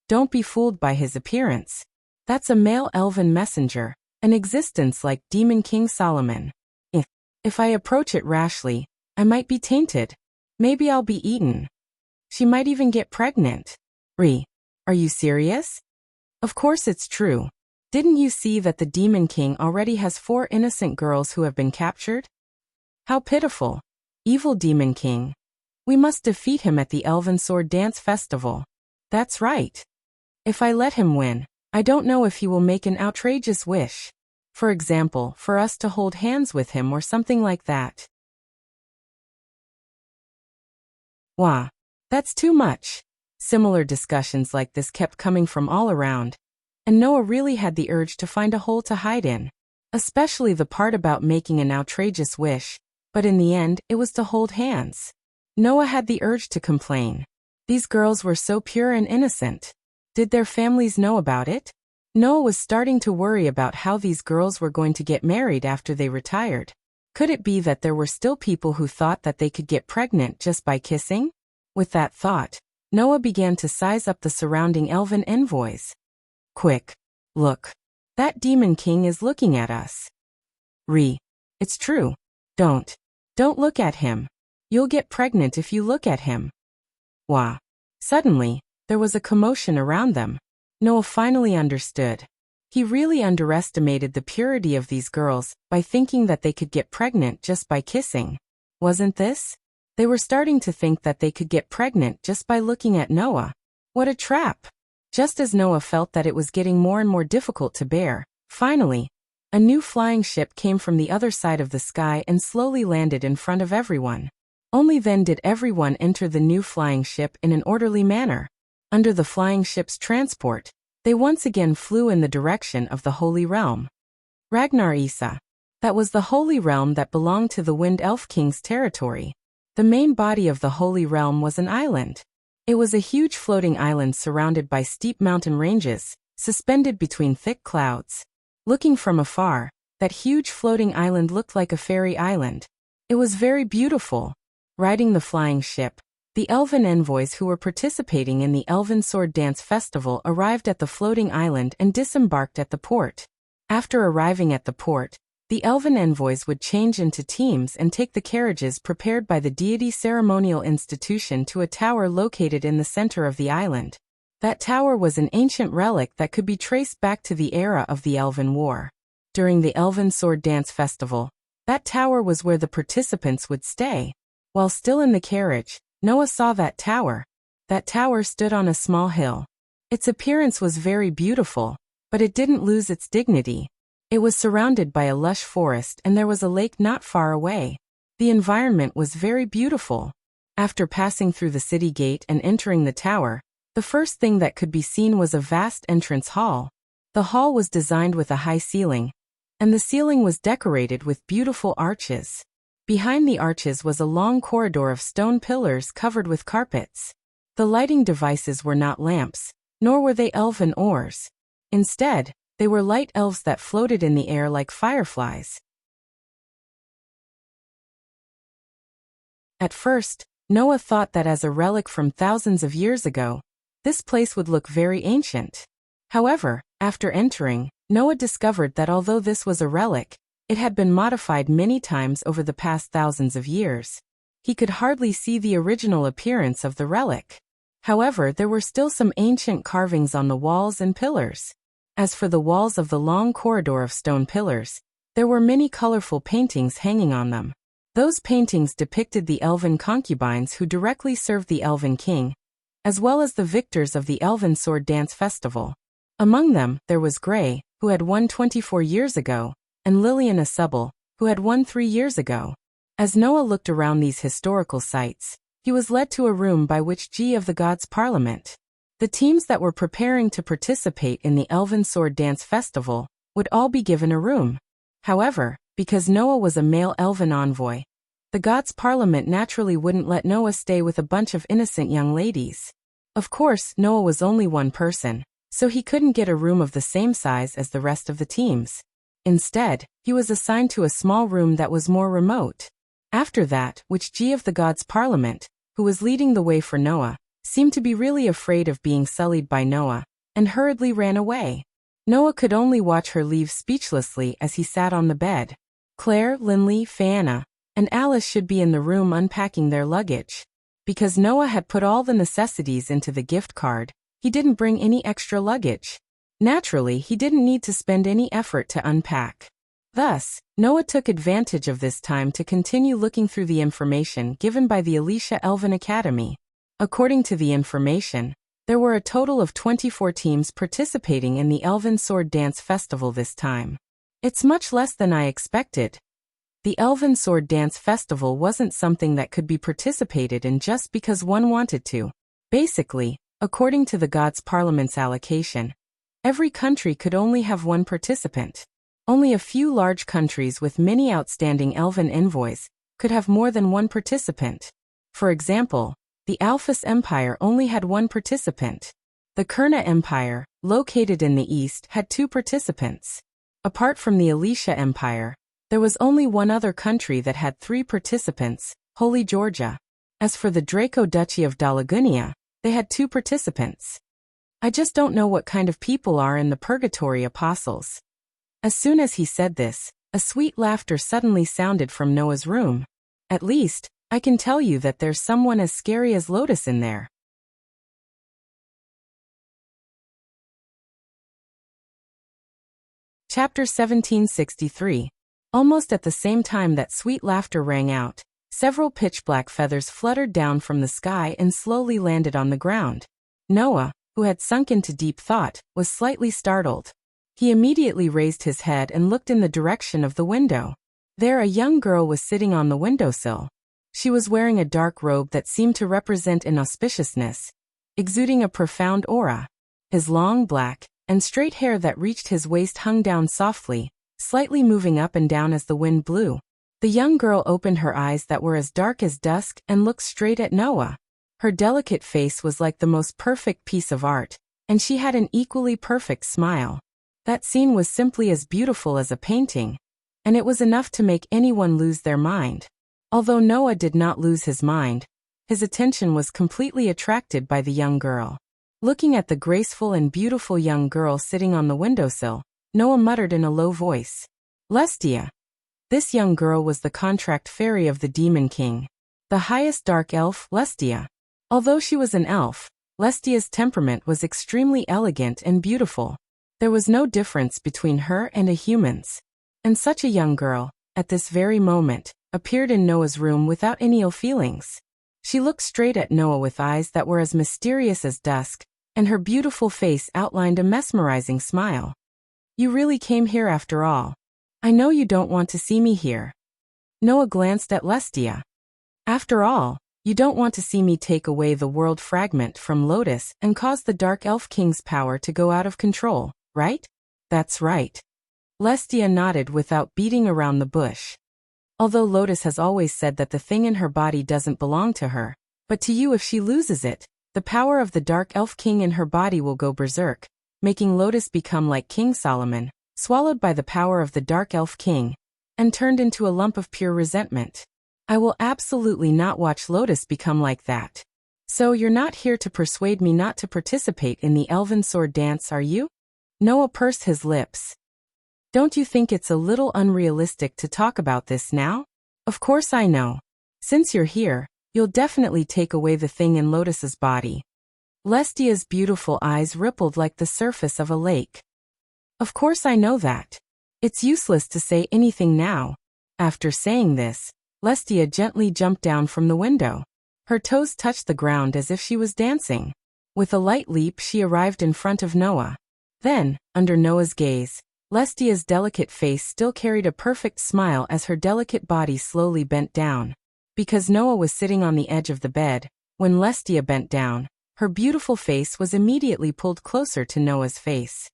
Don't be fooled by his appearance. That's a male elven messenger, an existence like Demon King Solomon. If I approach it rashly, I might be tainted. Maybe I'll be eaten. She might even get pregnant. Are you serious? Of course it's true. Didn't you see that the Demon King already has 4 innocent girls who have been captured? How pitiful. Evil Demon King. We must defeat him at the Elven Sword Dance Festival. That's right. If I let him win, I don't know if he will make an outrageous wish. For example, for us to hold hands with him or something like that. Wah. That's too much. Similar discussions like this kept coming from all around, and Noah really had the urge to find a hole to hide in. Especially the part about making an outrageous wish, but in the end, it was to hold hands. Noah had the urge to complain. These girls were so pure and innocent. Did their families know about it? Noah was starting to worry about how these girls were going to get married after they retired. Could it be that there were still people who thought that they could get pregnant just by kissing? With that thought, Noah began to size up the surrounding elven envoys. Quick. Look. That Demon King is looking at us. It's true. Don't look at him. You'll get pregnant if you look at him. Wah. Suddenly, there was a commotion around them. Noah finally understood. He really underestimated the purity of these girls by thinking that they could get pregnant just by kissing. Wasn't this? They were starting to think that they could get pregnant just by looking at Noah. What a trap! Just as Noah felt that it was getting more and more difficult to bear, finally, a new flying ship came from the other side of the sky and slowly landed in front of everyone. Only then did everyone enter the new flying ship in an orderly manner. Under the flying ship's transport, they once again flew in the direction of the Holy Realm. Ragnar Isa. That was the Holy Realm that belonged to the Wind Elf King's territory. The main body of the Holy Realm was an island. It was a huge floating island surrounded by steep mountain ranges, suspended between thick clouds. Looking from afar, that huge floating island looked like a fairy island. It was very beautiful. Riding the flying ship, the elven envoys who were participating in the Elven Sword Dance Festival arrived at the floating island and disembarked at the port. After arriving at the port, the elven envoys would change into teams and take the carriages prepared by the deity ceremonial institution to a tower located in the center of the island. That tower was an ancient relic that could be traced back to the era of the Elven War. During the Elven Sword Dance Festival, that tower was where the participants would stay. While still in the carriage, Noah saw that tower. That tower stood on a small hill. Its appearance was very beautiful, but it didn't lose its dignity. It was surrounded by a lush forest and there was a lake not far away. The environment was very beautiful. After passing through the city gate and entering the tower, the first thing that could be seen was a vast entrance hall. The hall was designed with a high ceiling, and the ceiling was decorated with beautiful arches. Behind the arches was a long corridor of stone pillars covered with carpets. The lighting devices were not lamps, nor were they elven oars. Instead, they were light elves that floated in the air like fireflies. At first, Noah thought that as a relic from thousands of years ago, this place would look very ancient. However, after entering, Noah discovered that although this was a relic, it had been modified many times over the past thousands of years. He could hardly see the original appearance of the relic. However, there were still some ancient carvings on the walls and pillars. As for the walls of the long corridor of stone pillars, there were many colorful paintings hanging on them. Those paintings depicted the elven concubines who directly served the elven king, as well as the victors of the elven sword dance festival. Among them, there was Gray, who had won 24 years ago, and Lillian Asubble, who had won 3 years ago. As Noah looked around these historical sites, he was led to a room by which G of the Gods Parliament. The teams that were preparing to participate in the Elven Sword Dance Festival would all be given a room. However, because Noah was a male elven envoy, the Gods Parliament naturally wouldn't let Noah stay with a bunch of innocent young ladies. Of course, Noah was only one person, so he couldn't get a room of the same size as the rest of the teams. Instead, he was assigned to a small room that was more remote. After that, which G of the Gods Parliament, who was leading the way for Noah, seemed to be really afraid of being sullied by Noah, and hurriedly ran away. Noah could only watch her leave speechlessly as he sat on the bed. Claire, Linley, Fayana, and Alice should be in the room unpacking their luggage. Because Noah had put all the necessities into the gift card, he didn't bring any extra luggage. Naturally, he didn't need to spend any effort to unpack. Thus, Noah took advantage of this time to continue looking through the information given by the Alicia Elven Academy. According to the information, there were a total of 24 teams participating in the Elven Sword Dance Festival this time. It's much less than I expected. The Elven Sword Dance Festival wasn't something that could be participated in just because one wanted to. Basically, according to the Gods Parliament's allocation, every country could only have one participant. Only a few large countries with many outstanding elven envoys could have more than one participant. For example, the Alphys Empire only had one participant. The Kurna Empire, located in the east, had 2 participants. Apart from the Alicia Empire, there was only one other country that had 3 participants, Holy Georgia. As for the Draco Duchy of Dalagunia, they had 2 participants. I just don't know what kind of people are in the Purgatory Apostles. As soon as he said this, a sweet laughter suddenly sounded from Noah's room. At least, I can tell you that there's someone as scary as Lotus in there. Chapter 1763. Almost at the same time that sweet laughter rang out, several pitch-black feathers fluttered down from the sky and slowly landed on the ground. Noah, who had sunk into deep thought, was slightly startled. He immediately raised his head and looked in the direction of the window. There a young girl was sitting on the windowsill. She was wearing a dark robe that seemed to represent inauspiciousness, exuding a profound aura. His long black and straight hair that reached his waist hung down softly, slightly moving up and down as the wind blew. The young girl opened her eyes that were as dark as dusk and looked straight at Noah. Her delicate face was like the most perfect piece of art, and she had an equally perfect smile. That scene was simply as beautiful as a painting, and it was enough to make anyone lose their mind. Although Noah did not lose his mind, his attention was completely attracted by the young girl. Looking at the graceful and beautiful young girl sitting on the windowsill, Noah muttered in a low voice, "Lestia." This young girl was the contract fairy of the Demon King, the highest dark elf, Lestia. Although she was an elf, Lestia's temperament was extremely elegant and beautiful. There was no difference between her and a human's. And such a young girl, at this very moment, appeared in Noah's room without any ill feelings. She looked straight at Noah with eyes that were as mysterious as dusk, and her beautiful face outlined a mesmerizing smile. "You really came here after all. I know you don't want to see me here." Noah glanced at Lestia. "After all, you don't want to see me take away the world fragment from Lotus and cause the Dark Elf King's power to go out of control, right?" "That's right." Lestia nodded without beating around the bush. "Although Lotus has always said that the thing in her body doesn't belong to her, but to you if she loses it, the power of the Dark Elf King in her body will go berserk, making Lotus become like King Solomon, swallowed by the power of the Dark Elf King, and turned into a lump of pure resentment. I will absolutely not watch Lotus become like that. So you're not here to persuade me not to participate in the Elven Sword Dance, are you?" Noah pursed his lips. "Don't you think it's a little unrealistic to talk about this now? Of course I know. Since you're here, you'll definitely take away the thing in Lotus's body. Lestia's beautiful eyes rippled like the surface of a lake. Of course I know that. It's useless to say anything now. After saying this, Lestia gently jumped down from the window. Her toes touched the ground as if she was dancing. With a light leap she arrived in front of Noah. Then, under Noah's gaze, Lestia's delicate face still carried a perfect smile as her delicate body slowly bent down. Because Noah was sitting on the edge of the bed, when Lestia bent down, her beautiful face was immediately pulled closer to Noah's face.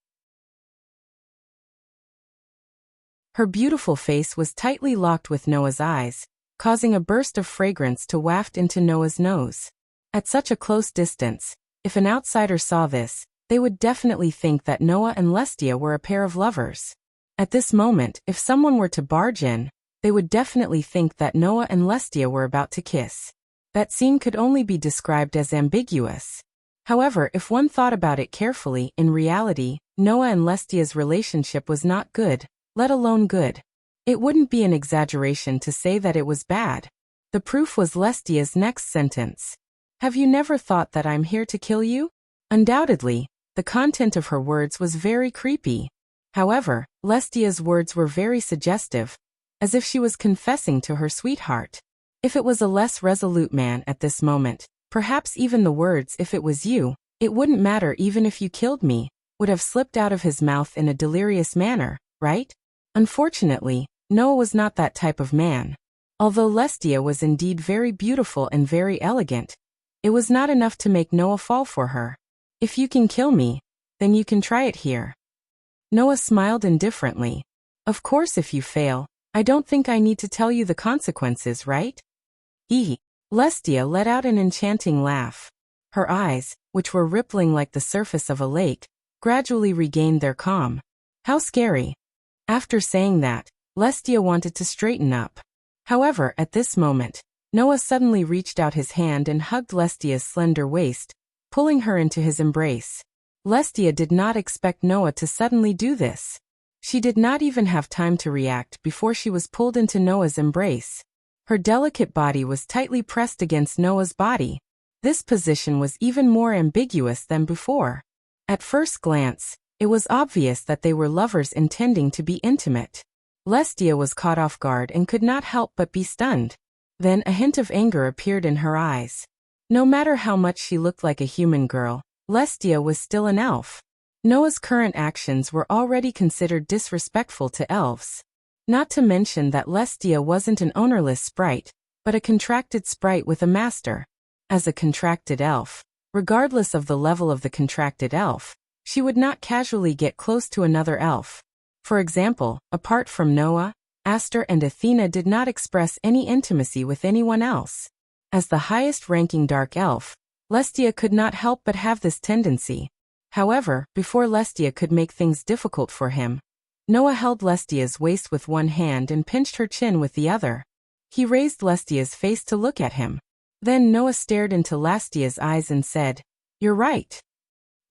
Her beautiful face was tightly locked with Noah's eyes, causing a burst of fragrance to waft into Noah's nose. At such a close distance, if an outsider saw this, they would definitely think that Noah and Lestia were a pair of lovers. At this moment, if someone were to barge in, they would definitely think that Noah and Lestia were about to kiss. That scene could only be described as ambiguous. However, if one thought about it carefully, in reality, Noah and Lestia's relationship was not good, let alone good. It wouldn't be an exaggeration to say that it was bad. The proof was Lestia's next sentence. Have you never thought that I'm here to kill you? Undoubtedly, the content of her words was very creepy. However, Lestia's words were very suggestive, as if she was confessing to her sweetheart. If it was a less resolute man at this moment, perhaps even the words "if it was you, it wouldn't matter even if you killed me," would have slipped out of his mouth in a delirious manner, right? Unfortunately, Noah was not that type of man. Although Lestia was indeed very beautiful and very elegant, it was not enough to make Noah fall for her. If you can kill me, then you can try it here. Noah smiled indifferently. Of course, if you fail, I don't think I need to tell you the consequences, right? Lestia let out an enchanting laugh. Her eyes, which were rippling like the surface of a lake, gradually regained their calm. How scary. After saying that, Lestia wanted to straighten up. However, at this moment, Noah suddenly reached out his hand and hugged Lestia's slender waist, pulling her into his embrace. Lestia did not expect Noah to suddenly do this. She did not even have time to react before she was pulled into Noah's embrace. Her delicate body was tightly pressed against Noah's body. This position was even more ambiguous than before. At first glance, it was obvious that they were lovers intending to be intimate. Lestia was caught off guard and could not help but be stunned. Then a hint of anger appeared in her eyes. No matter how much she looked like a human girl, Lestia was still an elf. Noah's current actions were already considered disrespectful to elves. Not to mention that Lestia wasn't an ownerless sprite, but a contracted sprite with a master. As a contracted elf, regardless of the level of the contracted elf, she would not casually get close to another elf. For example, apart from Noah, Aster and Athena did not express any intimacy with anyone else. As the highest-ranking dark elf, Lestia could not help but have this tendency. However, before Lestia could make things difficult for him, Noah held Lestia's waist with one hand and pinched her chin with the other. He raised Lestia's face to look at him. Then Noah stared into Lestia's eyes and said, "You're right.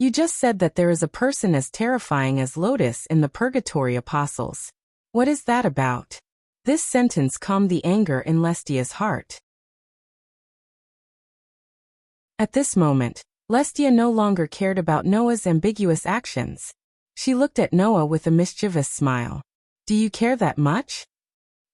You just said that there is a person as terrifying as Lotus in the Purgatory Apostles. What is that about?" This sentence calmed the anger in Lestia's heart. At this moment, Lestia no longer cared about Noah's ambiguous actions. She looked at Noah with a mischievous smile. "Do you care that much?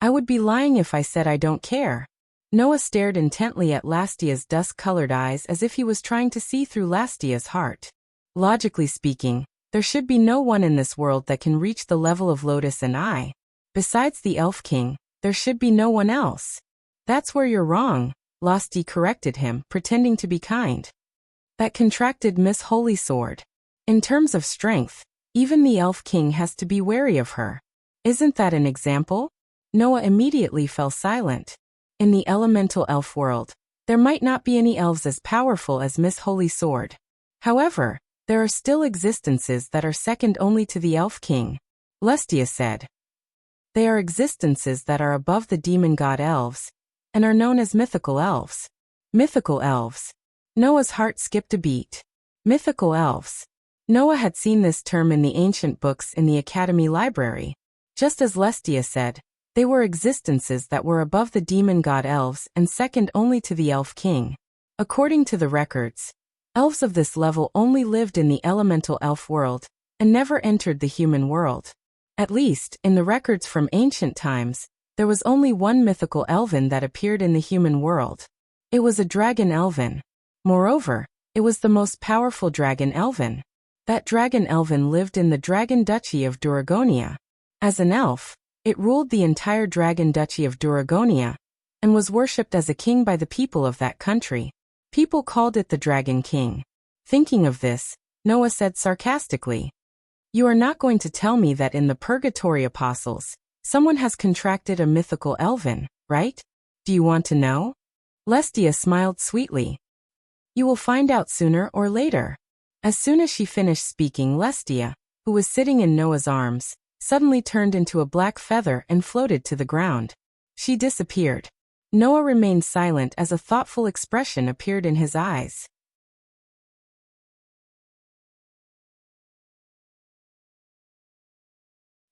I would be lying if I said I don't care." Noah stared intently at Lestia's dusk-colored eyes as if he was trying to see through Lestia's heart. Logically speaking, there should be no one in this world that can reach the level of Lotus and I. Besides the Elf King, there should be no one else. "That's where you're wrong," Losty corrected him, pretending to be kind. "That contracted Miss Holy Sword. In terms of strength, even the Elf King has to be wary of her. Isn't that an example?" Noah immediately fell silent. In the elemental elf world, there might not be any elves as powerful as Miss Holy Sword. However, there are still existences that are second only to the Elf King, Lestia said. They are existences that are above the demon god elves, and are known as mythical elves. Mythical elves. Noah's heart skipped a beat. Mythical elves. Noah had seen this term in the ancient books in the Academy Library. Just as Lestia said, They were existences that were above the demon god elves and second only to the elf king. According to the records, elves of this level only lived in the elemental elf world and never entered the human world. At least, in the records from ancient times, there was only one mythical elven that appeared in the human world. It was a dragon elven. Moreover, it was the most powerful dragon elven. That dragon elven lived in the Dragon Duchy of Duragonia. As an elf, it ruled the entire Dragon Duchy of Duragonia and was worshipped as a king by the people of that country. People called it the Dragon King. Thinking of this, Noah said sarcastically, "You are not going to tell me that in the Purgatory Apostles, someone has contracted a mythical elven, right? Do you want to know?" Lestia smiled sweetly. "You will find out sooner or later." As soon as she finished speaking, Lestia, who was sitting in Noah's arms, suddenly turned into a black feather and floated to the ground. She disappeared. Noah remained silent as a thoughtful expression appeared in his eyes.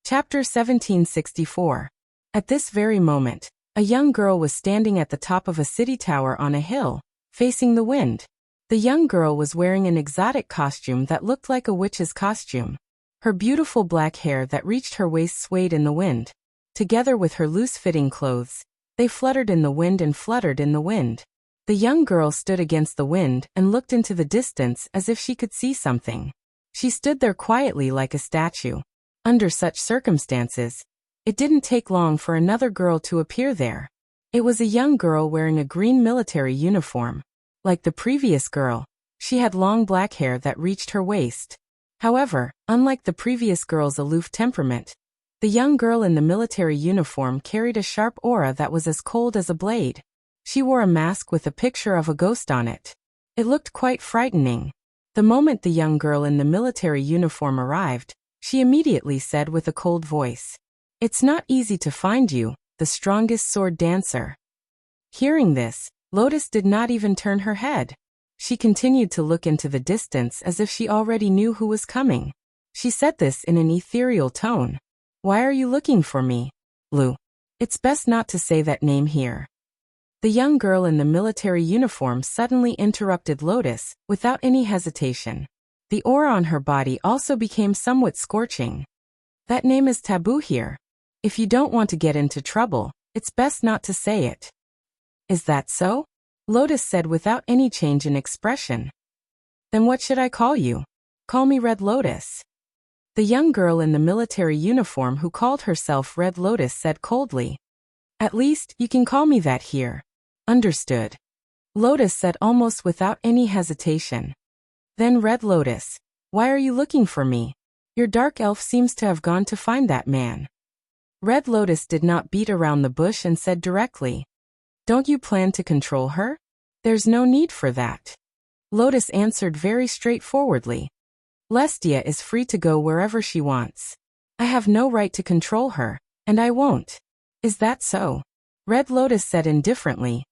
Chapter 1764. At this very moment, a young girl was standing at the top of a city tower on a hill, facing the wind. The young girl was wearing an exotic costume that looked like a witch's costume. Her beautiful black hair that reached her waist swayed in the wind. Together with her loose-fitting clothes, they fluttered in the wind and fluttered in the wind. The young girl stood against the wind and looked into the distance as if she could see something. She stood there quietly like a statue. Under such circumstances, it didn't take long for another girl to appear there. It was a young girl wearing a green military uniform. Like the previous girl, she had long black hair that reached her waist. However, unlike the previous girl's aloof temperament, the young girl in the military uniform carried a sharp aura that was as cold as a blade. She wore a mask with a picture of a ghost on it. It looked quite frightening. The moment the young girl in the military uniform arrived, she immediately said with a cold voice, "It's not easy to find you, the strongest sword dancer." Hearing this, Lotus did not even turn her head. She continued to look into the distance as if she already knew who was coming. She said this in an ethereal tone. "Why are you looking for me, Lu? It's best not to say that name here." The young girl in the military uniform suddenly interrupted Lotus, without any hesitation. The aura on her body also became somewhat scorching. "That name is taboo here. If you don't want to get into trouble, it's best not to say it." "Is that so?" Lotus said without any change in expression. "Then what should I call you?" "Call me Red Lotus." The young girl in the military uniform who called herself Red Lotus said coldly. "At least, you can call me that here." "Understood," Lotus said almost without any hesitation. Then Red Lotus, "Why are you looking for me? Your dark elf seems to have gone to find that man." Red Lotus did not beat around the bush and said directly, "Don't you plan to control her? There's no need for that." Lotus answered very straightforwardly. "Lestia is free to go wherever she wants. I have no right to control her, and I won't." "Is that so?" Red Lotus said indifferently.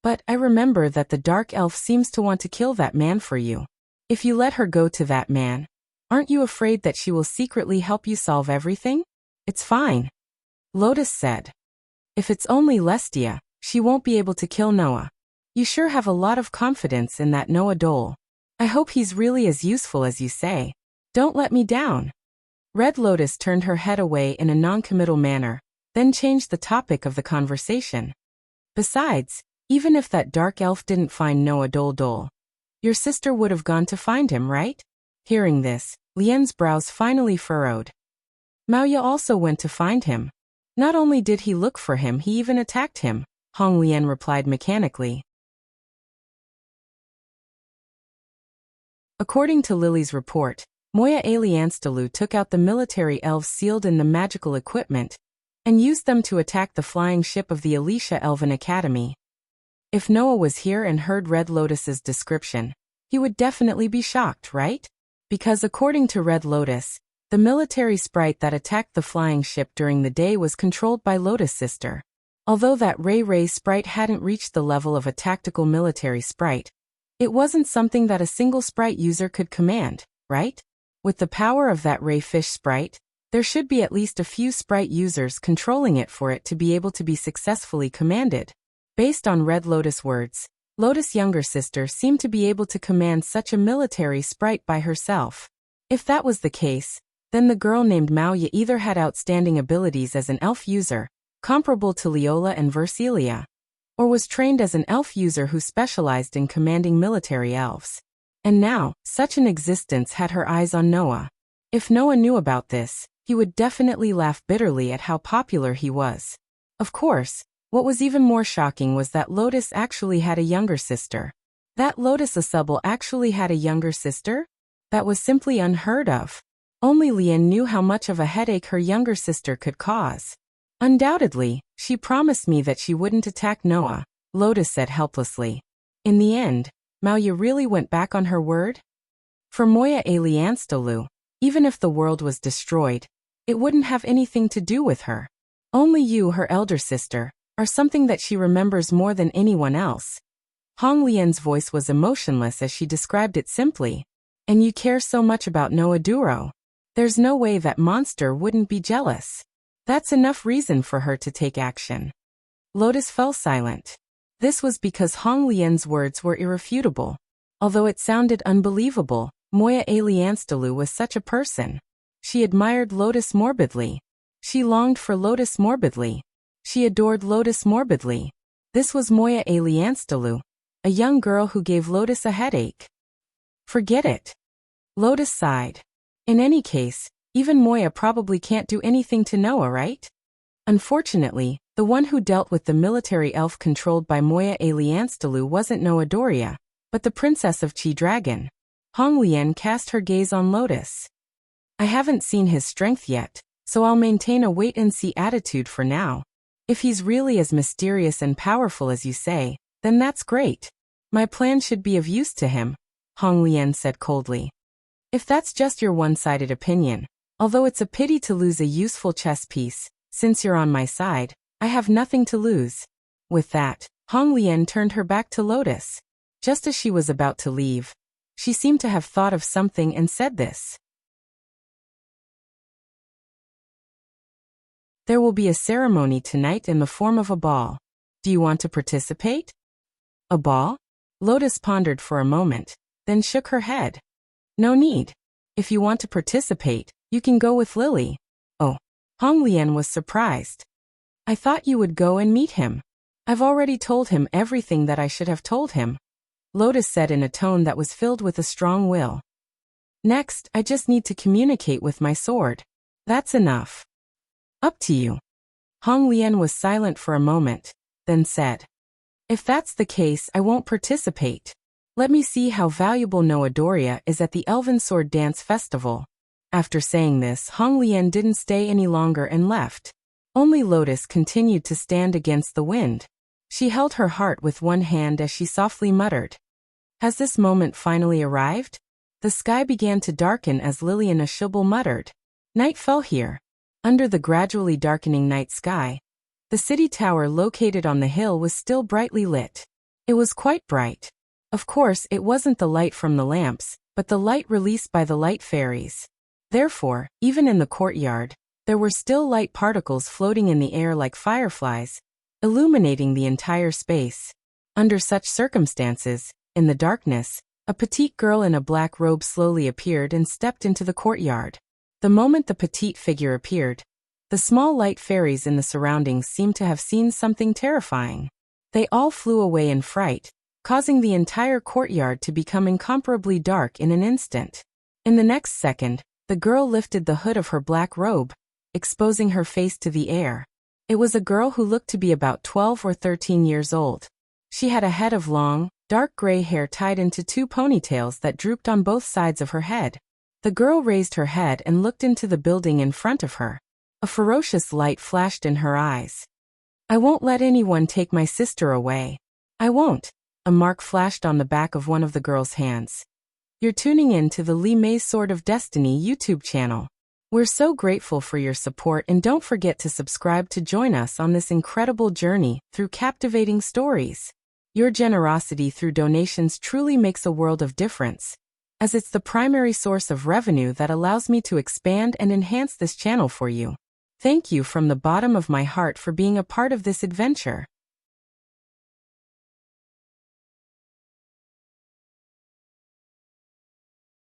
"But I remember that the dark elf seems to want to kill that man for you. If you let her go to that man, aren't you afraid that she will secretly help you solve everything?" "It's fine," Lotus said. "If it's only Lestia, she won't be able to kill Noah. You sure have a lot of confidence in that Noah Dole. I hope he's really as useful as you say. Don't let me down." Red Lotus turned her head away in a non-committal manner, then changed the topic of the conversation. "Besides, even if that dark elf didn't find Noah Dole, your sister would have gone to find him, right?" Hearing this, Lien's brows finally furrowed. "Maoya also went to find him. Not only did he look for him, he even attacked him," Hong Lien replied mechanically. According to Lily's report, Moya Alianstalu took out the military elves sealed in the magical equipment and used them to attack the flying ship of the Alicia Elven Academy. If Noah was here and heard Red Lotus's description, he would definitely be shocked, right? Because according to Red Lotus, the military sprite that attacked the flying ship during the day was controlled by Lotus' sister. Although that Ray sprite hadn't reached the level of a tactical military sprite, it wasn't something that a single sprite user could command, right? With the power of that Ray fish sprite, There should be at least a few sprite users controlling it for it to be able to be successfully commanded. Based on Red Lotus words, Lotus' younger sister seemed to be able to command such a military sprite by herself. If that was the case, then the girl named Maoya either had outstanding abilities as an elf user, comparable to Leola and Versilia, or was trained as an elf user who specialized in commanding military elves. And now, such an existence had her eyes on Noah. If Noah knew about this, he would definitely laugh bitterly at how popular he was. Of course, what was even more shocking was that Lotus actually had a younger sister. That Lotus Asubble actually had a younger sister? That was simply unheard of. Only Lien knew how much of a headache her younger sister could cause. Undoubtedly, she promised me that she wouldn't attack Noah, Lotus said helplessly. In the end, Maoya really went back on her word? For Moya Alianstalu, even if the world was destroyed, it wouldn't have anything to do with her. Only you, her elder sister, are something that she remembers more than anyone else. Hong Lian's voice was emotionless as she described it simply. And you care so much about Noah Duro. There's no way that monster wouldn't be jealous. That's enough reason for her to take action. Lotus fell silent. This was because Hong Lian's words were irrefutable. Although it sounded unbelievable, Moya Alianstalu was such a person. She admired Lotus morbidly. She longed for Lotus morbidly. She adored Lotus morbidly. This was Moya Alianstalu, a young girl who gave Lotus a headache. Forget it. Lotus sighed. In any case, even Moya probably can't do anything to Noah, right? Unfortunately, the one who dealt with the military elf controlled by Moya Alianstalu wasn't Noah Doria, but the princess of Chi Dragon. Hong Lian cast her gaze on Lotus. I haven't seen his strength yet, so I'll maintain a wait-and-see attitude for now. If he's really as mysterious and powerful as you say, then that's great. My plan should be of use to him, Hong Lian said coldly. If that's just your one-sided opinion, although it's a pity to lose a useful chess piece, since you're on my side, I have nothing to lose. With that, Hong Lian turned her back to Lotus. Just as she was about to leave, she seemed to have thought of something and said this. There will be a ceremony tonight in the form of a ball. Do you want to participate? A ball? Lotus pondered for a moment, then shook her head. No need. If you want to participate, you can go with Lily. Oh. Hong Lian was surprised. I thought you would go and meet him. I've already told him everything that I should have told him, Lotus said in a tone that was filled with a strong will. Next, I just need to communicate with my sword. That's enough. Up to you. Hong Lian was silent for a moment, then said. If that's the case, I won't participate. Let me see how valuable Noah Doria is at the Elven Sword Dance Festival. After saying this, Hong Lian didn't stay any longer and left. Only Lotus continued to stand against the wind. She held her heart with one hand as she softly muttered. Has this moment finally arrived? The sky began to darken as Lillian Ashubal muttered. Night fell here. Under the gradually darkening night sky, the city tower located on the hill was still brightly lit. It was quite bright. Of course, it wasn't the light from the lamps, but the light released by the light fairies. Therefore, even in the courtyard, there were still light particles floating in the air like fireflies, illuminating the entire space. Under such circumstances, in the darkness, a petite girl in a black robe slowly appeared and stepped into the courtyard. The moment the petite figure appeared, the small light fairies in the surroundings seemed to have seen something terrifying. They all flew away in fright, causing the entire courtyard to become incomparably dark in an instant. In the next second, the girl lifted the hood of her black robe, exposing her face to the air. It was a girl who looked to be about 12 or 13 years old. She had a head of long, dark gray hair tied into two ponytails that drooped on both sides of her head. The girl raised her head and looked into the building in front of her. A ferocious light flashed in her eyes. I won't let anyone take my sister away. I won't. A mark flashed on the back of one of the girl's hands. You're tuning in to the Li Mei's Sword of Destiny YouTube channel. We're so grateful for your support, and don't forget to subscribe to join us on this incredible journey through captivating stories. Your generosity through donations truly makes a world of difference. as it's the primary source of revenue that allows me to expand and enhance this channel for you. Thank you from the bottom of my heart for being a part of this adventure.